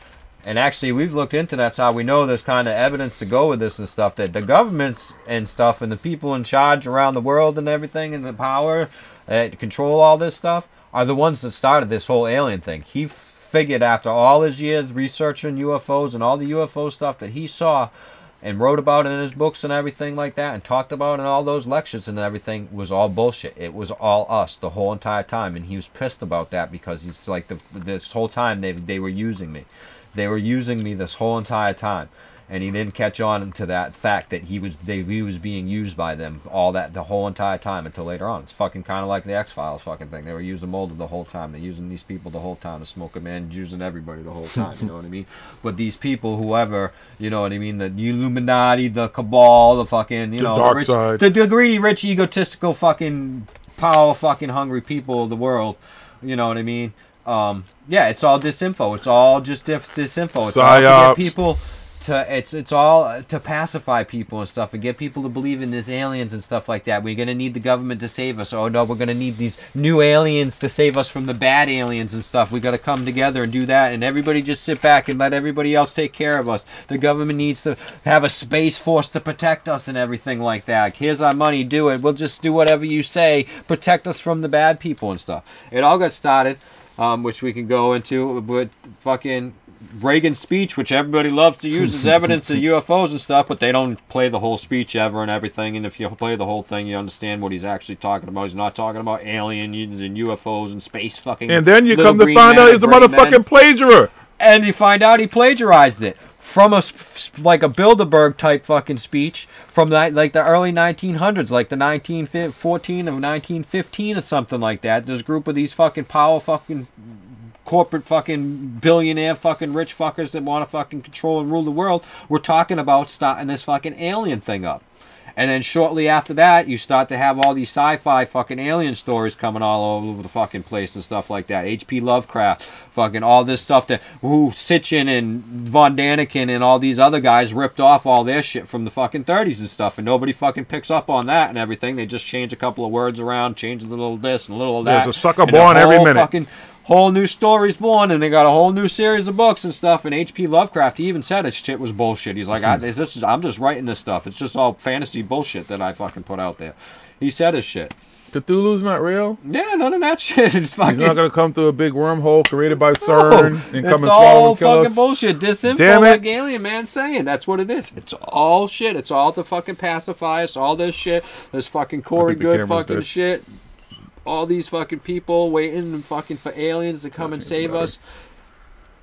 And actually, we've looked into that's how we know there's kind of evidence to go with this and stuff, that the governments and stuff and the people in charge around the world and everything and the power to control all this stuff are the ones that started this whole alien thing. He figured after all his years researching UFOs and all the UFO stuff that he saw and wrote about in his books and everything like that and talked about in all those lectures and everything was all bullshit. It was all us the whole entire time. And he was pissed about that because he's like, this whole time they were using me. They were using me this whole entire time, and he didn't catch on to that fact that he was being used by them the whole entire time until later on. It's fucking kind of like the X-Files fucking thing. They were using Mulder the whole time. They're using these people the whole time. The Smoker Man using everybody the whole time. You know what I mean? But these people, whoever, you know what I mean, the Illuminati, the Cabal, the fucking, you know, dark side. the greedy, rich, egotistical, fucking power, fucking hungry people of the world. You know what I mean? Yeah, it's all disinfo. It's all just disinfo. It's all to get people to. It's all to pacify people and stuff, and get people to believe in these aliens and stuff like that. We're gonna need the government to save us. Oh no, we're gonna need these new aliens to save us from the bad aliens and stuff. We gotta come together and do that, and everybody just sit back and let everybody else take care of us. The government needs to have a space force to protect us and everything like that. Here's our money, do it. We'll just do whatever you say. Protect us from the bad people and stuff. It all got started. Which we can go into with fucking Reagan's speech, which everybody loves to use as evidence of UFOs and stuff, but they don't play the whole speech ever and everything. And if you play the whole thing, you understand what he's actually talking about. He's not talking about aliens and UFOs and space fucking. And then you come to find out he's a motherfucking plagiarism. And you find out he plagiarized it from like a Bilderberg type fucking speech from like the early 1900s, like the 1914 or 1915 or something like that. There's a group of these fucking power fucking corporate fucking billionaire fucking rich fuckers that want to fucking control and rule the world. We're talking about starting this fucking alien thing up. And then shortly after that, you start to have all these sci-fi fucking alien stories coming all over the fucking place and stuff like that. H.P. Lovecraft, fucking all this stuff that Sitchin and Von Daniken and all these other guys ripped off all their shit from the fucking 30s and stuff, and nobody fucking picks up on that and everything. They just change a couple of words around, change a little this and a little of that. There's a sucker born every minute. Fucking whole new stories born, and they got a whole new series of books and stuff. And H.P. Lovecraft, he even said his shit was bullshit. He's like, I'm just writing this stuff. It's just all fantasy bullshit that I fucking put out there. He said his shit. Cthulhu's not real? Yeah, none of that shit. It's fucking... He's not going to come through a big wormhole created by CERN and come and it's swallow all and kill fucking us. bullshit. Disinfo like Alien Man saying. That's what it is. It's all shit. It's all to fucking pacify us. All this shit. This fucking Corey Good fucking shit. All these fucking people waiting fucking for aliens to come and save us.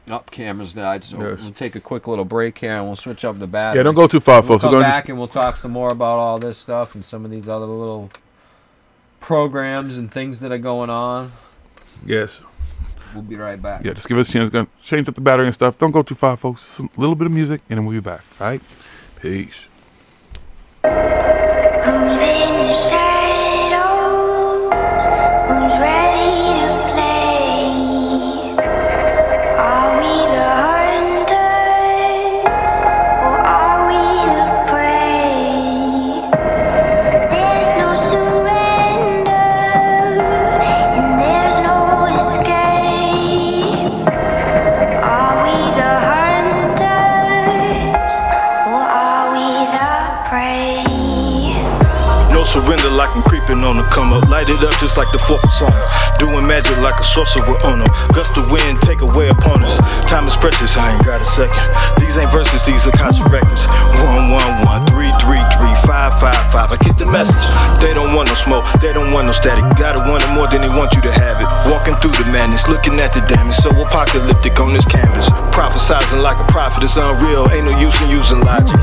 Oh, camera's died, so we'll take a quick little break here and we'll switch up the battery. Yeah, don't go too far, folks. We'll come back and we'll talk some more about all this stuff and some of these other little programs and things that are going on. Yes. We'll be right back. Yeah, just give us a chance. Gonna change up the battery and stuff. Don't go too far, folks. Just a little bit of music and then we'll be back. All right? Peace. Who's in the shadows? Who's ready to play? Are we the hunters or are we the prey? There's no surrender and there's no escape. Are we the hunters or are we the prey? No surrender like I'm creeping on the come up. Light it up just like the 4th of summer. Doing magic like a sorcerer on them. Gust of wind take away opponents. Time is precious, I ain't got a second. These ain't verses, these are Kasha records. 111 333 555. I get the message. They don't want no smoke, they don't want no static. Gotta want it more than they want you to have it. Walking through the madness, looking at the damage. So apocalyptic on this canvas. Prophesizing like a prophet, it's unreal. Ain't no use in using logic.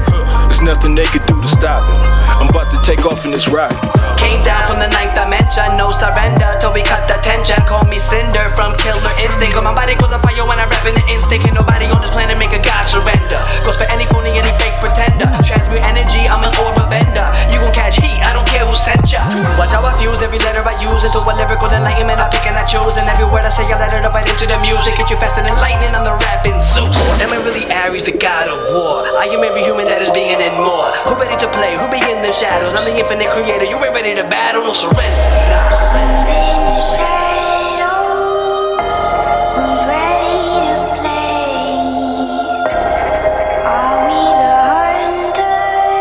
There's nothing they could do to stop it. I'm about to take off in this rocket. Came down from the 9th dimension, no surrender till we cut the tension. Call me Cinder from Killer Instinct. Cause my body goes on fire when I rap in the instinct. Ain't nobody on this planet make a god surrender. Goes for any phony, any fake pretender. Transmute energy, I'm an orb bender. You gon' catch heat, I don't care who sent ya. Watch how I fuse every letter I use into a lyrical enlightenment. I pick and I choose, and every word I say I let it right into the music. Get you faster than lightning, I'm the rapping Zeus. Am I really Ares, the god of war? I am every human that is being and more. Who ready to play? Who be in the shadows? I'm the infinite creator. You ain't ready to battle, no surrender. Who's in the shadows? Who's ready to play? Are we the hunters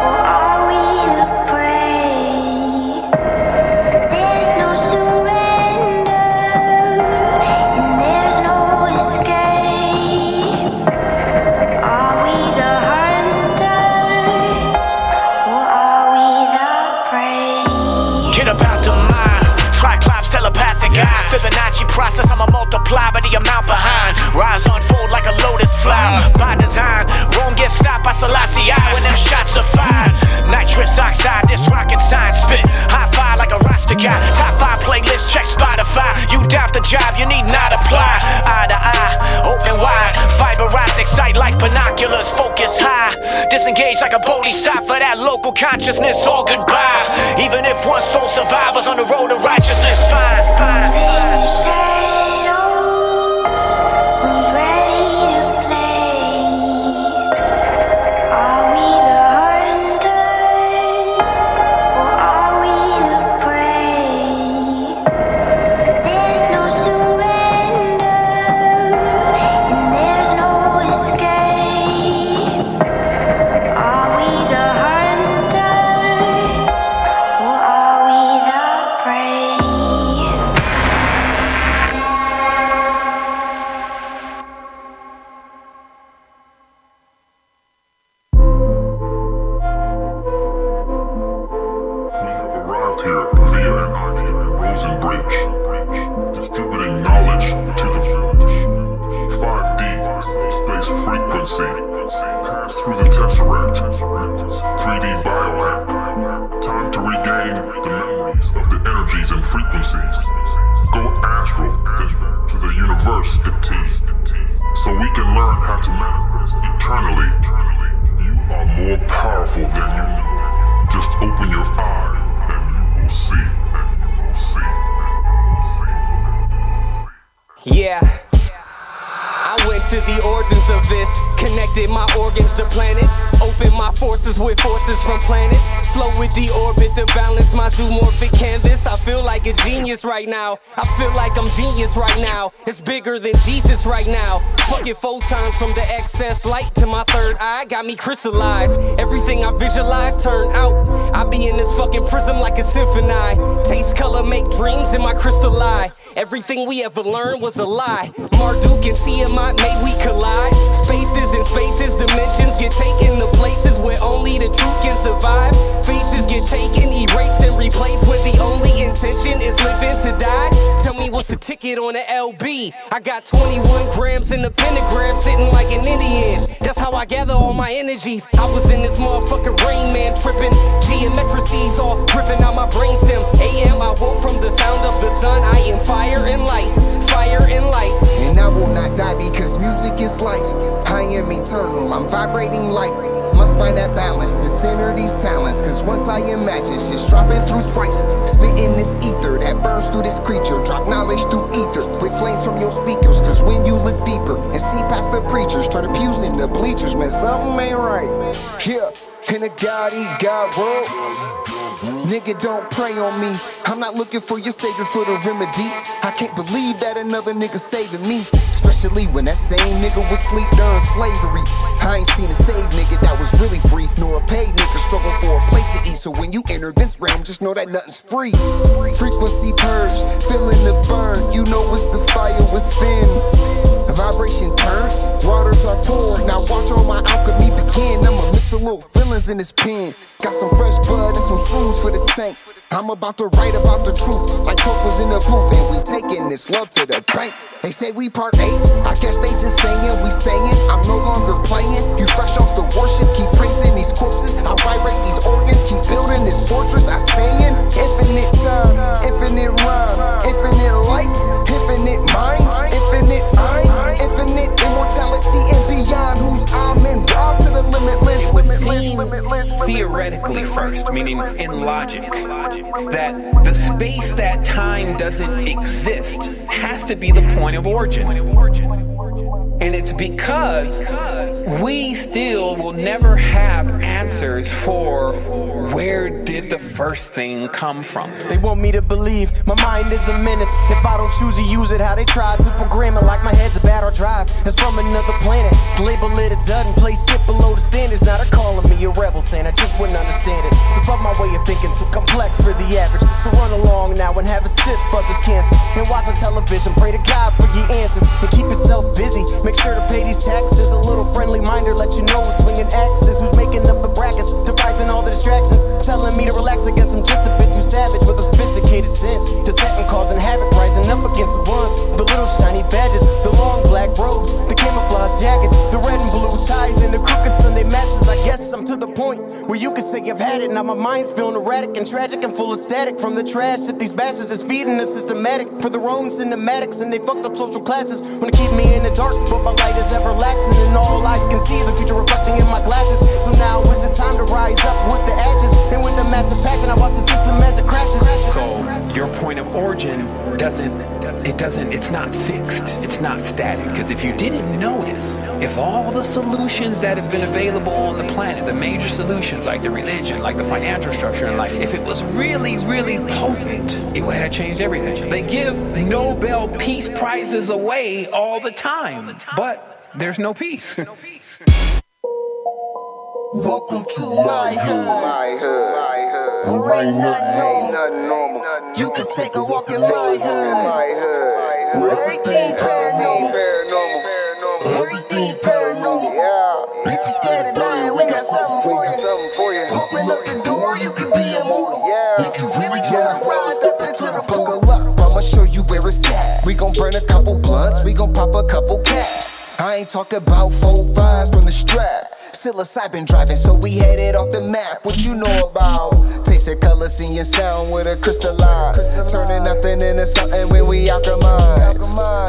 or are we the prey? There's no surrender and there's no escape. Are we the hunters or are we the prey? Get about the mind, Triclops telepathic eye. Fibonacci process, I'ma multiply by the amount behind. Rise unfold like a lotus flower. By design, Rome gets stopped by Selassie I when them shots are fired. Nitrous oxide, this rocket science spit. High five like a roster guy. Top 5 playlist, check Spotify. You doubt the job, you need not apply. Eye to eye, open wide. Fiber optic sight like binoculars, focus high. Disengage like a bodhisattva, that local consciousness, all goodbye. Even if one soul survivors on the road to righteousness, fine. Who's in the shadows? Who's ready to play? Are we the hunters or are we the prey? There's no surrender and there's no escape. Are we the hunters or are we the prey? Arrived here via an Rosen Bridge, distributing knowledge to the village. 5D, space frequency, pass through the Tesseract, 3D biohack. Time to regain the memories of the energies and frequencies. Go astral, then back to the university, so we can learn how to manifest eternally. You are more powerful than you Open your eye and you will see. Yeah, I went to the origins of this, connected my organs to planets, opened my forces with forces from planets, flow with the orbit to balance my zoomorphic canvas. I feel like a genius right now, I feel like I'm genius right now. It's bigger than Jesus right now. Fucking photons from the excess light to my third eye got me crystallized. Everything I visualize turned out. I be in this fucking prism like a symphony. Taste, color, make dreams in my crystal eye. Everything we ever learned was a lie. Marduk and Tiamat made we collide. Spaces and spaces, dimensions get taken to places where only the truth can survive. Faces get taken, erased and replaced, where the only intention is living to die. Tell me what's the ticket on the LB? I got 21 grams in the pentagram, sitting like an Indian. That's how I gather all my energies. I was in this motherfucking Rain Man tripping, geometrices all dripping out my brainstem. AM, I woke from the sound of the sun. I am fire and light, fire and light. And I will not die because music is life. I am eternal, I'm vibrating light. Must find that balance to center these talents, cause once I imagine shit's dropping through twice. Spitting this ether that burns through this creature. Drop knowledge through ether with flames from your speakers. Cause when you look deeper and see past the preachers, turn the pews into bleachers, man, something ain't right. Yeah, in a God world, nigga, don't pray on me. I'm not looking for your savior for the remedy. I can't believe that another nigga saving me, especially when that same nigga was sleep during slavery. I ain't seen a saved nigga that was really free, nor a paid nigga struggle for a plate to eat. So when you enter this realm, just know that nothing's free. Frequency purge, feeling the burn. You know it's the fire within. The vibration turn, waters are poured. Now watch all my alchemy begin. I'ma mix a little feelings in this pen. Got some fresh blood and some shrooms for the tank. I'm about to write about the truth, like Coke was in the booth, and we taking this love to the bank. They say we part 8, I guess they just saying we saying. I'm no longer playing, you fresh off the worship, keep praising these corpses. I vibrate these organs, keep building this fortress I stay in. Infinite time, infinite rhyme, infinite life, infinite mind, infinite I, infinite immortality and beyond. Who's I'm in raw to the limitless. It would seem theoretically first, meaning in logic, that the space that time doesn't exist has to be the point of origin. And it's because we still will never have answers for where did the first thing come from. They want me to believe my mind is a menace. If I don't choose to use it, how they tried to program it like my head's a battle drive. It's from another planet. Label it a dud and place it below the standards. Now they're calling me a rebel, saying I just wouldn't understand it. It's above my way of thinking, too complex for the average. So run along now and have a sip of this cancer. And watch on television, pray to God for your answers. And keep yourself busy, make sure to pay these taxes. A little friendly minder, let you know who's swinging axes. Who's making up the brackets, devising all the distractions. Telling me to relax, I guess I'm just a bit too savage. With a sophisticated sense, the setting causing havoc. Rising up against the ones, the little shiny badges, the long black robes, the camouflage jackets, the red and blue ties, and the crooked Sunday masses. I guess I'm to the point where you can say I've had it. Now my mind's feeling erratic and tragic and full of static from the trash that these bastards is feeding us systematic for their own cinematics. And they fucked up social classes, wanna keep me in the dark, but my light is everlasting, and all I can see is the future reflecting in my glasses. So now is the time to rise up with the ashes, and with the massive passion I watch the system as it crashes. So your point of origin it's not fixed, it's not static. Because if you didn't notice, if all the solutions that have been available on the planet, the major solutions like the religion, like the financial structure, and like if it was really, really potent, it would have changed everything. They give Nobel Peace Prizes away all the time, but there's no peace. Welcome to my hood. Alright, not normal. You can take a walk in my hood. Everything paranormal. Everything paranormal. If you're scared of dying, we got something for you. Open up the door, you can be immortal. If you really try to ride, step into the buckle up, I'ma show you where it's at. We gon' burn a couple blunts, we gon' pop a couple caps. I ain't talking about 4 5s from the strap. Psilocybin driving, so we headed off the map. What you know about? Tasting color, seeing sound with a crystal eye. Turning nothing into something when we alchemize.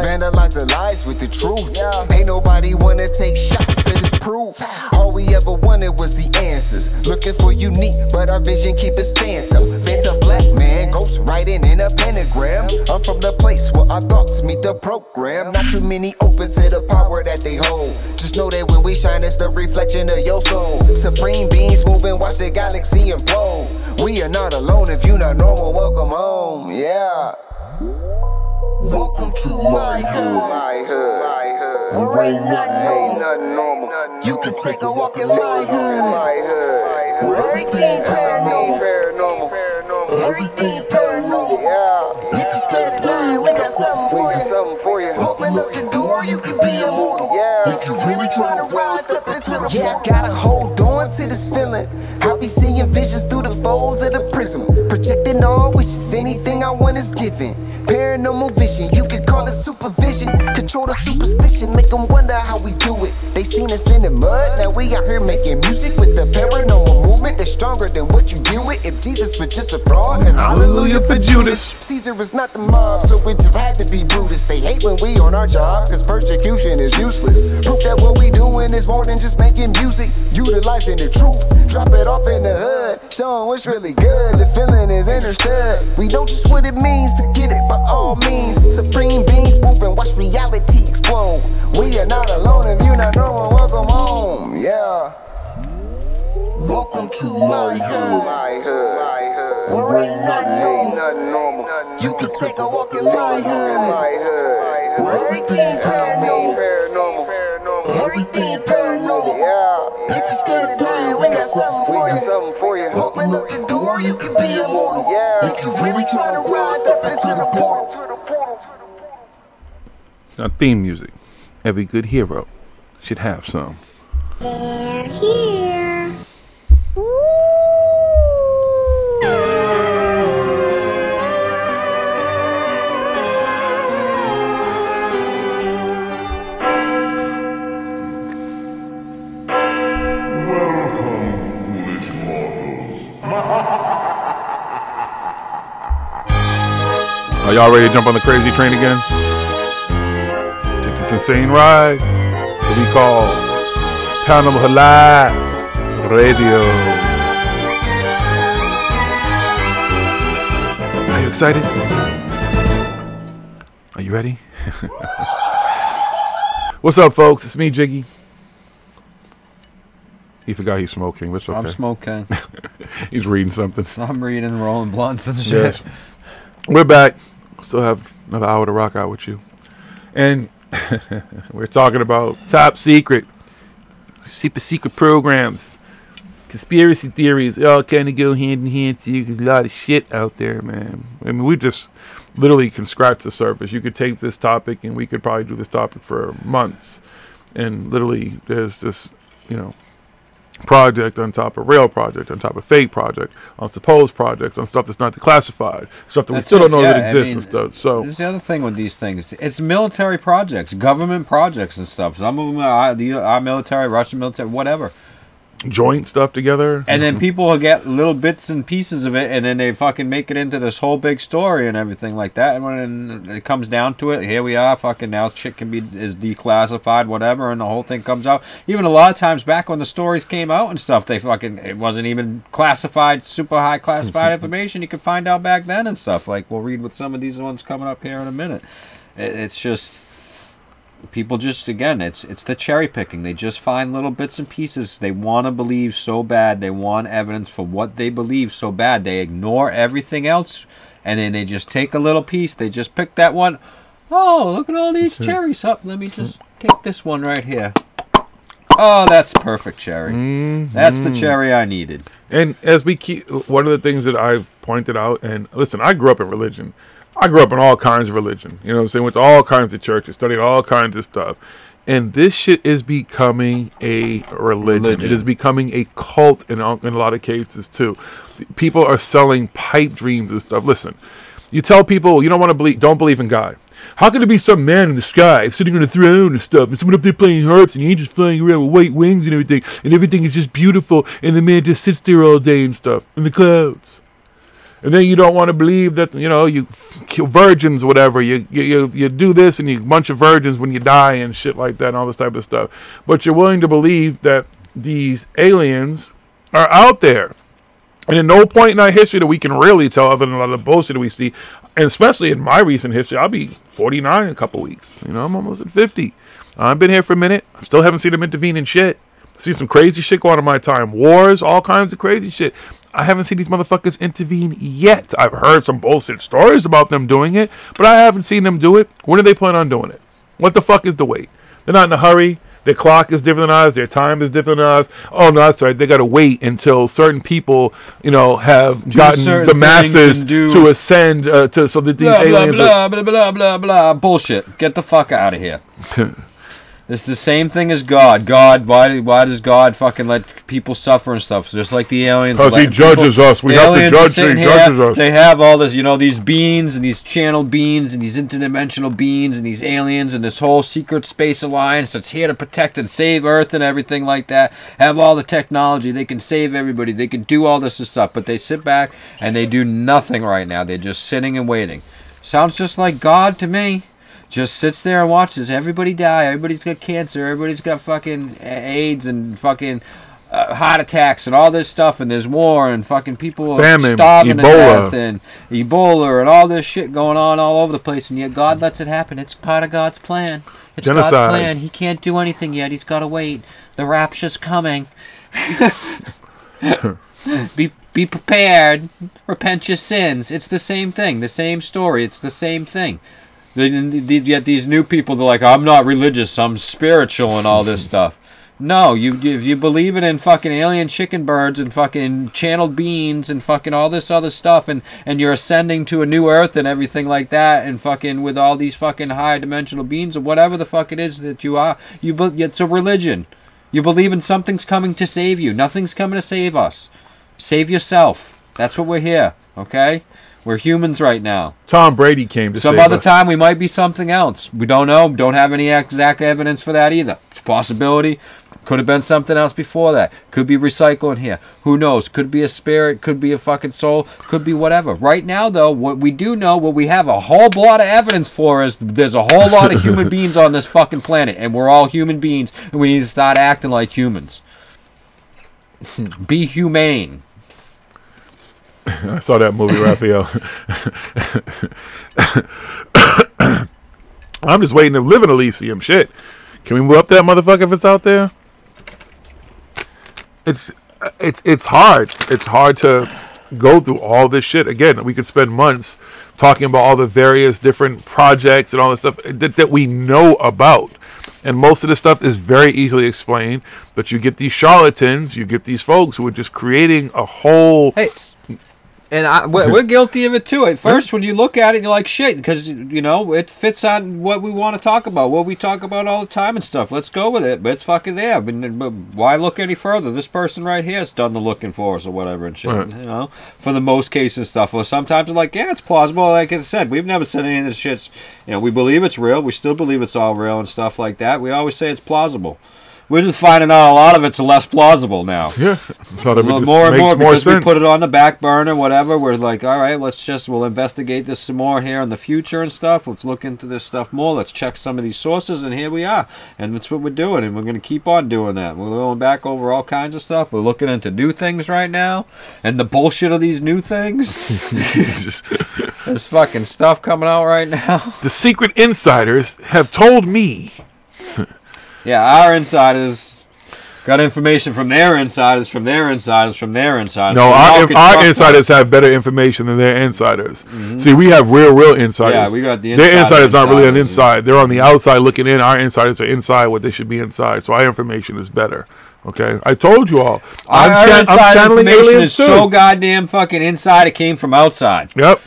Vandalize the lies with the truth. Ain't nobody wanna take shots to this proof. All we ever wanted was the answers. Looking for unique, but our vision keep us phantom. Phantom black man, ghost writing in a pentagram. I'm from the place where our thoughts meet the program. Not too many open to the power that they hold. Just know that when we shine, it's the reflection of your soul. Supreme beings moving, watch the galaxy implode. We are not alone. If you're not normal, welcome home. Yeah. Welcome to my hood. Where ain't nothing normal. You can take a walk in my hood. Where everything paranormal. Everything paranormal. If you're scared of dying, we got something for you. Open up the door, you can be immortal. If you really try to rise, step into the yeah, I gotta hold on to this feeling. I'll be seeing visions through the folds of the prism. Projecting all wishes, anything I want is given. Paranormal vision, you can call it supervision. Control the superstition, make them wonder how we do it. They seen us in the mud, now we out here making music with the paranormal movement that's stronger than what you deal with. If Jesus was just a fraud, and hallelujah for Judas. Caesar is not the mob, so it just had to be Brutus. They hate when we on our job, cause persecution is useless. Proof that what we doing is more than just making music. Utilizing the truth, drop it off in the hood, showing what's really good. The feeling is understood. We know just what it means to get it by all means. Supreme beings moving, watch reality explode. We are not alone. If you're not normal, welcome home. Yeah. Welcome to my hood. Where ain't nothing normal. You can take a walk in my hood. Where everything paranormal. Everything paranormal. If you're scared of dying, we got something for you. Open up the door, you can be immortal. If you really try to rise, step into the portal. Now, theme music. Every good hero should have some. They're here. Are y'all ready to jump on the crazy train again? Take this insane ride that we call ParanormalHooD Live Radio. Are you excited? Are you ready? What's up, folks? It's me, Jiggy. He forgot he's smoking, but it's okay. I'm smoking. He's reading something. I'm reading, rolling blunts and shit. Yes. We're back. Still have another hour to rock out with you. And we're talking about top secret, super secret programs, conspiracy theories. They all kind of go hand in hand to you. There's a lot of shit out there, man. I mean, we just literally can scratch the surface. You could take this topic and we could probably do this topic for months. And literally there's this, you know, project on top of real project, on top of fake project, on supposed projects, on stuff that's not declassified, stuff that we still don't know that exists and stuff. So this is the other thing with these things. It's military projects, government projects and stuff. Some of them are our military, Russian military, whatever. Joint stuff together. And then people will get little bits and pieces of it, and then they fucking make it into this whole big story and everything like that. And when it comes down to it, here we are, fucking now shit is declassified, whatever, and the whole thing comes out. Even a lot of times back when the stories came out and stuff, it wasn't even classified, super high classified information. You could find out back then and stuff. Like we'll read with some of these ones coming up here in a minute. It's just... people just, again, it's the cherry picking. They just find little bits and pieces. They want to believe so bad. They want evidence for what they believe so bad. They ignore everything else, and then they just take a little piece. They just pick that one. Oh, look at all these cherries. Up. Let me just take this one right here. Oh, that's perfect cherry. That's the cherry I needed. And as we keep, one of the things that I've pointed out, and listen, I grew up in religion. I grew up in all kinds of religion. You know what I'm saying? Went to all kinds of churches, studied all kinds of stuff. And this shit is becoming a religion. It is becoming a cult in a lot of cases, too. People are selling pipe dreams and stuff. Listen, you tell people you don't believe in God. How could there be some man in the sky sitting on a throne and stuff, and someone up there playing harps, and angels flying around with white wings and everything is just beautiful, and the man just sits there all day and stuff in the clouds? And then you don't want to believe that, you know, you kill virgins or whatever. You do this and you bunch of virgins when you die and shit like that and all this type of stuff. But you're willing to believe that these aliens are out there. And at no point in our history that we can really tell, other than a lot of the bullshit that we see, and especially in my recent history, I'll be 49 in a couple weeks. You know, I'm almost at 50. I've been here for a minute. I still haven't seen them intervene in shit. See some crazy shit going on in my time. Wars, all kinds of crazy shit. I haven't seen these motherfuckers intervene yet. I've heard some bullshit stories about them doing it, but I haven't seen them do it. When do they plan on doing it? What the fuck is the wait? They're not in a hurry. Their clock is different than ours. Their time is different than ours. Oh, no, that's right. They got to wait until certain people, you know, have gotten the masses to ascend so that these aliens... Blah, blah, blah, blah, blah. Bullshit. Get the fuck out of here. It's the same thing as God. God, why does God fucking let people suffer and stuff? So just like the aliens. Because he judges us. We have to judge him. He judges us. They have all this, you know, these beings and these channeled beings and these interdimensional beings and these aliens and this whole secret space alliance that's here to protect and save Earth and everything like that. Have all the technology. They can save everybody. They can do all this stuff. But they sit back and they do nothing right now. They're just sitting and waiting. Sounds just like God to me. Just sits there and watches everybody die. Everybody's got cancer. Everybody's got fucking AIDS and fucking heart attacks and all this stuff. And there's war and fucking people famine, starving Ebola. to death and Ebola and all this shit going on all over the place. And yet God lets it happen. It's part of God's plan. It's Genocide. God's plan. He can't do anything yet. He's got to wait. The rapture's coming. Be prepared. Repent your sins. It's the same thing. The same story. It's the same thing. Yet these new people, they're like, I'm not religious, I'm spiritual and all this stuff. No, if you believe it in fucking alien chicken birds and fucking channeled beings and fucking all this other stuff and you're ascending to a new earth and everything like that and fucking with all these fucking high dimensional beings or whatever the fuck it is that you are, it's a religion. You believe in something's coming to save you. Nothing's coming to save us. Save yourself. That's what we're here, okay? We're humans right now. Tom Brady came to some save other us. time we might be something else. We don't know. Don't have any exact evidence for that either. It's a possibility. Could have been something else before that. Could be recycling here. Who knows? Could be a spirit. Could be a fucking soul. Could be whatever. Right now, though, what we do know, what we have a whole lot of evidence for is there's a whole lot of human beings on this fucking planet, and we're all human beings, and we need to start acting like humans. Be humane. I saw that movie, Raphael. I'm just waiting to live in Elysium. Shit. Can we move up that motherfucker if it's out there? It's hard. It's hard to go through all this shit. Again, we could spend months talking about all the various different projects and all this stuff that we know about. And most of this stuff is very easily explained. But you get these charlatans, you get these folks who are just creating a whole... Hey. And we're guilty of it too. At first, when you look at it, you're like, shit, because, you know, it fits on what we want to talk about, what we talk about all the time and stuff. Let's go with it. But it's fucking there. But why look any further? This person right here has done the looking for us or whatever and shit, you know, for the most cases stuff. Or sometimes it's like, yeah, it's plausible. Like I said, we've never said any of this shit's, you know, we believe it's real. We still believe it's all real and stuff like that. We always say it's plausible. We're just finding out a lot of it's less plausible now. Yeah. More and more because we put it on the back burner, whatever. We're like, all right, we'll investigate this some more here in the future and stuff. Let's look into this stuff more. Let's check some of these sources, and here we are. And that's what we're doing, and we're going to keep on doing that. We're going back over all kinds of stuff. We're looking into new things right now, and the bullshit of these new things. There's fucking stuff coming out right now. The secret insiders have told me... Yeah, our insiders got information from their insiders, from their insiders, from their insiders. No, our insiders have better information than their insiders. Mm-hmm. See, we have real insiders. Yeah, we got the their insiders aren't really on the inside. They're on the outside looking in. Our insiders are inside what they should be inside. So our information is better. Okay? I told you all. Our inside information is so goddamn fucking inside it came from outside. Yep.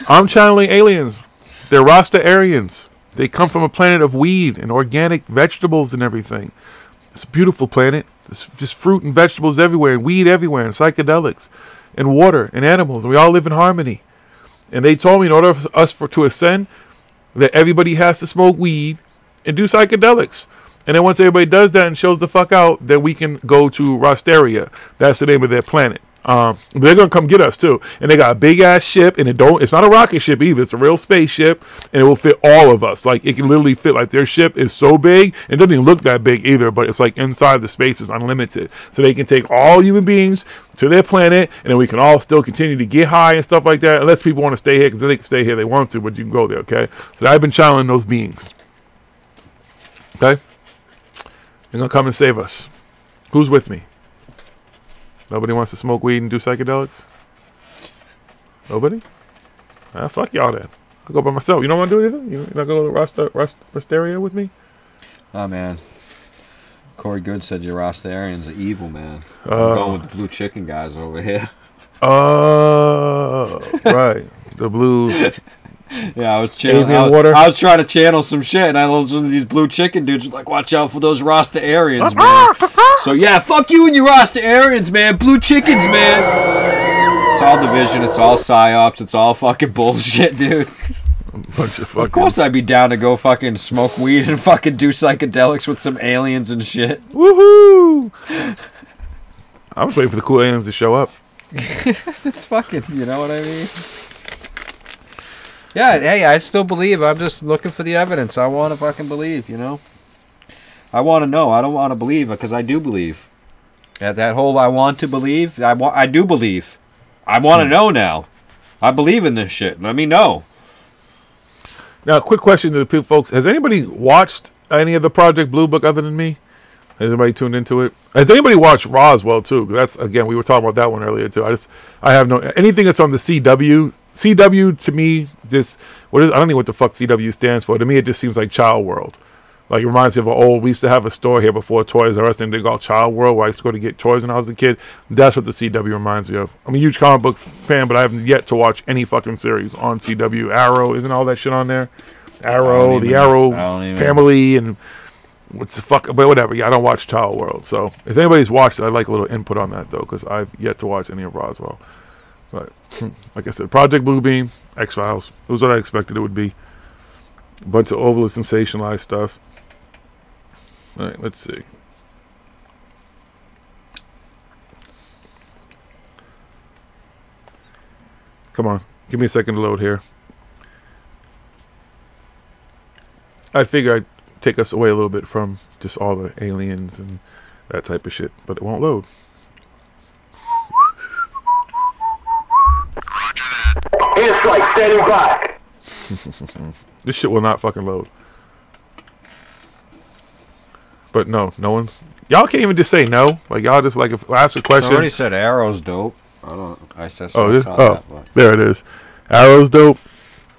I'm channeling aliens. They're Rasta-Aryans. They come from a planet of weed and organic vegetables and everything. It's a beautiful planet. There's just fruit and vegetables everywhere, and weed everywhere, and psychedelics, and water, and animals. And we all live in harmony. And they told me in order for us to ascend, that everybody has to smoke weed and do psychedelics. And then once everybody does that and shows the fuck out, then we can go to Rosteria. That's the name of their planet. They're gonna come get us too, and they got a big ass ship, and it's not a rocket ship either. It's a real spaceship, and it will fit all of us. Like, it can literally fit. Like, their ship is so big, it doesn't even look that big either. But it's like inside the space is unlimited, so they can take all human beings to their planet, and then we can all still continue to get high and stuff like that. Unless people want to stay here, because they can stay here, they want to, but you can go there. Okay, so I've been channeling those beings. Okay, they're gonna come and save us. Who's with me? Nobody wants to smoke weed and do psychedelics? Nobody? Ah, fuck y'all then. I'll go by myself. You don't want to do anything? You not going to Rastaria with me? Oh, man. Corey Good said your Rastarians are evil, man. I'm going with the blue chicken guys over here. Right. The blue... Yeah, I was trying to channel some shit, and I listened to these blue chicken dudes like, watch out for those Rastarians, man. So yeah, fuck you and your Rastarians, man. Blue chickens, man. It's all division. It's all psyops. It's all fucking bullshit, dude. Bunch of fucking... Of course I'd be down to go fucking smoke weed and fucking do psychedelics with some aliens and shit. Woohoo! I was waiting for the cool aliens to show up. It's fucking, you know what I mean? Yeah, hey, I still believe. I'm just looking for the evidence. I want to fucking believe, you know? I want to know. I don't want to believe because I do believe. That whole I want to believe, I do believe. I want to know now. I believe in this shit. Let me know. Now, quick question to the people, folks. Has anybody watched any of the Project Blue Book other than me? Has anybody tuned into it? Has anybody watched Roswell, too? 'Cause that's, again, we were talking about that one earlier, too. I have no... Anything that's on the CW... CW, to me, I don't know what the fuck CW stands for. To me, it just seems like Child World. Like, it reminds me of we used to have a store here before Toys R Us, and they called Child World, where I used to go to get toys when I was a kid. That's what the CW reminds me of. I'm a huge comic book fan, but I haven't yet to watch any fucking series on CW. Arrow, isn't all that shit on there? Arrow, the Arrow family, and what's the fuck, but whatever. Yeah, I don't watch Child World. So, if anybody's watched it, I'd like a little input on that, though, because I've yet to watch any of Roswell. But, like I said, Project Bluebeam, X-Files. It was what I expected it would be. A bunch of overly sensationalized stuff. Alright, let's see. Come on. Give me a second to load here. I figure I'd take us away a little bit from just all the aliens and that type of shit. But it won't load. Airstrike standing by. This shit will not fucking load. But no one's... Y'all can't even just say no. Like, y'all just, like, if I ask a question... I already said Arrow's dope. I said so. There it is. Arrow's dope.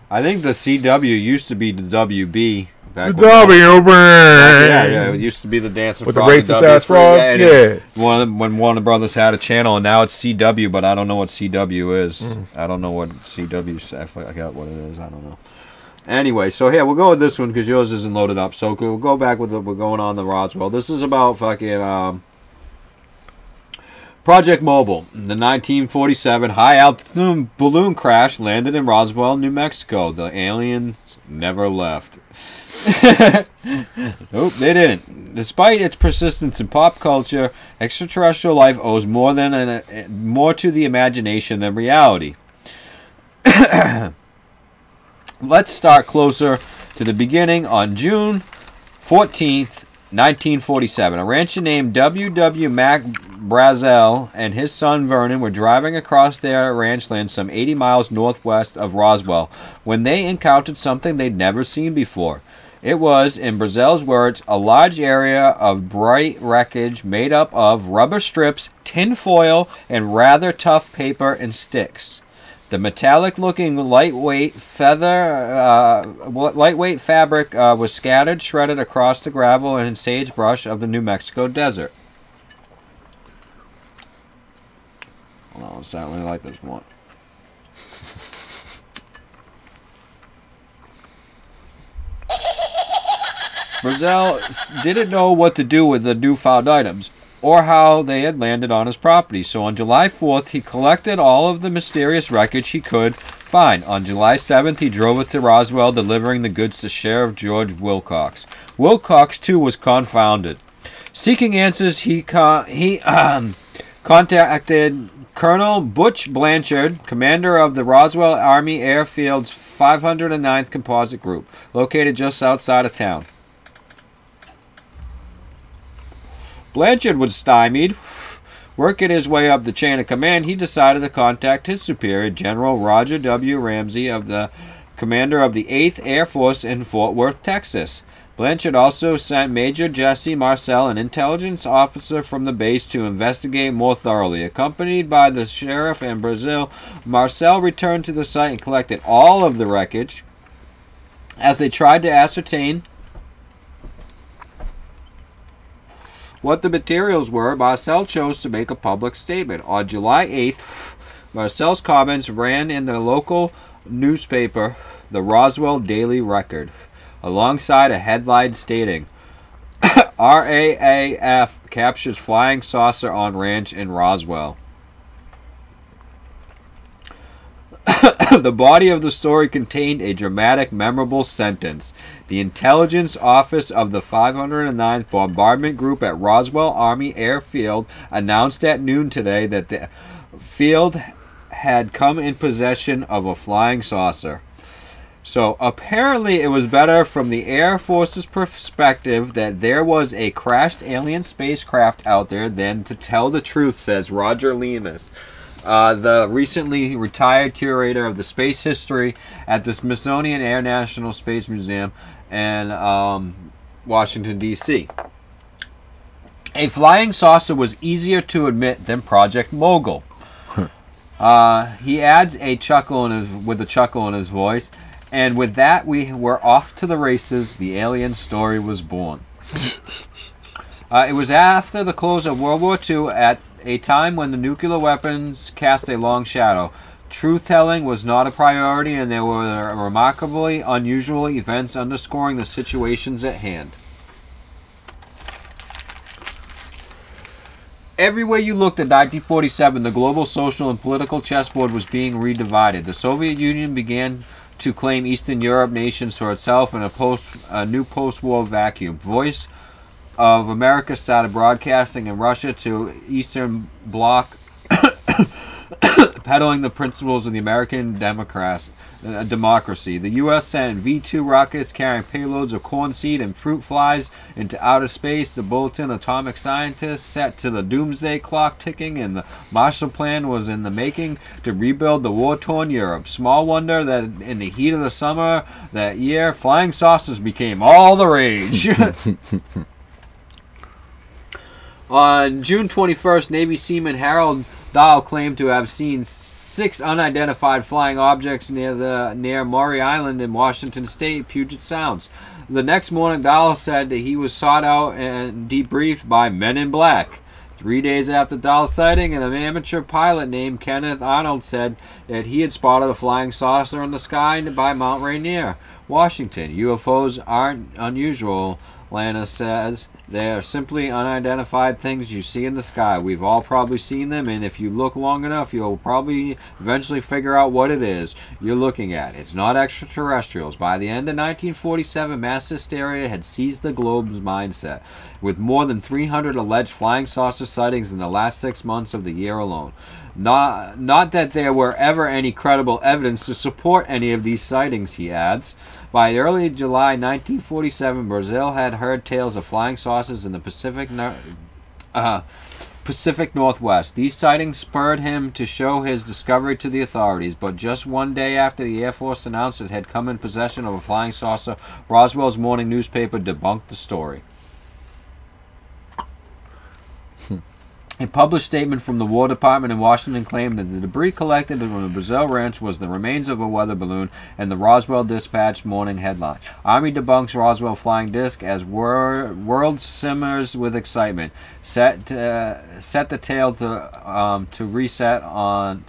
I think the CW used to be the WB. The WB. Yeah, it used to be the Dancing with Frog. With the racist ass frog? Yeah. When Warner Brothers had a channel, and now it's CW, but I don't know what CW is. I don't know what CW is. I forgot what it is. I don't know. Anyway, so here, we'll go with this one because yours isn't loaded up. So we'll go back with we're going on the Roswell. This is about fucking Project Mobile. The 1947 high-altitude balloon crash landed in Roswell, New Mexico. The aliens never left. Nope, they didn't. Despite its persistence in pop culture, extraterrestrial life owes more to the imagination than reality. Let's start closer to the beginning. On June 14th, 1947, a rancher named W.W. Mac Brazel and his son Vernon were driving across their ranch land some 80 miles northwest of Roswell when they encountered something they'd never seen before. It was, in Brazel's words, a large area of bright wreckage made up of rubber strips, tin foil, and rather tough paper and sticks. The metallic-looking lightweight fabric was scattered, shredded across the gravel and sagebrush of the New Mexico desert. Hold on, I don't really like this one. Brazel didn't know what to do with the newfound items, or how they had landed on his property, so on July 4th, he collected all of the mysterious wreckage he could find. On July 7th, he drove it to Roswell, delivering the goods to Sheriff George Wilcox. Wilcox, too, was confounded. Seeking answers, he contacted Colonel Butch Blanchard, commander of the Roswell Army Airfield's 509th Composite Group, located just outside of town. Blanchard was stymied. Working his way up the chain of command, he decided to contact his superior, General Roger W. Ramsey, of the commander of the 8th Air Force in Fort Worth, Texas. Blanchard also sent Major Jesse Marcel, an intelligence officer from the base, to investigate more thoroughly. Accompanied by the sheriff in Brazil, Marcel returned to the site and collected all of the wreckage. As they tried to ascertain what the materials were, Marcel chose to make a public statement. On July 8th, Marcel's comments ran in the local newspaper, the Roswell Daily Record, alongside a headline stating, RAAF captures flying saucer on ranch in Roswell. The body of the story contained a dramatic, memorable sentence. The intelligence office of the 509th Bombardment Group at Roswell Army Airfield announced at noon today that the field had come in possession of a flying saucer. So apparently it was better from the Air Force's perspective that there was a crashed alien spacecraft out there than to tell the truth, says Roger Lemus, the recently retired curator of the space history at the Smithsonian Air National Space Museum in Washington, D.C. A flying saucer was easier to admit than Project Mogul. He adds with a chuckle in his voice, and with that we were off to the races. The alien story was born. It was after the close of World War II, at a time when the nuclear weapons cast a long shadow. Truth-telling was not a priority, and there were remarkably unusual events underscoring the situations at hand. Everywhere you looked in 1947, the global social and political chessboard was being redivided. The Soviet Union began to claim Eastern Europe nations for itself in a new post-war vacuum. Voice of America started broadcasting in Russia to Eastern Bloc, peddling the principles of the American democracy. The U.S. sent V-2 rockets carrying payloads of corn seed and fruit flies into outer space. The Bulletin Atomic Scientists set to the doomsday clock ticking, and the Marshall Plan was in the making to rebuild the war-torn Europe. Small wonder that in the heat of the summer that year, flying saucers became all the rage. On June 21st, Navy seaman Harold Dahl claimed to have seen 6 unidentified flying objects near Maury Island in Washington State, Puget Sound. The next morning, Dahl said that he was sought out and debriefed by Men in Black. 3 days after Dahl's sighting, an amateur pilot named Kenneth Arnold said that he had spotted a flying saucer in the sky by Mount Rainier, Washington. UFOs aren't unusual, Lana says. They are simply unidentified things you see in the sky. We've all probably seen them, and if you look long enough, you'll probably eventually figure out what it is you're looking at. It's not extraterrestrials. By the end of 1947, mass hysteria had seized the globe's mindset, with more than 300 alleged flying saucer sightings in the last 6 months of the year alone. Not that there were ever any credible evidence to support any of these sightings, he adds. By early July 1947, Brazil had heard tales of flying saucers in the Pacific Northwest. These sightings spurred him to show his discovery to the authorities, but just one day after the Air Force announced it had come in possession of a flying saucer, Roswell's morning newspaper debunked the story. A published statement from the War Department in Washington claimed that the debris collected from the Brazil ranch was the remains of a weather balloon, and the Roswell Dispatch morning headline. Army debunks Roswell flying disc as world simmers with excitement. Set the tale to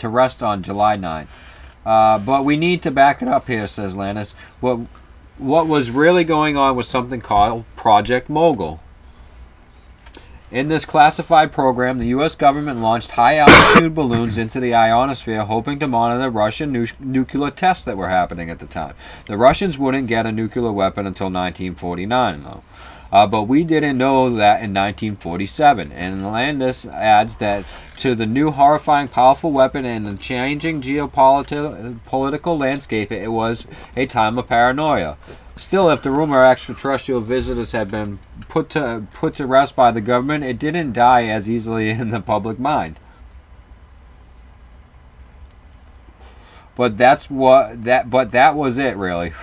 rest on July 9th. But we need to back it up here, says Lannis. What was really going on was something called Project Mogul. In this classified program, the U.S. government launched high-altitude balloons into the ionosphere, hoping to monitor Russian nuclear tests that were happening at the time. The Russians wouldn't get a nuclear weapon until 1949, though. But we didn't know that in 1947. And Landis adds that to the new horrifying, powerful weapon and the changing geopolitical landscape, it was a time of paranoia. Still, if the rumor extraterrestrial visitors had been put to rest by the government, it didn't die as easily in the public mind. But that was it, really.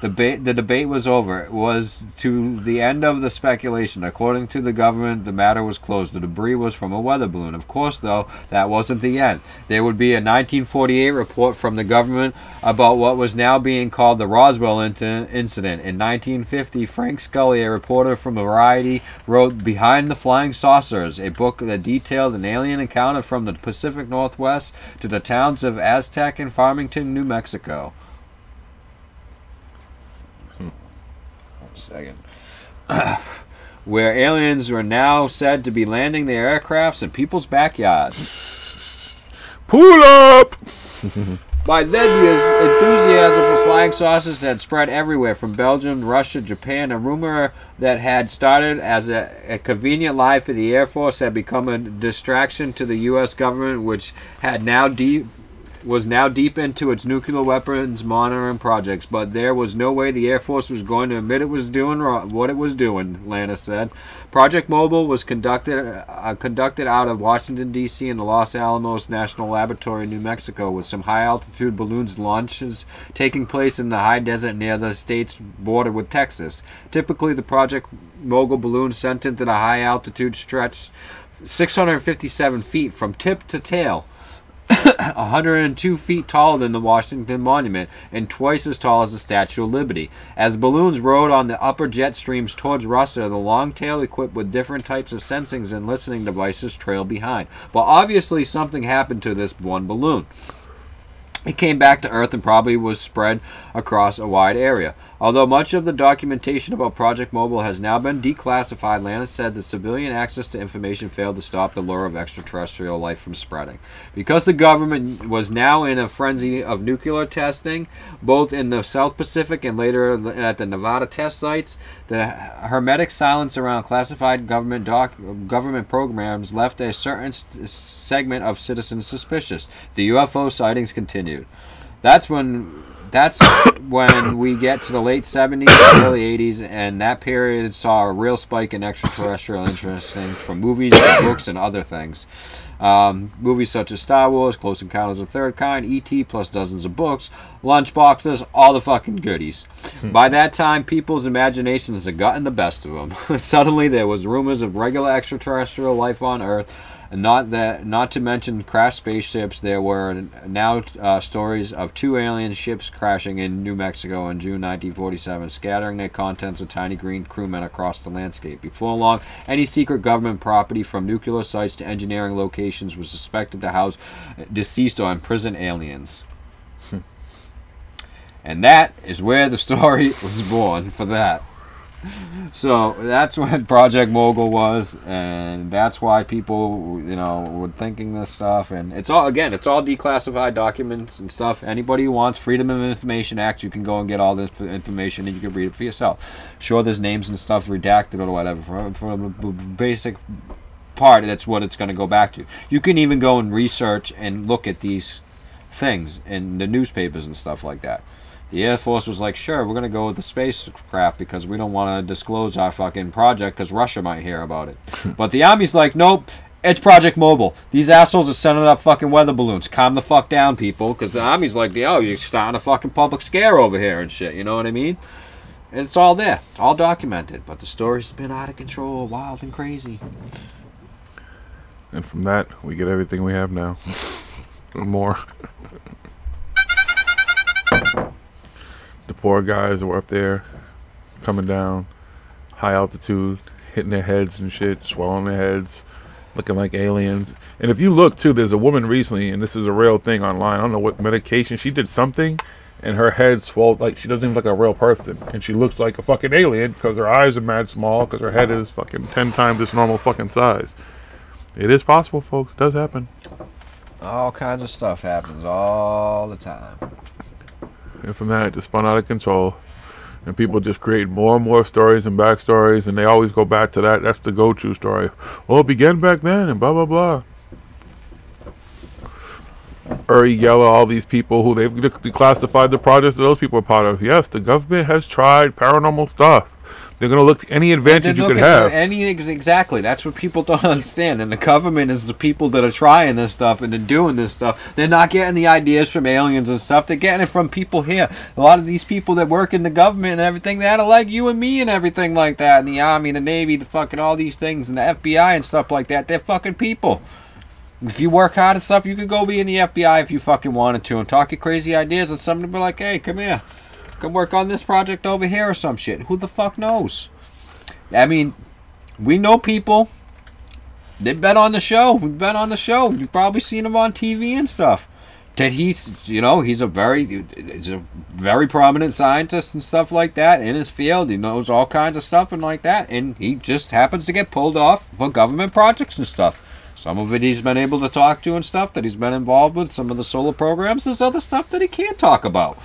The debate was over. It was to the end of the speculation. According to the government, the matter was closed. The debris was from a weather balloon. Of course, though, that wasn't the end. There would be a 1948 report from the government about what was now being called the Roswell incident. In 1950, Frank Scully, a reporter from Variety, wrote Behind the Flying Saucers, a book that detailed an alien encounter from the Pacific Northwest to the towns of Aztec and Farmington, New Mexico. Second. Where aliens were now said to be landing their aircrafts in people's backyards. Pull up! By then, the enthusiasm for flying saucers had spread everywhere, from Belgium, Russia, Japan. A rumor that had started as a convenient lie for the Air Force had become a distraction to the U.S. government, which had was now deep into its nuclear weapons monitoring projects. But there was no way the Air Force was going to admit it was doing what it was doing, Landis said. Project Mobile was conducted out of Washington, D.C. and the Los Alamos National Laboratory in New Mexico, with some high-altitude balloons launches taking place in the high desert near the state's border with Texas. Typically, the Project Mobile balloon sent into the high-altitude stretched 657 feet from tip to tail. 102 feet taller than the Washington Monument and twice as tall as the Statue of Liberty. As balloons rode on the upper jet streams towards Russia, the long tail equipped with different types of sensings and listening devices trailed behind. But obviously something happened to this one balloon. It came back to Earth and probably was spread across a wide area. Although much of the documentation about Project Mobile has now been declassified, Landis said the civilian access to information failed to stop the lure of extraterrestrial life from spreading. Because the government was now in a frenzy of nuclear testing, both in the South Pacific and later at the Nevada test sites, the hermetic silence around classified government programs left a certain segment of citizens suspicious. The UFO sightings continued. That's when we get to the late 70s and early 80s, and that period saw a real spike in extraterrestrial interest from movies to books and other things. Movies such as Star Wars, Close Encounters of the Third Kind, E.T., plus dozens of books, lunchboxes, all the fucking goodies. By that time, people's imaginations had gotten the best of them. Suddenly, there was rumors of regular extraterrestrial life on Earth. Not to mention crashed spaceships. There were now stories of 2 alien ships crashing in New Mexico in June 1947, scattering their contents of tiny green crewmen across the landscape. Before long, any secret government property, from nuclear sites to engineering locations, was suspected to house deceased or imprisoned aliens. And that is where the story was born for that. So that's what Project Mogul was, and that's why people, were thinking this stuff. And it's all declassified documents and stuff. Anybody who wants Freedom of Information Act, you can go and get all this information and you can read it for yourself. Sure, there's names and stuff redacted or whatever. For the basic part, that's what it's going to go back to. You can even go and research and look at these things in the newspapers and stuff like that. The Air Force was like, sure, we're going to go with the spacecraft because we don't want to disclose our fucking project because Russia might hear about it. But the Army's like, nope, it's Project Mobile. These assholes are sending up fucking weather balloons. Calm the fuck down, people. Because the Army's like, yo, you're starting a fucking public scare over here and shit. You know what I mean? And it's all there. All documented. But the story's been out of control, wild and crazy. And from that, we get everything we have now. Or more. The poor guys that were up there, coming down, high altitude, hitting their heads and shit, swallowing their heads, looking like aliens. And if you look too, there's a woman recently, and this is a real thing online, I don't know what medication, she did something, and her head swelled, like she doesn't even look like a real person. And she looks like a fucking alien, because her eyes are mad small, because her head is fucking 10 times its normal fucking size. It is possible, folks. It does happen. All kinds of stuff happens all the time. And from that, it just spun out of control. And people just create more and more stories and backstories, and they always go back to that. That's the go-to story. Well, it began back then, and blah, blah, blah. Uri Geller, all these people who they've declassified the projects that those people are part of. Yes, the government has tried paranormal stuff. They're going to look at any advantage you could have. Exactly. That's what people don't understand. And the government is the people that are trying this stuff and they're doing this stuff. They're not getting the ideas from aliens and stuff. They're getting it from people here. A lot of these people that work in the government and everything, they're like you and me and everything like that. And the Army, the Navy, the fucking all these things, and the FBI and stuff like that. They're fucking people. If you work hard and stuff, you could go be in the FBI if you fucking wanted to and talk your crazy ideas and somebody be like, hey, come here. Come work on this project over here or some shit. Who the fuck knows? I mean, we know people. They've been on the show. We've been on the show. You've probably seen them on TV and stuff. That he's, you know, he's a very prominent scientist and stuff like that in his field. He knows all kinds of stuff and like that. And he just happens to get pulled off for government projects and stuff. Some of it he's been able to talk to and stuff that he's been involved with. Some of the solar programs. There's other stuff that he can't talk about.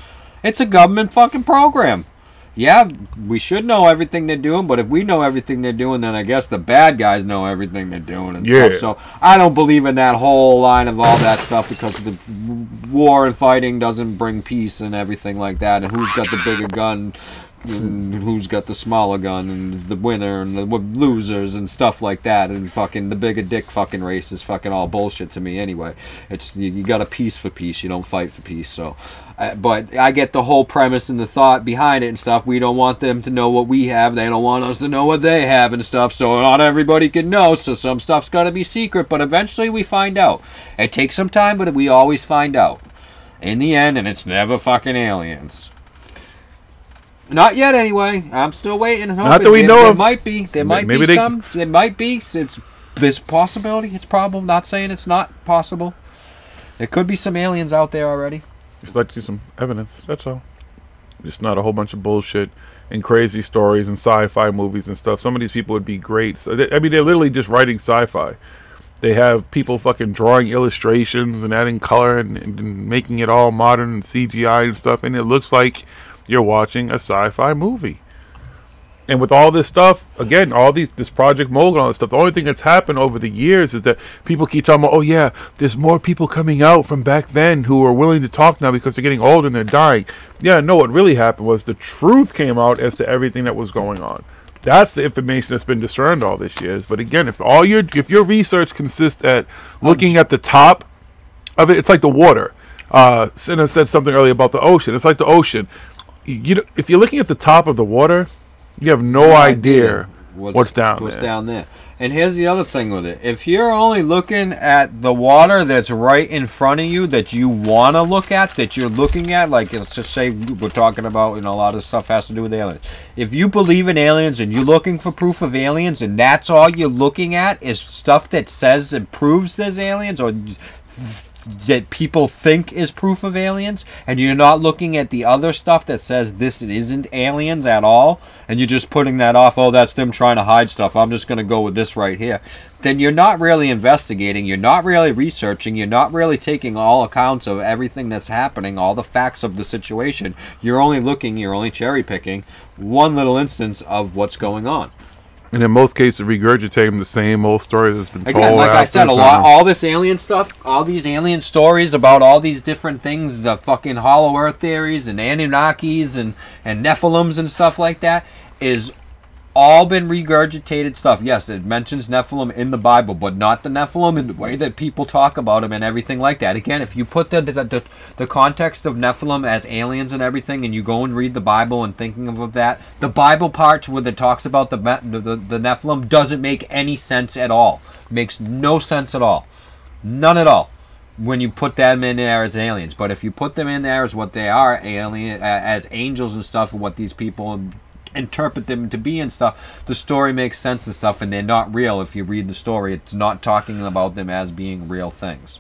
It's a government fucking program. Yeah, we should know everything they're doing, but if we know everything they're doing, then I guess the bad guys know everything they're doing and stuff. So I don't believe in that whole line of all that stuff because the war and fighting doesn't bring peace and everything like that. And who's got the bigger gun and who's got the smaller gun and the winner and the losers and stuff like that. And fucking the bigger dick fucking race is fucking all bullshit to me anyway. It's you got a peace for peace. You don't fight for peace. So. But I get the whole premise and the thought behind it and stuff. We don't want them to know what we have. They don't want us to know what they have and stuff. So not everybody can know. So some stuff's got to be secret. But eventually we find out. It takes some time, but we always find out. In the end, and it's never fucking aliens. Not yet, anyway. I'm still waiting. Not that we know there of. Might be. There might be some. It might be. There's possibility. It's probable. Not saying it's not possible. There could be some aliens out there already. Just like to see some evidence, that's all. Just not a whole bunch of bullshit and crazy stories and sci-fi movies and stuff. Some of these people would be great. So I mean, they're literally just writing sci-fi. They have people fucking drawing illustrations and adding color and making it all modern and CGI and stuff, and it looks like you're watching a sci-fi movie. And with all this stuff, again, this Project Mogul and all this stuff, the only thing that's happened over the years is that people keep talking about, oh yeah, there's more people coming out from back then who are willing to talk now because they're getting older and they're dying. Yeah, no, what really happened was the truth came out as to everything that was going on. That's the information that's been discerned all these years. But again, if your research consists at looking at the top of it, it's like the water. Senna said something earlier about the ocean. It's like the ocean. If you're looking at the top of the water, you have no idea what's down there. And here's the other thing with it. If you're only looking at the water that's right in front of you that you want to look at, that you're looking at, like let's just say we're talking about, a lot of stuff has to do with aliens. If you believe in aliens and you're looking for proof of aliens and that's all you're looking at is stuff that says and proves there's aliens or that people think is proof of aliens, and you're not looking at the other stuff that says this isn't aliens at all, and you're just putting that off, oh, that's them trying to hide stuff, I'm just going to go with this right here, then you're not really investigating, you're not really researching, you're not really taking all accounts of everything that's happening, all the facts of the situation. You're only cherry picking one little instance of what's going on. And in most cases, regurgitating the same old story that's been told. Again, like I said, all this alien stuff, all these alien stories about all these different things, the fucking Hollow Earth theories and Anunnakis and Nephilims and stuff like that, is all been regurgitated stuff. Yes, it mentions Nephilim in the Bible, but not the Nephilim in the way that people talk about them and everything like that. Again, if you put the context of Nephilim as aliens and everything, and you go and read the Bible and thinking of that, the Bible parts where it talks about the Nephilim doesn't make any sense at all. It makes no sense at all. None at all. When you put them in there as aliens. But if you put them in there as what they are, as angels and stuff, and what these people interpret them to be and stuff, the story makes sense and stuff, and they're not real. If you read the story, it's not talking about them as being real things.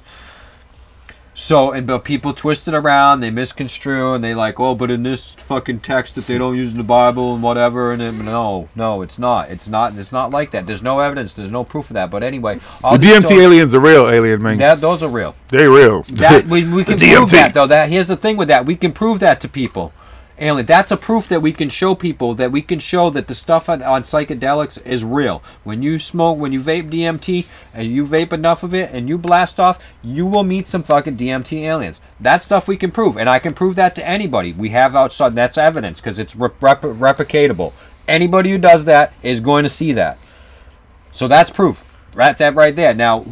So, but people twist it around, they misconstrue, and they like, oh, but in this fucking text that they don't use in the Bible and whatever, and no, it's not like that. There's no evidence, there's no proof of that. But anyway, the DMT aliens are real, alien man. Those are real. They're real. That we can prove that though. Here's the thing with that, we can prove that to people. alien. That's a proof that we can show people, that we can show that the stuff on psychedelics is real. When you smoke, when you vape DMT, and you vape enough of it, and you blast off, you will meet some fucking DMT aliens. That stuff we can prove, and I can prove that to anybody. We have outside, that's evidence, because it's replicatable. Anybody who does that is going to see that. So that's proof. Right, that right there. Now,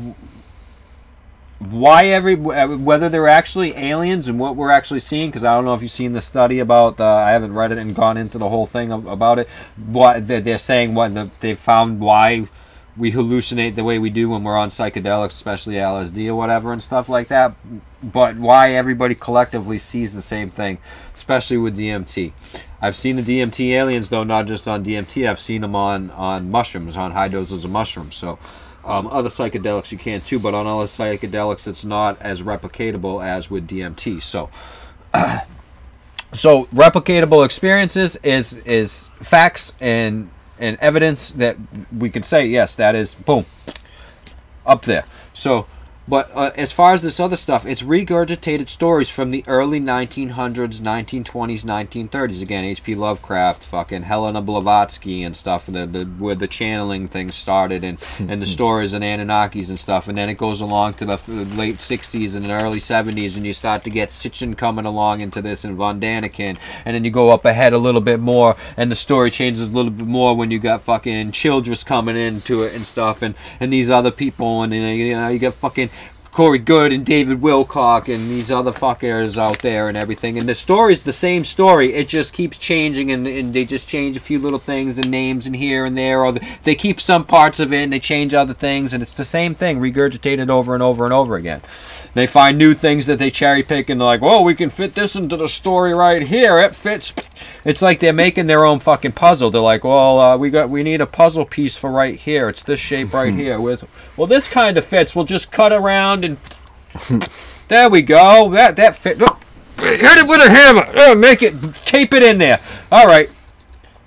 whether they're actually aliens and what we're actually seeing, because I don't know if you've seen the study about I haven't read it and gone into the whole thing about it. What they're saying, they found why we hallucinate the way we do when we're on psychedelics, especially LSD or whatever and stuff like that. But why everybody collectively sees the same thing, especially with DMT. I've seen the DMT aliens, though, not just on DMT. I've seen them on mushrooms, on high doses of mushrooms. So other psychedelics you can too, but on other psychedelics it's not as replicatable as with DMT. So so replicatable experiences is facts and evidence that we can say, yes, that is, boom, up there. So, but as far as this other stuff, it's regurgitated stories from the early 1900s, 1920s, 1930s. Again, H.P. Lovecraft, fucking Helena Blavatsky and stuff, where the channeling thing started, and the stories and Anunnakis and stuff. And then it goes along to the late 60s and the early 70s, and you start to get Sitchin coming along into this, and Von Daniken. And then you go up ahead a little bit more, and the story changes a little bit more when you got fucking Childress coming into it and stuff, and these other people, and you know, you get fucking Corey Good and David Wilcock and these other fuckers out there and everything. And the story's the same story. It just keeps changing, and they just change a few little things and names and here and there, or they keep some parts of it and they change other things, and it's the same thing regurgitated over and over and over again. They find new things that they cherry pick, and they're like, well, we can fit this into the story right here. It fits. It's like they're making their own fucking puzzle. They're like, well, we need a puzzle piece for right here. It's this shape right here. Well, this kind of fits. We'll just cut around and there we go. That fit. Hit it with a hammer. Make it. Tape it in there. All right.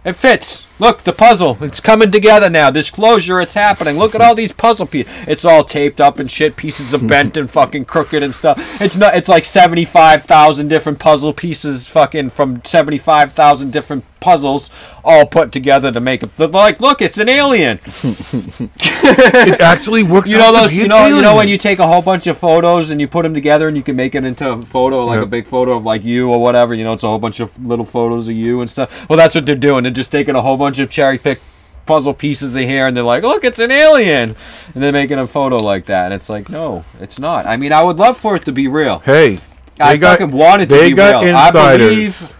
It fits. Look, the puzzle. It's coming together now. Disclosure, it's happening. Look at all these puzzle pieces. It's all taped up and shit. Pieces are bent and fucking crooked and stuff. It's like 75,000 different puzzle pieces, fucking from 75,000 different puzzles, all put together to make it look like, look, it's an alien. It actually works. You know those. You know when you take a whole bunch of photos and you put them together and you can make it into a photo, like a big photo of like you or whatever. You know, it's a whole bunch of little photos of you and stuff. Well, that's what they're doing. They're just taking a whole bunch of cherry picked puzzle pieces of here, and they're like, look, it's an alien, and they're making a photo like that, and it's like, no, it's not. I mean, I would love for it to be real. Hey, I fucking want it to be real. I believe,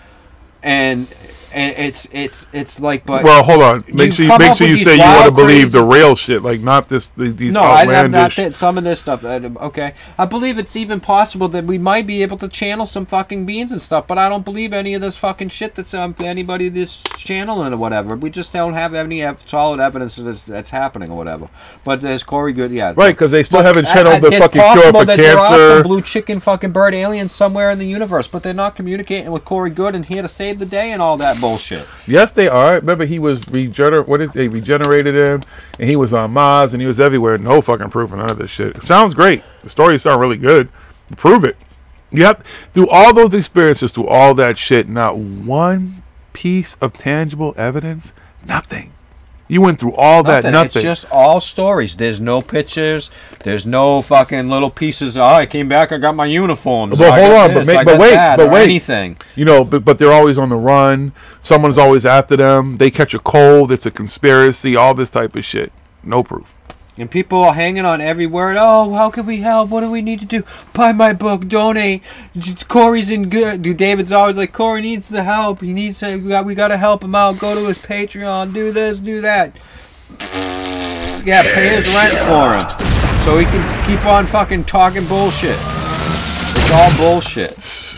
and it's like, but well, hold on. Make sure you say you want to believe the real shit, like not these no, I'm not some of this stuff. Okay, I believe it's even possible that we might be able to channel some fucking beings and stuff, but I don't believe any of this fucking shit that's anybody that's channeling or whatever. We just don't have any solid evidence that's happening or whatever. But there's Corey Good, yeah, right, because they still haven't channeled the fucking cure for cancer. There are some blue chicken fucking bird aliens somewhere in the universe, but they're not communicating with Corey Good and here to save the day and all that bullshit. Yes, they are. Remember, he was they regenerated him, and he was on Mars, and he was everywhere. No fucking proof of none of this shit. It sounds great. The stories sound really good. Prove it. You have, through all those experiences, through all that shit, not one piece of tangible evidence. Nothing. You went through all that. Nothing. It's just all stories. There's no pictures. There's no fucking little pieces. Oh, I came back. I got my uniforms. But hold on. But wait. Anything. You know, but they're always on the run. Someone's always after them. They catch a cold. It's a conspiracy. All this type of shit. No proof. And people are hanging on every word. Oh, how can we help? What do we need to do? Buy my book. Donate. Corey's in good. David's always like, Corey needs the help. He needs to. We got to help him out. Go to his Patreon. Do this. Do that. Yeah, pay his rent for him, so he can keep on fucking talking bullshit. It's all bullshit.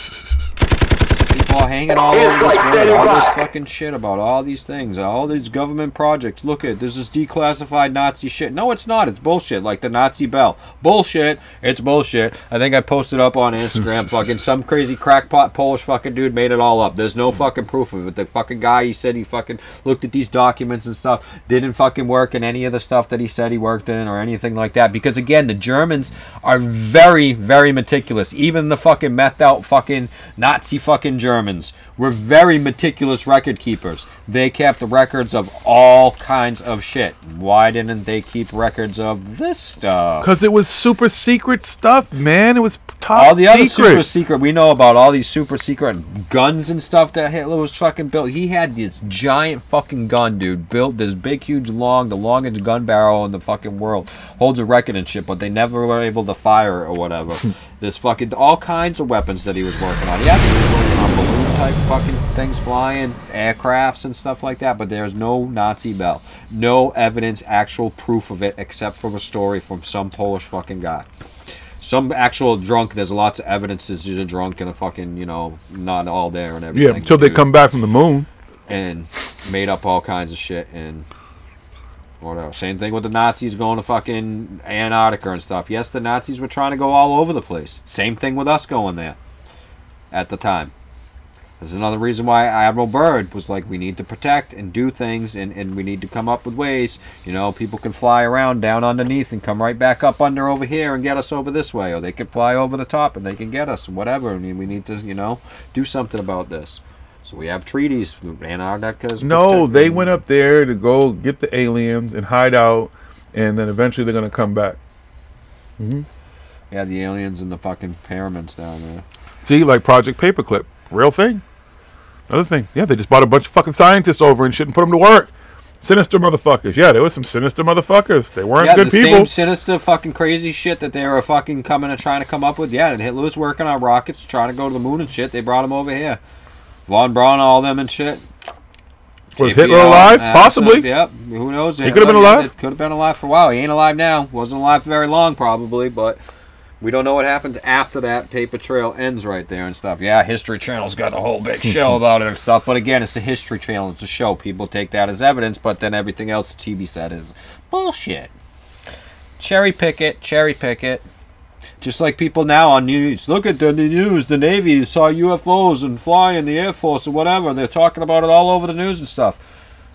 People are hanging all over this world, all this fucking shit about all these things, all these government projects. Look at this is declassified Nazi shit. No, it's not. It's bullshit. Like the Nazi bell. Bullshit. It's bullshit. I think I posted up on Instagram. Fucking some crazy crackpot Polish fucking dude made it all up. There's no fucking proof of it. The fucking guy, he said he fucking looked at these documents and stuff. Didn't fucking work in any of the stuff that he said he worked in or anything like that. Because again, the Germans are very, very meticulous. Even the fucking methed out fucking Nazi fucking Germans. Germans were very meticulous record keepers. They kept records of all kinds of shit. Why didn't they keep records of this stuff? Because it was super secret stuff, man. It was top all the secret. other super secret. We know about all these super secret guns and stuff that Hitler was fucking built. He had this giant fucking gun, dude. Built this big, huge, the longest gun barrel in the fucking world. Holds a record and shit, but they never were able to fire or whatever. This fucking, all kinds of weapons that he was working on. Yeah, he was working on balloon type fucking things flying, aircrafts and stuff like that, but there's no Nazi bell. No evidence, actual proof of it, except from a story from some Polish fucking guy. Some actual drunk, there's lots of evidence that he's a drunk and a fucking, you know, not all there and everything. Yeah, until they come back from the moon. And made up all kinds of shit and whatever. Same thing with the Nazis going to fucking Antarctica and stuff. Yes, the Nazis were trying to go all over the place. Same thing with us going there at the time. There's another reason why Admiral Byrd was like, we need to protect and do things, and we need to come up with ways. You know, people can fly around down underneath and come right back up under over here and get us over this way. Or they can fly over the top and they can get us, whatever. I mean, we need to, you know, do something about this. So we have treaties. Antarctica's no, they went up there to go get the aliens and hide out, and then eventually they're going to come back. Mm-hmm. Yeah, the aliens and the fucking pyramids down there. See, like Project Paperclip. Real thing. Another thing. Yeah, they just brought a bunch of fucking scientists over and shit and put them to work. Sinister motherfuckers. Yeah, there was some sinister motherfuckers. They weren't good people. Same sinister fucking crazy shit that they were fucking coming and trying to come up with. Yeah, and Hitler was working on rockets, trying to go to the moon and shit. They brought him over here. Von Braun, all them and shit. Was Hitler alive? Possibly. Yep. Who knows? He could have been alive. Could have been alive for a while. He ain't alive now. Wasn't alive for very long, probably, but we don't know what happened after that paper trail ends right there and stuff. Yeah, History Channel's got a whole big show about it and stuff, but again, it's a History Channel. It's a show. People take that as evidence, but then everything else the TV said is bullshit. Cherry pick it. Cherry pick it. Just like people now on news. Look at the news. The Navy saw UFOs and fly in the Air Force or whatever. They're talking about it all over the news and stuff.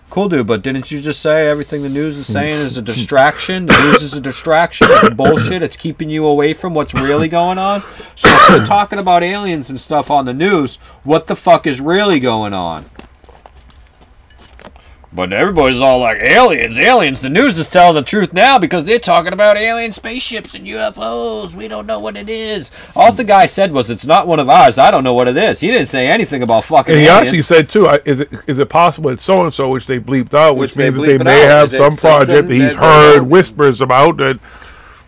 Cool, dude, but didn't you just say everything the news is saying is a distraction? The news is a distraction. It's bullshit. It's keeping you away from what's really going on. So if you're talking about aliens and stuff on the news, what the fuck is really going on? But everybody's all like, aliens, aliens. The news is telling the truth now because they're talking about alien spaceships and UFOs. We don't know what it is. All the guy said was, it's not one of ours. I don't know what it is. He didn't say anything about fucking aliens. And he actually said, too, is it possible it's so-and-so, which they bleeped out, which means that they may have some project that he's heard whispers about that.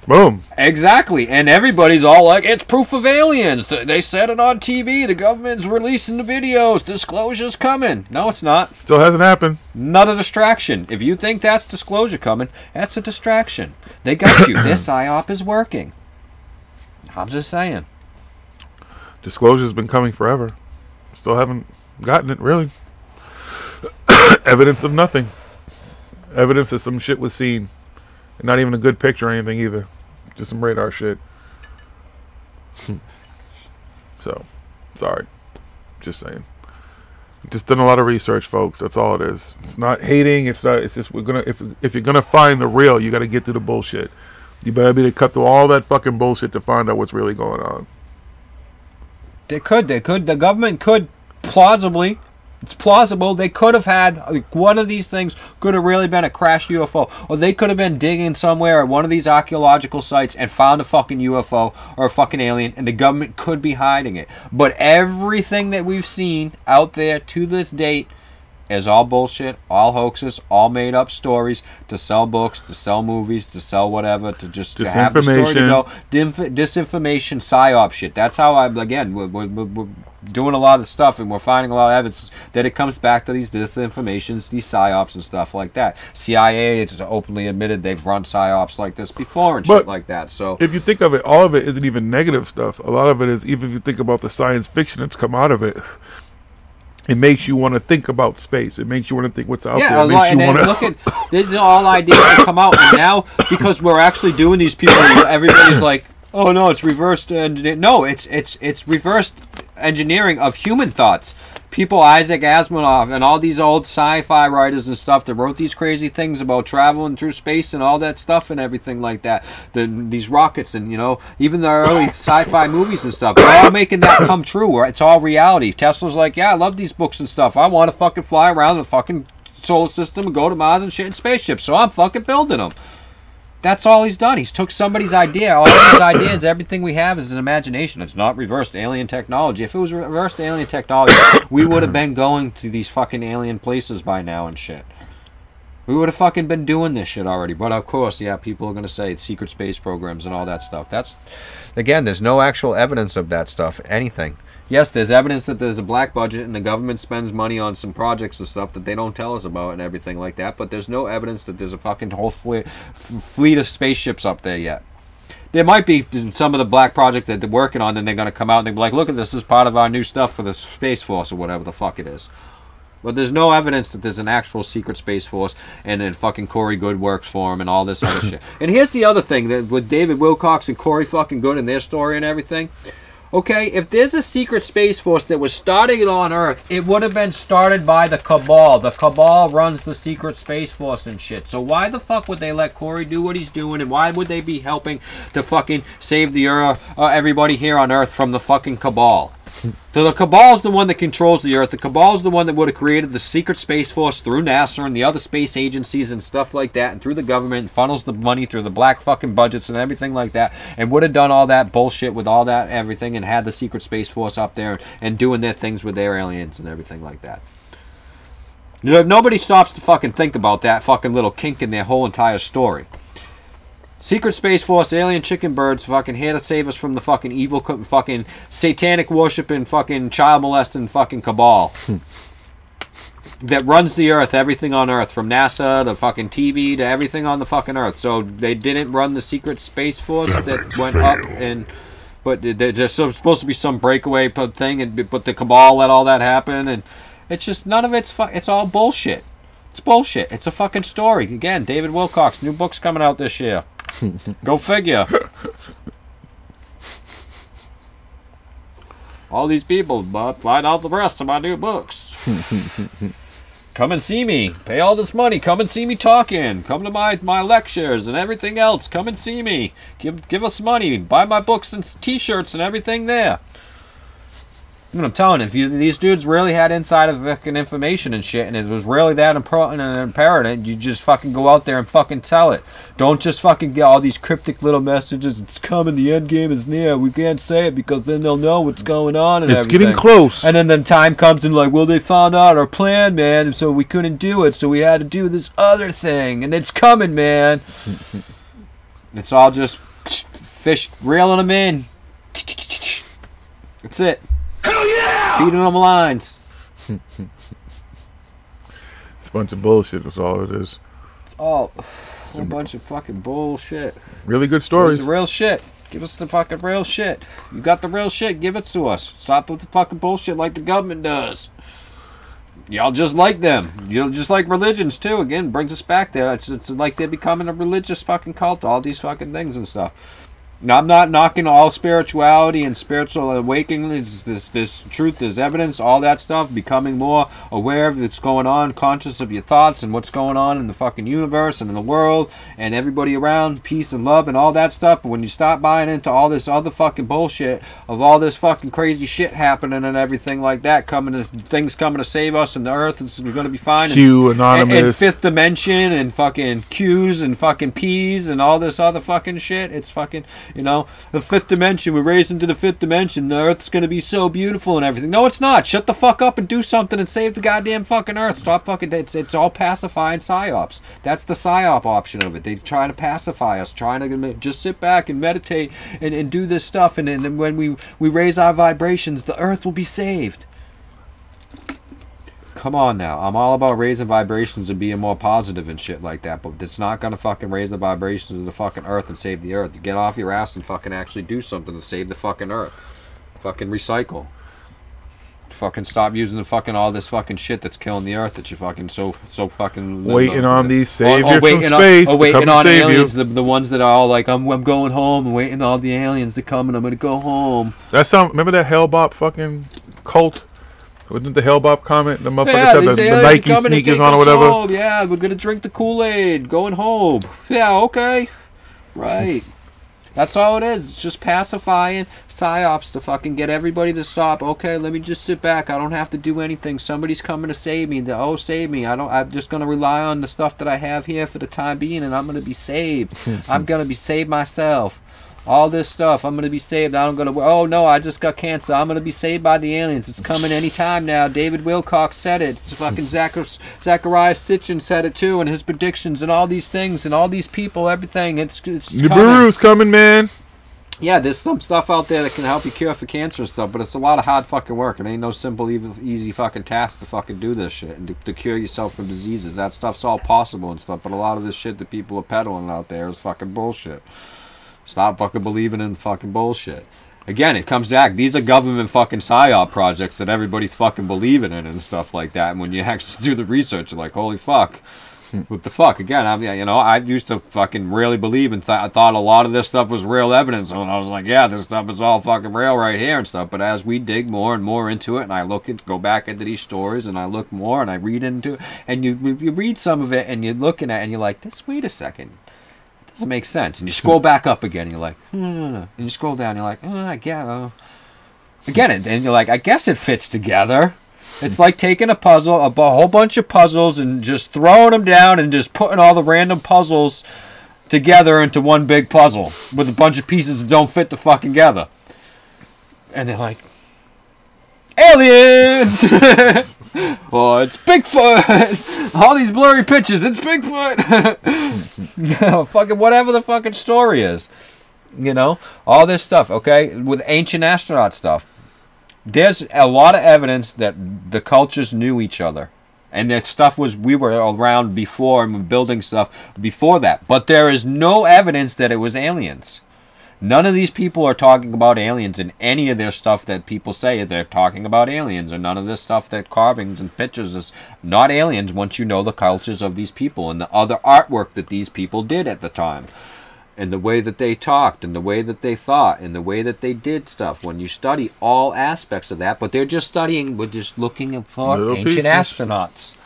Boom. Exactly. And everybody's all like, it's proof of aliens. They said it on TV. The government's releasing the videos. Disclosure's coming. No, it's not. Still hasn't happened. Not a distraction. If you think that's disclosure coming, that's a distraction. They got you. This PSYOP is working. I'm just saying. Disclosure's been coming forever. Still haven't gotten it, really. Evidence of nothing. Evidence that some shit was seen. And not even a good picture or anything either. Just some radar shit. So, sorry. Just saying. Just done a lot of research, folks. That's all it is. It's not hating. It's not. It's just we're gonna. If you're gonna find the real, you got to get through the bullshit. You better be to cut through all that fucking bullshit to find out what's really going on. They could. The government could plausibly. It's plausible. They could have had, like, one of these things could have really been a crashed UFO. Or they could have been digging somewhere at one of these archaeological sites and found a fucking UFO or a fucking alien, and the government could be hiding it. But everything that we've seen out there to this date is all bullshit, all hoaxes, all made up stories to sell books, to sell movies, to sell whatever, to just to have the story to go. Disinformation, PSYOP shit. That's how we're doing a lot of stuff, and we're finding a lot of evidence that it comes back to these disinformations, these PSYOPs and stuff like that. CIA has openly admitted they've run PSYOPs like this before and shit like that. So if you think of it, all of it isn't even negative stuff. A lot of it is, even if you think about the science fiction that's come out of it, it makes you want to think about space. It makes you want to think what's out there. It makes and then look at, these are all ideas that come out, and now because we're actually doing these people, everybody's like, oh no, it's reversed engineering. No, it's reversed engineering of human thoughts. people, Isaac Asimov, and all these old sci-fi writers and stuff that wrote these crazy things about traveling through space and all that stuff and everything like that. These rockets and, you know, even the early sci-fi movies and stuff. They're all making that come true. It's all reality. Tesla's like, yeah, I love these books and stuff. I want to fucking fly around the fucking solar system and go to Mars and shit in spaceships. So I'm fucking building them. That's all he's done. He's took somebody's idea. All of his ideas, everything we have is his imagination. It's not reversed alien technology. If it was reversed alien technology, we would have been going to these fucking alien places by now and shit. We would have fucking been doing this shit already. But of course, yeah, people are going to say it's secret space programs and all that stuff. That's, again, there's no actual evidence of that stuff, anything. Yes, there's evidence that there's a black budget and the government spends money on some projects and stuff that they don't tell us about and everything like that, but there's no evidence that there's a fucking whole fleet of spaceships up there yet. There might be some of the black project that they're working on, and they're going to come out and they'll be like, look at this is part of our new stuff for the Space Force or whatever the fuck it is. But there's no evidence that there's an actual secret Space Force and then fucking Corey Good works for him and all this other shit. And here's the other thing, that with David Wilcox and Corey fucking Good and their story and everything. Okay, if there's a secret Space Force that was starting on Earth, it would have been started by the Cabal. The Cabal runs the secret Space Force and shit. So why the fuck would they let Corey do what he's doing, and why would they be helping to fucking save the everybody here on Earth from the fucking Cabal? So the Cabal's the one that controls the Earth. The Cabal's the one that would have created the secret Space Force through NASA and the other space agencies and stuff like that, and through the government, and funnels the money through the black fucking budgets and everything like that, and would have done all that bullshit with all that everything, and had the secret Space Force up there and doing their things with their aliens and everything like that. You know, nobody stops to fucking think about that fucking little kink in their whole entire story. Secret Space Force, alien chicken birds, fucking here to save us from the fucking evil, fucking satanic worshiping, fucking child molesting, fucking Cabal that runs the Earth, everything on Earth, from NASA to fucking TV to everything on the fucking Earth. So they didn't run the Secret Space Force that went up, and but there's supposed to be some breakaway thing, but the Cabal let all that happen, and it's just none of it's all bullshit. It's bullshit. It's a fucking story. Again, David Wilcox, new book's coming out this year. Go figure. All these people, but find out the rest of my new books. Come and see me. Pay all this money. Come and see me talking. Come to my lectures and everything else. Come and see me. Give us money. Buy my books and t-shirts and everything there. I'm telling you, if these dudes really had inside of fucking information and shit, and it was really that important and imperative, you just fucking go out there and fucking tell it. Don't just fucking get all these cryptic little messages. It's coming. The end game is near. We can't say it because then they'll know what's going on and everything. It's getting close. And then the time comes and like, well, they found out our plan, man, and so we couldn't do it, so we had to do this other thing, and it's coming, man. It's all just fish reeling them in. That's it. Hell yeah! Feeding them lines. It's a bunch of bullshit. That's all it is. It's all a bunch of fucking bullshit. Really good stories. Real shit. Give us the fucking real shit. You got the real shit. Give it to us. Stop with the fucking bullshit like the government does. Y'all just like them. You know, just like religions too. Again, brings us back there. It's like they're becoming a religious fucking cult. All these fucking things and stuff. Now, I'm not knocking all spirituality and spiritual awakening. This truth, there's evidence, all that stuff. Becoming more aware of what's going on, conscious of your thoughts and what's going on in the fucking universe and in the world and everybody around, peace and love and all that stuff. But when you stop buying into all this other fucking bullshit of all this fucking crazy shit happening and everything like that, things coming to save us and the Earth is going to be fine. Q, Anonymous. And Fifth Dimension and fucking Q's and fucking P's and all this other fucking shit. It's fucking... You know, the fifth dimension, we're raising to the fifth dimension, the Earth's going to be so beautiful and everything. No, it's not. Shut the fuck up and do something and save the goddamn fucking Earth. Stop fucking, it's all pacifying psyops. That's the psyop option of it. They're trying to pacify us, trying to just sit back and meditate and do this stuff, and then when we raise our vibrations, the Earth will be saved. Come on now. I'm all about raising vibrations and being more positive and shit like that, but it's not going to fucking raise the vibrations of the fucking Earth and save the Earth. You get off your ass and fucking actually do something to save the fucking Earth. Fucking recycle. Fucking stop using the fucking all this fucking shit that's killing the Earth that you fucking so fucking... Waiting on these saviors from space to waiting come on save aliens, you. the ones that are all like, I'm going home and waiting on all the aliens to come and I'm going to go home. Remember that Hellbop fucking cult? Wasn't the Hellbop comment? The motherfucker Yeah, said the Nike sneakers on or whatever. Home. Yeah, we're gonna drink the Kool-Aid, going home. Yeah, okay, right. That's all it is. It's just pacifying psyops to fucking get everybody to stop. Okay, let me just sit back. I don't have to do anything. Somebody's coming to save me. Oh, save me. I'm just gonna rely on the stuff that I have here for the time being, and I'm gonna be saved. I'm gonna be saved myself. All this stuff, I'm gonna be saved. I'm gonna. Oh no, I just got cancer. I'm gonna be saved by the aliens. It's coming anytime now. David Wilcox said it. It's fucking Zachariah Stitchin said it too, and his predictions and all these things and all these people, everything. It's Nibiru's coming, man. Yeah, there's some stuff out there that can help you cure for cancer and stuff, but it's a lot of hard fucking work. It ain't no simple, easy fucking task to fucking do this shit and to cure yourself from diseases. That stuff's all possible and stuff, but a lot of this shit that people are peddling out there is fucking bullshit. Stop fucking believing in fucking bullshit. Again, it comes back. These are government fucking psyop projects that everybody's fucking believing in and stuff like that. And when you actually do the research, you're like, holy fuck. What the fuck? Again, I used to fucking really believe and thought a lot of this stuff was real evidence. And I was like, yeah, this stuff is all fucking real right here and stuff. But as we dig more and more into it, and I go back into these stories, and I look more, and I read into it, and you read some of it, and you're looking at it, and you're like, wait a second. Doesn't make sense. And you scroll back up again, and you're like, no. And you scroll down, and you're like, I guess. Again, and you're like, I guess it fits together. It's like taking a puzzle, a whole bunch of puzzles, and just throwing them down and just putting all the random puzzles together into one big puzzle with a bunch of pieces that don't fit the fucking together. And they're like, aliens! Oh, it's Bigfoot! All these blurry pictures, it's Bigfoot! Fucking whatever the fucking story is. You know? All this stuff, okay? With ancient astronaut stuff. There's a lot of evidence that the cultures knew each other. And that stuff we were around before and were building stuff before that. But there is no evidence that it was aliens. None of these people are talking about aliens in any of their stuff that people say they're talking about aliens, or none of this stuff that carvings and pictures is not aliens once you know the cultures of these people and the other artwork that these people did at the time. And the way that they talked, and the way that they thought, and the way that they did stuff. When you study all aspects of that, but they're just studying, we're just looking for Little ancient pieces. astronauts.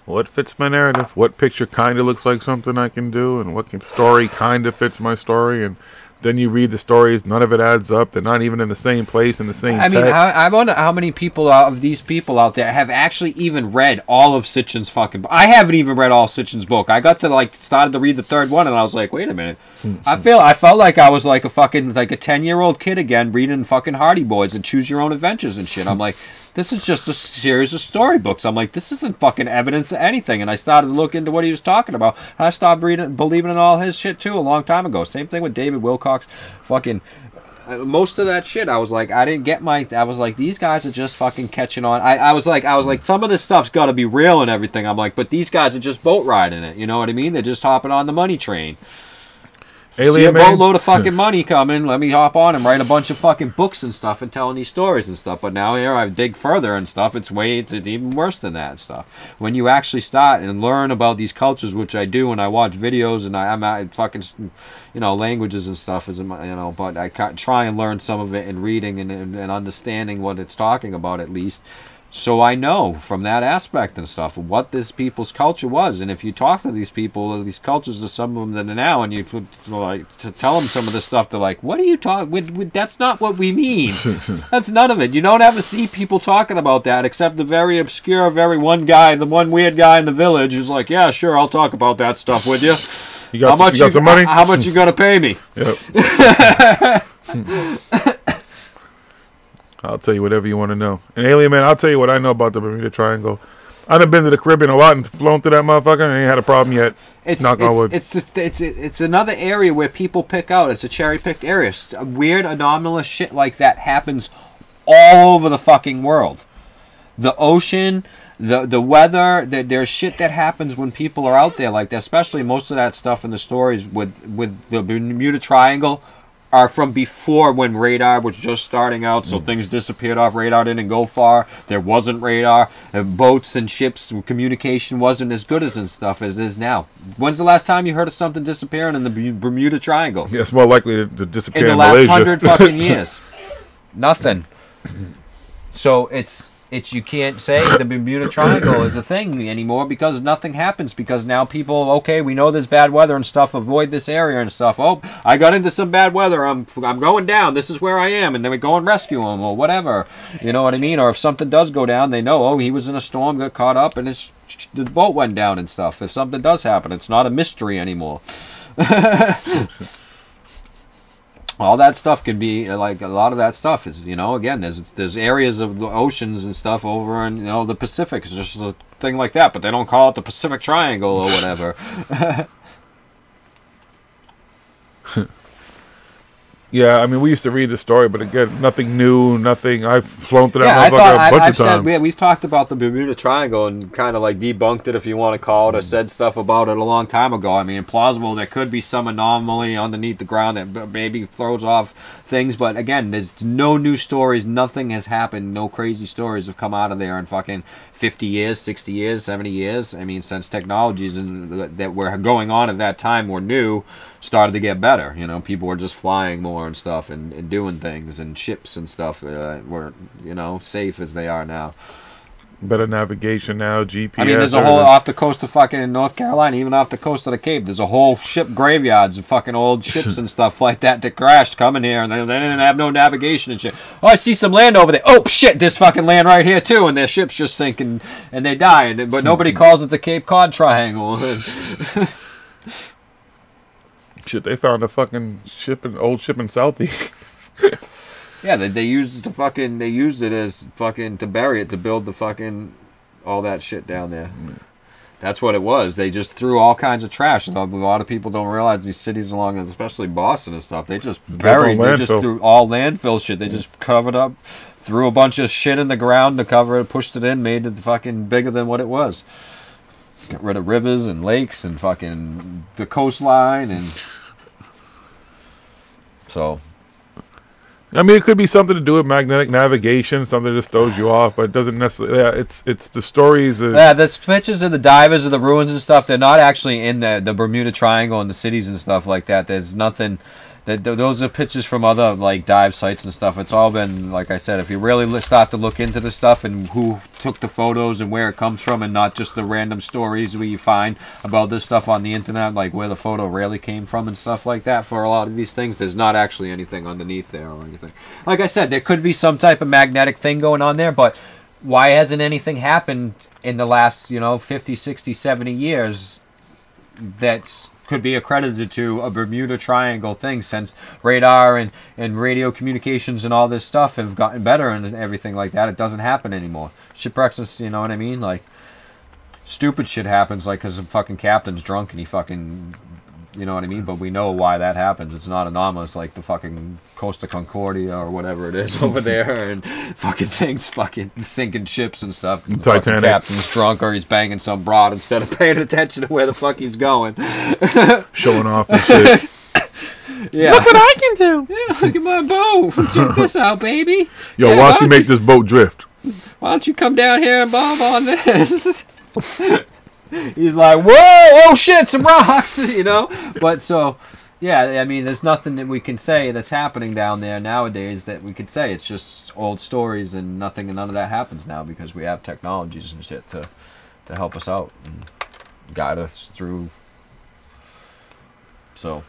What fits my narrative? What picture kind of looks like something I can do? And what story kind of fits my story? And then you read the stories, none of it adds up. They're not even in the same place, in the same text. I mean, I wonder how many people of these people out there have actually even read all of Sitchin's fucking book. I haven't even read all Sitchin's book. I got to, started to read the third one, and I was like, wait a minute. I felt like I was like a fucking, like a 10-year-old kid again, reading fucking Hardy Boys and Choose Your Own Adventures and shit. I'm like, this is just a series of storybooks. I'm like, this isn't fucking evidence of anything. And I started to look into what he was talking about. And I stopped believing in all his shit, too, a long time ago. Same thing with David Wilcox. Fucking, most of that shit, I was like, I didn't get I was like, these guys are just fucking catching on. I was like, some of this stuff's got to be real and everything. I'm like, but these guys are just boat riding it. You know what I mean? They're just hopping on the money train. See a boatload of fucking money coming, let me hop on and write a bunch of fucking books and stuff and telling these stories and stuff. But now here I dig further and stuff, it's even worse than that and stuff. When you actually start and learn about these cultures, which I do, and I watch videos and I'm at fucking, languages and stuff, but I try and learn some of it in reading and understanding what it's talking about at least. So I know from that aspect and stuff what this people's culture was. And if you talk to these people, these cultures, to some of them that are now, and you to tell them some of this stuff, they're like, what are you talking? That's not what we mean. That's none of it. You don't ever see people talking about that except the very obscure, the one weird guy in the village who's like, yeah, sure, I'll talk about that stuff with you. You got some money? How much you gonna pay me? Yep. I'll tell you whatever you want to know. And Alien Man, I'll tell you what I know about the Bermuda Triangle. I done been to the Caribbean a lot and flown through that motherfucker and ain't had a problem yet. Knock on wood. It's another area where people pick out. It's a cherry-picked area. Weird, anomalous shit like that happens all over the fucking world. The ocean, the weather, there's shit that happens when people are out there like that. Especially most of that stuff in the stories with the Bermuda Triangle are from before, when radar was just starting out, so things disappeared off radar, didn't go far, there wasn't radar, boats and ships, communication wasn't as good as and stuff as it is now. When's the last time you heard of something disappearing in the Bermuda Triangle? Yeah, it's more likely to disappear in the last 100 fucking years. Nothing. So it's you can't say the Bermuda Triangle is a thing anymore because nothing happens, because now people, okay, we know there's bad weather and stuff, avoid this area and stuff. Oh, I got into some bad weather, I'm going down, this is where I am, and then we go and rescue him or whatever, you know what I mean? Or if something does go down, they know, oh, he was in a storm, got caught up, and the boat went down and stuff. If something does happen, it's not a mystery anymore. All that stuff can be, like, a lot of that stuff is, you know, again, there's areas of the oceans and stuff over in, you know, the Pacific. It's just a thing like that, but they don't call it the Pacific Triangle or whatever. Yeah, I mean, we used to read the story, but again, nothing new, nothing. I've flown through that motherfucker a bunch of times. We've talked about the Bermuda Triangle and kind of like debunked it, if you want to call it, or said stuff about it a long time ago. I mean, plausible, there could be some anomaly underneath the ground that maybe throws off things, but again, there's no new stories, nothing has happened, no crazy stories have come out of there in fucking 50 years, 60 years, 70 years. I mean, since technologies that were going on at that time were new, started to get better. You know, people were just flying more and stuff and doing things, and ships and stuff were, you know, safe as they are now. Better navigation now, GPS. I mean, there's a whole, off the coast of fucking North Carolina, even off the coast of the Cape, there's a whole ship graveyards of fucking old ships and stuff like that crashed coming here, and they didn't have no navigation and shit. Oh, I see some land over there. Oh, shit, there's fucking land right here, too, and their ship's just sinking, and they die, but nobody calls it the Cape Cod Triangle. Shit, they found a fucking ship, an old ship in Southie. Yeah, they used it as fucking to bury it, to build the fucking all that shit down there. That's what it was. They just threw all kinds of trash. A lot of people don't realize these cities along, especially Boston and stuff, they just buried, they just threw all landfill shit. They just covered up, threw a bunch of shit in the ground to cover it, pushed it in, made it fucking bigger than what it was. Got rid of rivers and lakes and fucking the coastline, and so. I mean, it could be something to do with magnetic navigation, something that just throws you off, but it doesn't necessarily. Yeah, it's the stories. Yeah, the pictures of the divers of the ruins and stuff. They're not actually in the Bermuda Triangle and the cities and stuff like that. There's nothing. Those are pictures from other like dive sites and stuff. It's all been, like I said, if you really start to look into the stuff and who took the photos and where it comes from, and not just the random stories where you find about this stuff on the internet, like where the photo really came from and stuff like that. For a lot of these things, there's not actually anything underneath there or anything. Like I said, there could be some type of magnetic thing going on there, but why hasn't anything happened in the last, 50, 60, 70 years that's could be accredited to a Bermuda Triangle thing, since radar and radio communications and all this stuff have gotten better and everything like that? It doesn't happen anymore. Shipwrecks, you know what I mean? Like, stupid shit happens, like because the fucking captain's drunk and he fucking, you know what I mean? But we know why that happens. It's not anomalous like the fucking Costa Concordia or whatever it is over there, and fucking things fucking sinking ships and stuff. The fucking captain's drunk, or he's banging some broad instead of paying attention to where the fuck he's going. Showing off and shit. Yeah. Look what I can do. Yeah, look at my boat. Check this out, baby. Yo, yeah, why don't you make this boat drift? Why don't you come down here and bomb on this? He's like, whoa, oh shit, some rocks, you know? But so, yeah, I mean, there's nothing that we can say that's happening down there nowadays that we could say. It's just old stories, and none of that happens now because we have technologies and shit to help us out and guide us through. So,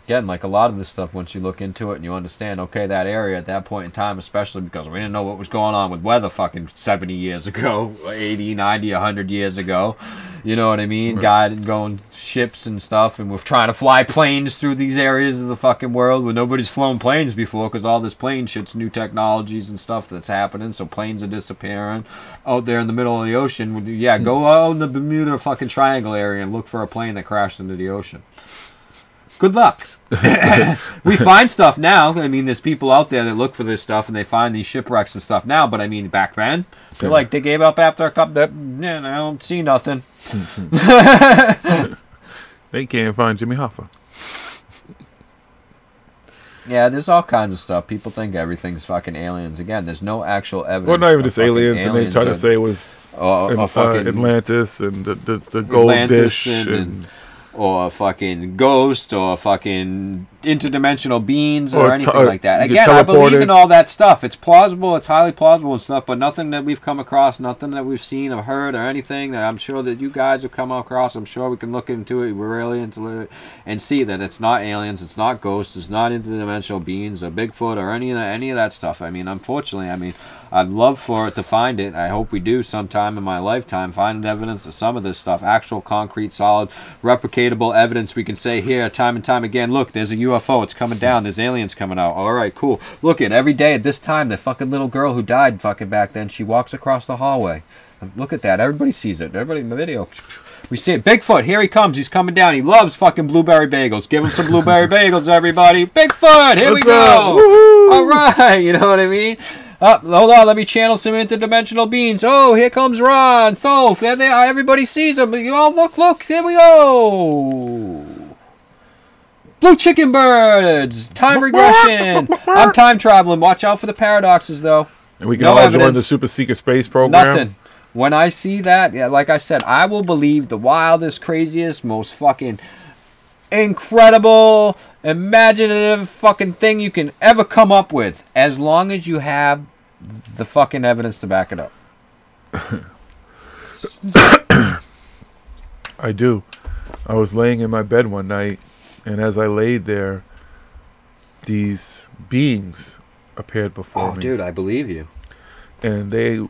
again, like a lot of this stuff, once you look into it and you understand, okay, that area at that point in time, especially because we didn't know what was going on with weather fucking 70 years ago, 80, 90, 100 years ago, you know what I mean? Right. Going ships and stuff, and we're trying to fly planes through these areas of the fucking world where nobody's flown planes before, because all this plane shit's new technologies and stuff that's happening, so planes are disappearing out there in the middle of the ocean. Yeah, go out in the Bermuda fucking Triangle area and look for a plane that crashed into the ocean. Good luck. We find stuff now. I mean, there's people out there that look for this stuff and they find these shipwrecks and stuff now, but I mean, back then, they're like, they gave up after a couple, I don't see nothing. They can't find Jimmy Hoffa. Yeah, there's all kinds of stuff. People think everything's fucking aliens. Again, there's no actual evidence. Well, not even just aliens, and they try to say it was Atlantis and the gold dish. Or a fucking ghost, or a fucking interdimensional beings or anything like that. you Again, get I believe teleported. in all that stuff. It's plausible. It's highly plausible and stuff, but nothing that we've come across, nothing that we've seen or heard or anything that I'm sure that you guys have come across. I'm sure we can look into it. We're really into it and see that it's not aliens, it's not ghosts, it's not interdimensional beings or Bigfoot or any of that stuff. I mean, unfortunately, I mean, I'd love for it to find it. I hope we do sometime in my lifetime find evidence of some of this stuff, actual concrete, solid, replicatable evidence we can say here time and time again, look, there's a UFO, it's coming down, there's aliens coming out. All right, cool. Look at every day at this time, the fucking little girl who died fucking back then, she walks across the hallway. Look at that. Everybody sees it. Everybody in the video. We see it. Bigfoot, here he comes. He's coming down. He loves fucking blueberry bagels. Give him some blueberry bagels, everybody. Bigfoot, here we go. All right, you know what I mean? Hold on, let me channel some interdimensional beings. Oh, here comes Ron, Thoth. There they are. Everybody sees them. You all look. There we go. Blue chicken birds. Time regression. I'm time traveling. Watch out for the paradoxes, though. And we can all join the super secret space program. Nothing. When I see that, yeah, like I said, I will believe the wildest, craziest, most fucking incredible, imaginative fucking thing you can ever come up with, as long as you have the fucking evidence to back it up. I do. I was laying in my bed one night, and as I laid there, these beings appeared before me. Oh, dude, I believe you. And they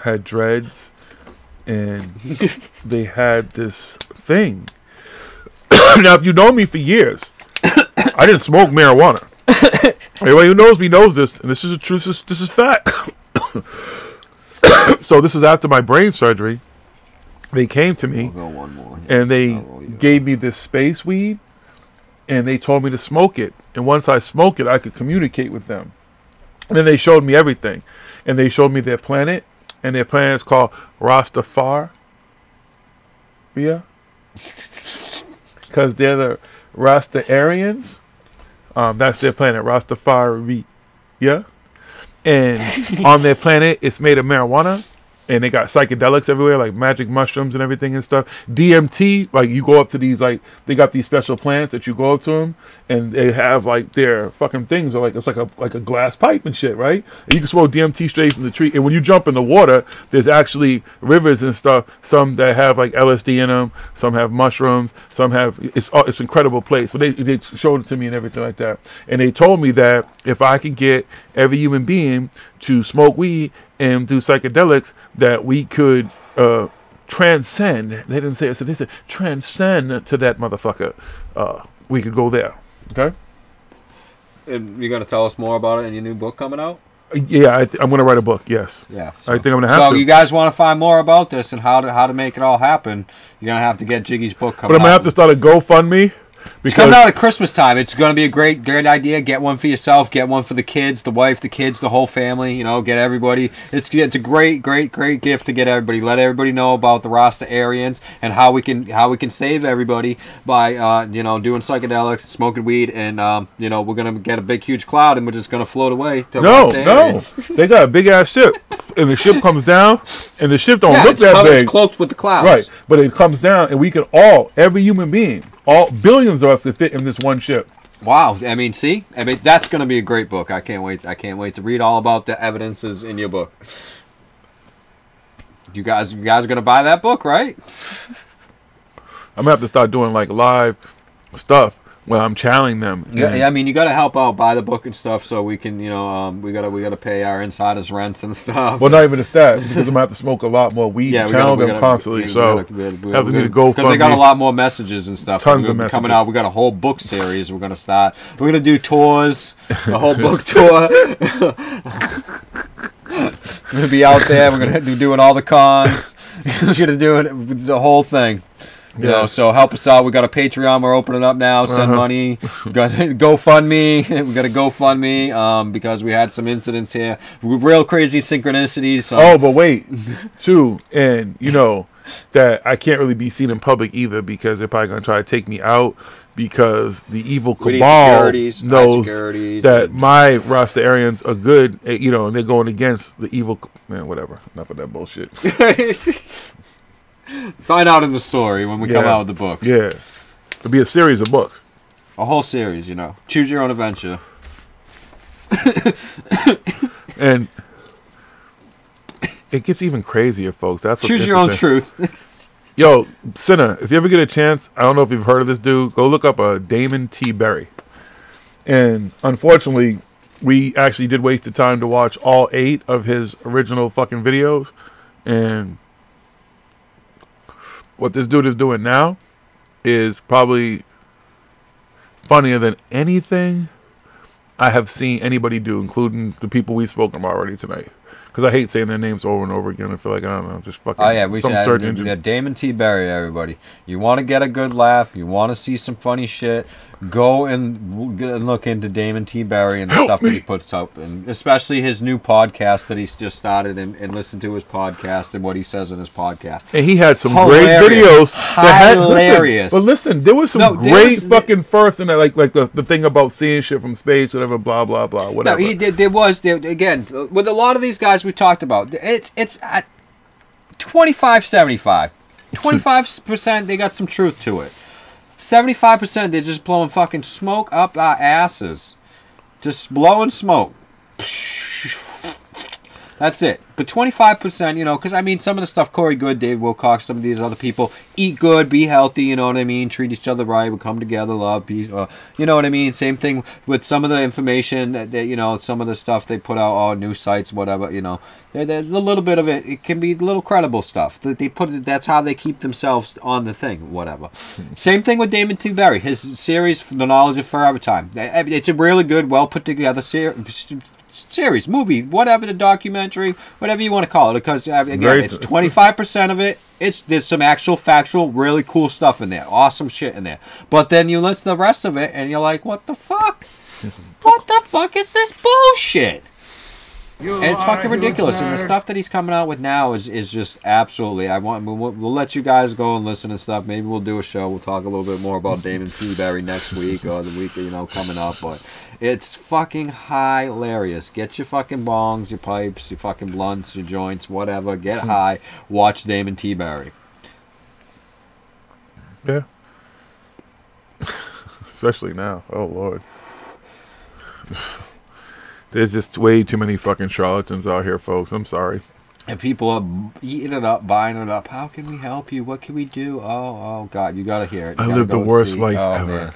had dreads, and they had this thing. Now, if you know me for years, I didn't smoke marijuana. Everybody who knows me knows this, and this is a truth. This is fact. So this is after my brain surgery. They came to me, and they gave me this space weed, and they told me to smoke it. And once I smoke it, I could communicate with them. And then they showed me everything, and they showed me their planet, and their planet is called Rastafari. Yeah. Because they're the Rastafarians. That's their planet, Rastafari. Yeah. And on their planet, it's made of marijuana. And they got psychedelics everywhere, like magic mushrooms and everything and stuff. DMT, like you go up to these, like they got these special plants that you go up to them, and they have like their fucking things are like it's like a glass pipe and shit, right? And you can smoke DMT straight from the tree. And when you jump in the water, there's actually rivers and stuff. Some that have like LSD in them, some have mushrooms, some have it's an incredible place. But they showed it to me and everything like that. And they told me that if I can get every human being to smoke weed and do psychedelics, that we could transcend. They didn't say it, so they said transcend to that motherfucker. We could go there. Okay. And you're gonna tell us more about it in your new book coming out? Yeah, I'm gonna write a book. Yes. Yeah. I think I'm gonna have to. So you guys want to find more about this and how to make it all happen? You're gonna have to get Jiggy's book coming out. But I'm gonna have to start a GoFundMe. It's coming out at Christmas time. It's going to be a great idea. Get one for yourself. Get one for the kids, the wife, the kids, the whole family. You know, get everybody. It's a great gift to get everybody. Let everybody know about the Rastafarians and how we can save everybody by doing psychedelics, smoking weed, and we're gonna get a big huge cloud and we're just gonna float away. To No, they got a big ass ship, and the ship comes down, and the ship don't look that big. It's cloaked with the clouds, right? But it comes down, and we can every human being, all billions of us, could fit in this one ship. Wow! I mean, that's going to be a great book. I can't wait. I can't wait to read all about the evidences in your book. You guys are going to buy that book, right? I'm gonna have to start doing like live stuff when I'm channeling them. Yeah, I mean, you got to help out, buy the book and stuff, so we can, we gotta pay our insiders rents and stuff. Well, not even just that, because I'm gonna have to smoke a lot more weed. Yeah, channel them constantly. So have to need to go because they got a lot more messages and stuff. Tons of messages coming out. We got a whole book series. We're gonna start. We're gonna do tours, a whole book tour. We're gonna be out there. We're gonna be doing all the cons. We're gonna do the whole thing. You know, so help us out. We got a Patreon we're opening up now. Send money. We got GoFundMe. We got a GoFundMe because we had some incidents here. Real crazy synchronicities. Oh, but wait, too, and that I can't really be seen in public either because they're probably gonna try to take me out because the evil cabal knows that my Rastafarians are good, and they're going against the evil. Man, whatever. Enough of that bullshit. Find out in the story when we come out with the books. Yeah. It'll be a series of books. A whole series, you know. Choose your own adventure. And it gets even crazier, folks. That's what's Choose your own truth. Yo, Sinner, if you ever get a chance, I don't know if you've heard of this dude, go look up Damon T. Berry. And unfortunately, we actually did waste the time to watch all 8 of his original fucking videos. And what this dude is doing now is probably funnier than anything I have seen anybody do, including the people we've spoken about already tonight. Because I hate saying their names over and over again. I feel like, I don't know, just fucking we got Damon T. Berry, everybody. You want to get a good laugh, you want to see some funny shit, go and look into Damon T. Berry and the stuff that he puts up, and especially his new podcast that he's just started, and listen to his podcast and what he says in his podcast. And he had some great videos. Hilarious. But listen, there was some great fucking first, and like the thing about seeing shit from space, whatever, blah, blah, blah, whatever. No, again, with a lot of these guys we talked about, it's at 25-75. 25% they got some truth to it. 75% they're just blowing fucking smoke up our asses. Just blowing smoke. That's it. But 25%, you know, because I mean, some of the stuff, Corey Good, Dave Wilcox, some of these other people, eat good, be healthy, you know what I mean, treat each other right, we come together, love, peace, you know what I mean. Same thing with some of the information that, you know, some of the stuff they put out on news sites, whatever, you know. There's a little bit of it. It can be a little credible stuff. They put it. That's how they keep themselves on the thing, whatever. Same thing with Damon T. Berry. His series, The Knowledge of Forever Time. It's a really good, well put together series, movie, whatever, the documentary, whatever you want to call it, because again, it's 25% of it. There's some actual factual, really cool stuff in there, awesome shit in there. But then you listen to the rest of it, and you're like, what the fuck? What the fuck is this bullshit? And it's fucking ridiculous, and the stuff that he's coming out with now is just absolutely. We'll let you guys go and listen and stuff. Maybe we'll do a show. We'll talk a little bit more about Damon P. Berry next week or the week, you know, coming up. But it's fucking hilarious. Get your fucking bongs, your pipes, your fucking blunts, your joints, whatever. Get high. Watch Damon T. Berry. Yeah. Especially now. Oh Lord. There's just way too many fucking charlatans out here, folks. I'm sorry. And people are eating it up, buying it up. How can we help you? What can we do? Oh God, you gotta hear it. I lived the worst life ever.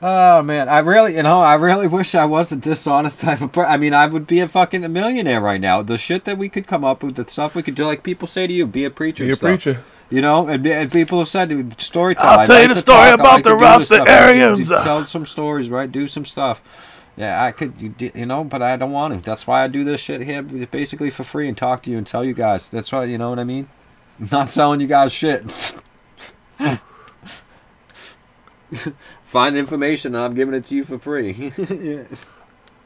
Oh man, I really wish I was a dishonest type of person. I mean, I would be a fucking millionaire right now. The shit that we could come up with, the stuff we could do, like people say to you, be a preacher. Be a preacher. You know, and people have said, storytelling. I'll tell you the story about the Rastafarians. Tell some stories, right? Do some stuff. Yeah, I could, you know, but I don't want to. That's why I do this shit here, basically for free, and talk to you and tell you guys. That's why, you know what I mean? I'm not selling you guys shit. Find information, and I'm giving it to you for free.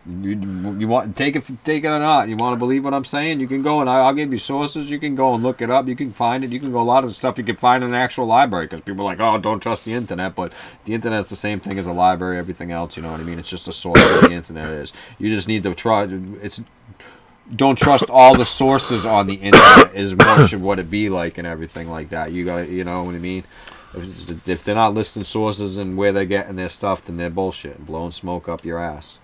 You want take it or not? You want to believe what I'm saying? You can go and I'll give you sources. You can go and look it up. You can find it. You can go a lot of the stuff you can find in an actual library, because people are like, oh, don't trust the internet, but the internet's the same thing as a library. Everything else, you know what I mean? It's just a source of the internet is. You just need to try. Don't trust all the sources on the internet as much of what it be like and everything like that. You got, you know what I mean? If they're not listing sources and where they're getting their stuff, then they're bullshit, blowing smoke up your ass.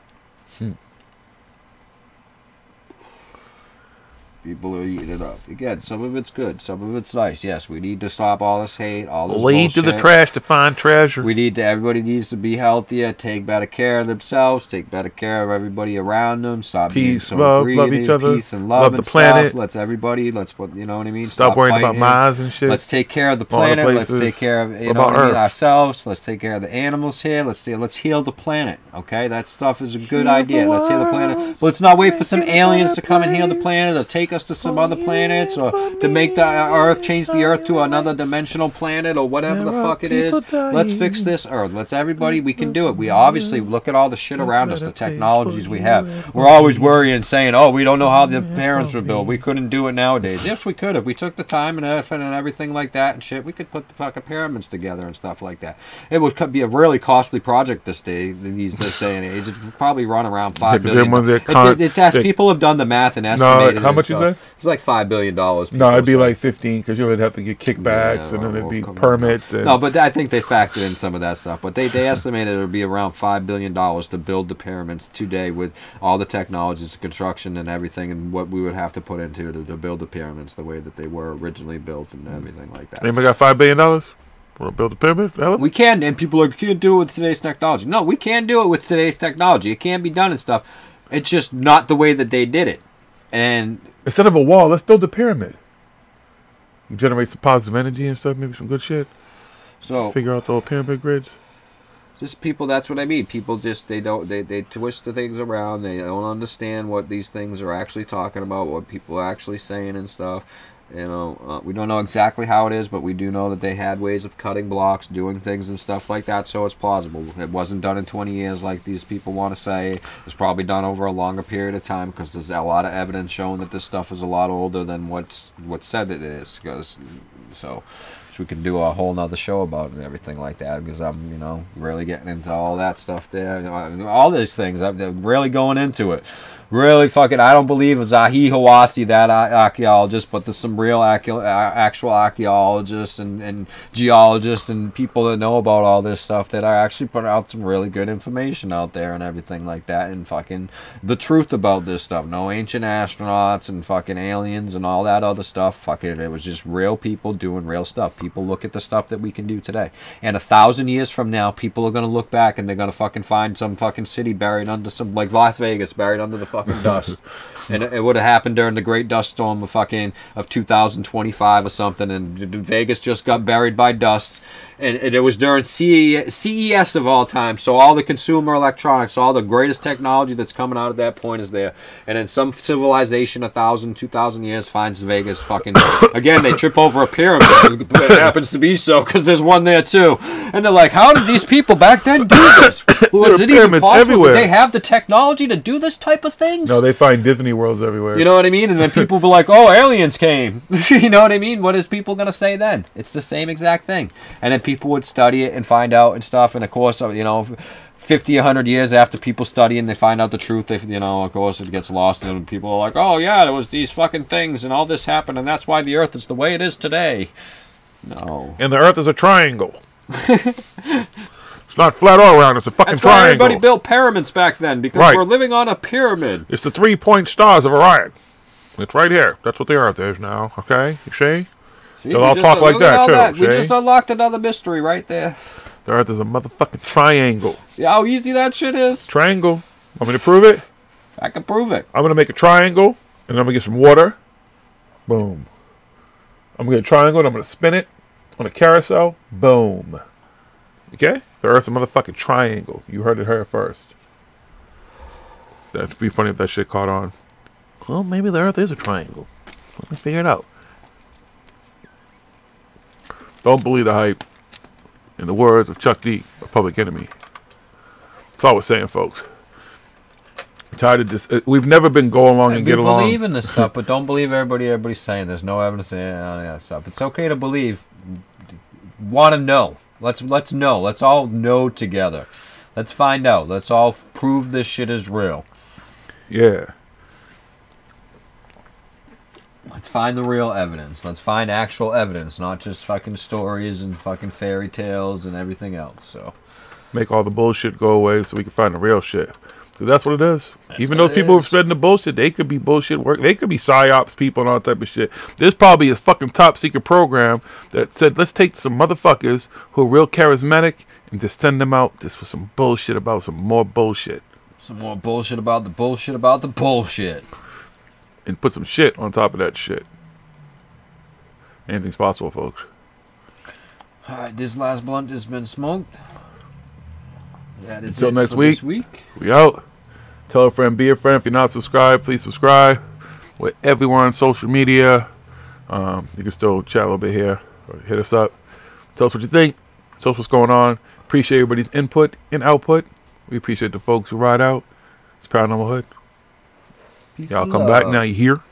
People are eating it up. Again, some of it's good, some of it's nice. Yes, we need to stop all this hate, all this bullshit. To the trash to find treasure. Everybody needs to be healthier, take better care of themselves, take better care of everybody around them, stop being so greedy, love each other, peace and love the and planet. Stuff. Let's put, you know what I mean? Stop worrying about Mars and shit. Let's take care of the planet. Let's take care of, you know what I mean, ourselves. Let's take care of the animals here. Let's heal the planet. Okay, that stuff is a good idea. Let's heal the planet. But let's not wait for some aliens to come and heal the planet or take us to some other planets, or to make the Earth, change the Earth to another dimensional planet, or whatever the fuck it is. Let's fix this Earth. Let's everybody, we can do it. We obviously look at all the shit around us, the technologies we have. We're always worrying, saying, oh, we don't know how the parents were built. We couldn't do it nowadays. Yes, we could have. We took the time and effort and everything like that and shit. We could put the fucking pyramids together and stuff like that. It would be a really costly project this day and age. It would probably run around $5 billion. It's as people have done the math and estimated. How much is that? say? It's like $5 billion. No, it'd be like 15 because you would have to get kickbacks and then it'd be permits. And no, but I think they factored in some of that stuff. But they estimated it would be around $5 billion to build the pyramids today with all the technologies, construction, and everything, and what we would have to put into to build the pyramids the way that they were originally built and everything like that. Anybody got $5 billion? Want to build a pyramid? We can, and people are can't do it with today's technology. No, we can do it with today's technology. It can be done and stuff. It's just not the way that they did it. And instead of a wall, let's build a pyramid. You generate some positive energy and stuff, maybe some good shit. So figure out the old pyramid grids. Just people, that's what I mean. People just, they twist the things around. They don't understand what these things are actually talking about, what people are actually saying and stuff. You know, we don't know exactly how it is, but we do know that they had ways of cutting blocks, doing things and stuff like that, so it's plausible. It wasn't done in 20 years like these people want to say. It was probably done over a longer period of time because there's a lot of evidence showing that this stuff is a lot older than what's said it is. So we could do a whole nother show about it and everything like that, because I'm, you know, really getting into all that stuff there. All these things, I'm really going into it. Really fucking, I don't believe it's Zahi Hawasi, that archaeologist, but there's some real actual archaeologists and geologists and people that know about all this stuff that are actually putting out some really good information out there and everything like that, and fucking the truth about this stuff. No ancient astronauts and fucking aliens and all that other stuff. Fucking, it was just real people doing real stuff. People look at the stuff that we can do today. And 1,000 years from now, people are going to look back and they're going to fucking find some fucking city buried under some, like Las Vegas, buried under the fucking dust. And it would have happened during the great dust storm of 2025 or something, and Vegas just got buried by dust. And it was during CES of all time, so all the consumer electronics, all the greatest technology that's coming out at that point is there. And then some civilization 1,000, 2,000 years finds Vegas fucking... Again, they trip over a pyramid. It happens to be so, because there's one there too. And they're like, how did these people back then do this? Was it even possible? Everywhere. Did they have the technology to do this type of things? No, they find Disney Worlds everywhere. You know what I mean? And then people be like, oh, aliens came. You know what I mean? What is people going to say then? It's the same exact thing. And then people would study it and find out and stuff. And of course, you know, 50, 100 years after people study and they find out the truth, they, you know, of course, it gets lost. And people are like, oh, yeah, there was these fucking things and all this happened. And that's why the Earth is the way it is today. No. And the Earth is a triangle. It's not flat all around. It's a fucking triangle. That's why everybody built pyramids back then, because we're living on a pyramid. It's the 3-point stars of Orion. It's right here. That's what the Earth is now. Okay? You see? They'll all talk like that, too. We just unlocked another mystery right there. The Earth is a motherfucking triangle. See how easy that shit is? Triangle. Want me to prove it? I can prove it. I'm going to make a triangle, and I'm going to get some water. Boom. I'm going to get a triangle, and I'm going to spin it on a carousel. Boom. Okay? The Earth's a motherfucking triangle. You heard it here first. That'd be funny if that shit caught on. Well, maybe the Earth is a triangle. Let me figure it out. Don't believe the hype. In the words of Chuck D, a Public Enemy. That's all we're saying, folks. I'm tired of this. We've never been go along and get along. We believe in this stuff, but don't believe everybody's saying. There's no evidence in any of that stuff. It's okay to believe. Want to know. Let's know. Let's all know together. Let's find out. Let's all prove this shit is real. Yeah. Let's find the real evidence. Let's find actual evidence, not just fucking stories and fucking fairy tales and everything else. So make all the bullshit go away so we can find the real shit. Because that's what it is. Even those people who are spreading the bullshit, they could be bullshit work. They could be psyops people and all type of shit. There's probably a fucking top secret program that said, let's take some motherfuckers who are real charismatic and just send them out just with some bullshit about some more bullshit. Some more bullshit about the bullshit about the bullshit. And put some shit on top of that shit. Anything's possible, folks. Alright, this last blunt has been smoked. That is until it next for week. This week. We out. Tell a friend, be a friend. If you're not subscribed, please subscribe. We're everywhere on social media. You can still chat a little bit here. Or hit us up. Tell us what you think. Tell us what's going on. Appreciate everybody's input and output. We appreciate the folks who ride out. It's Paranormal Hood. Y'all come back now. You hear?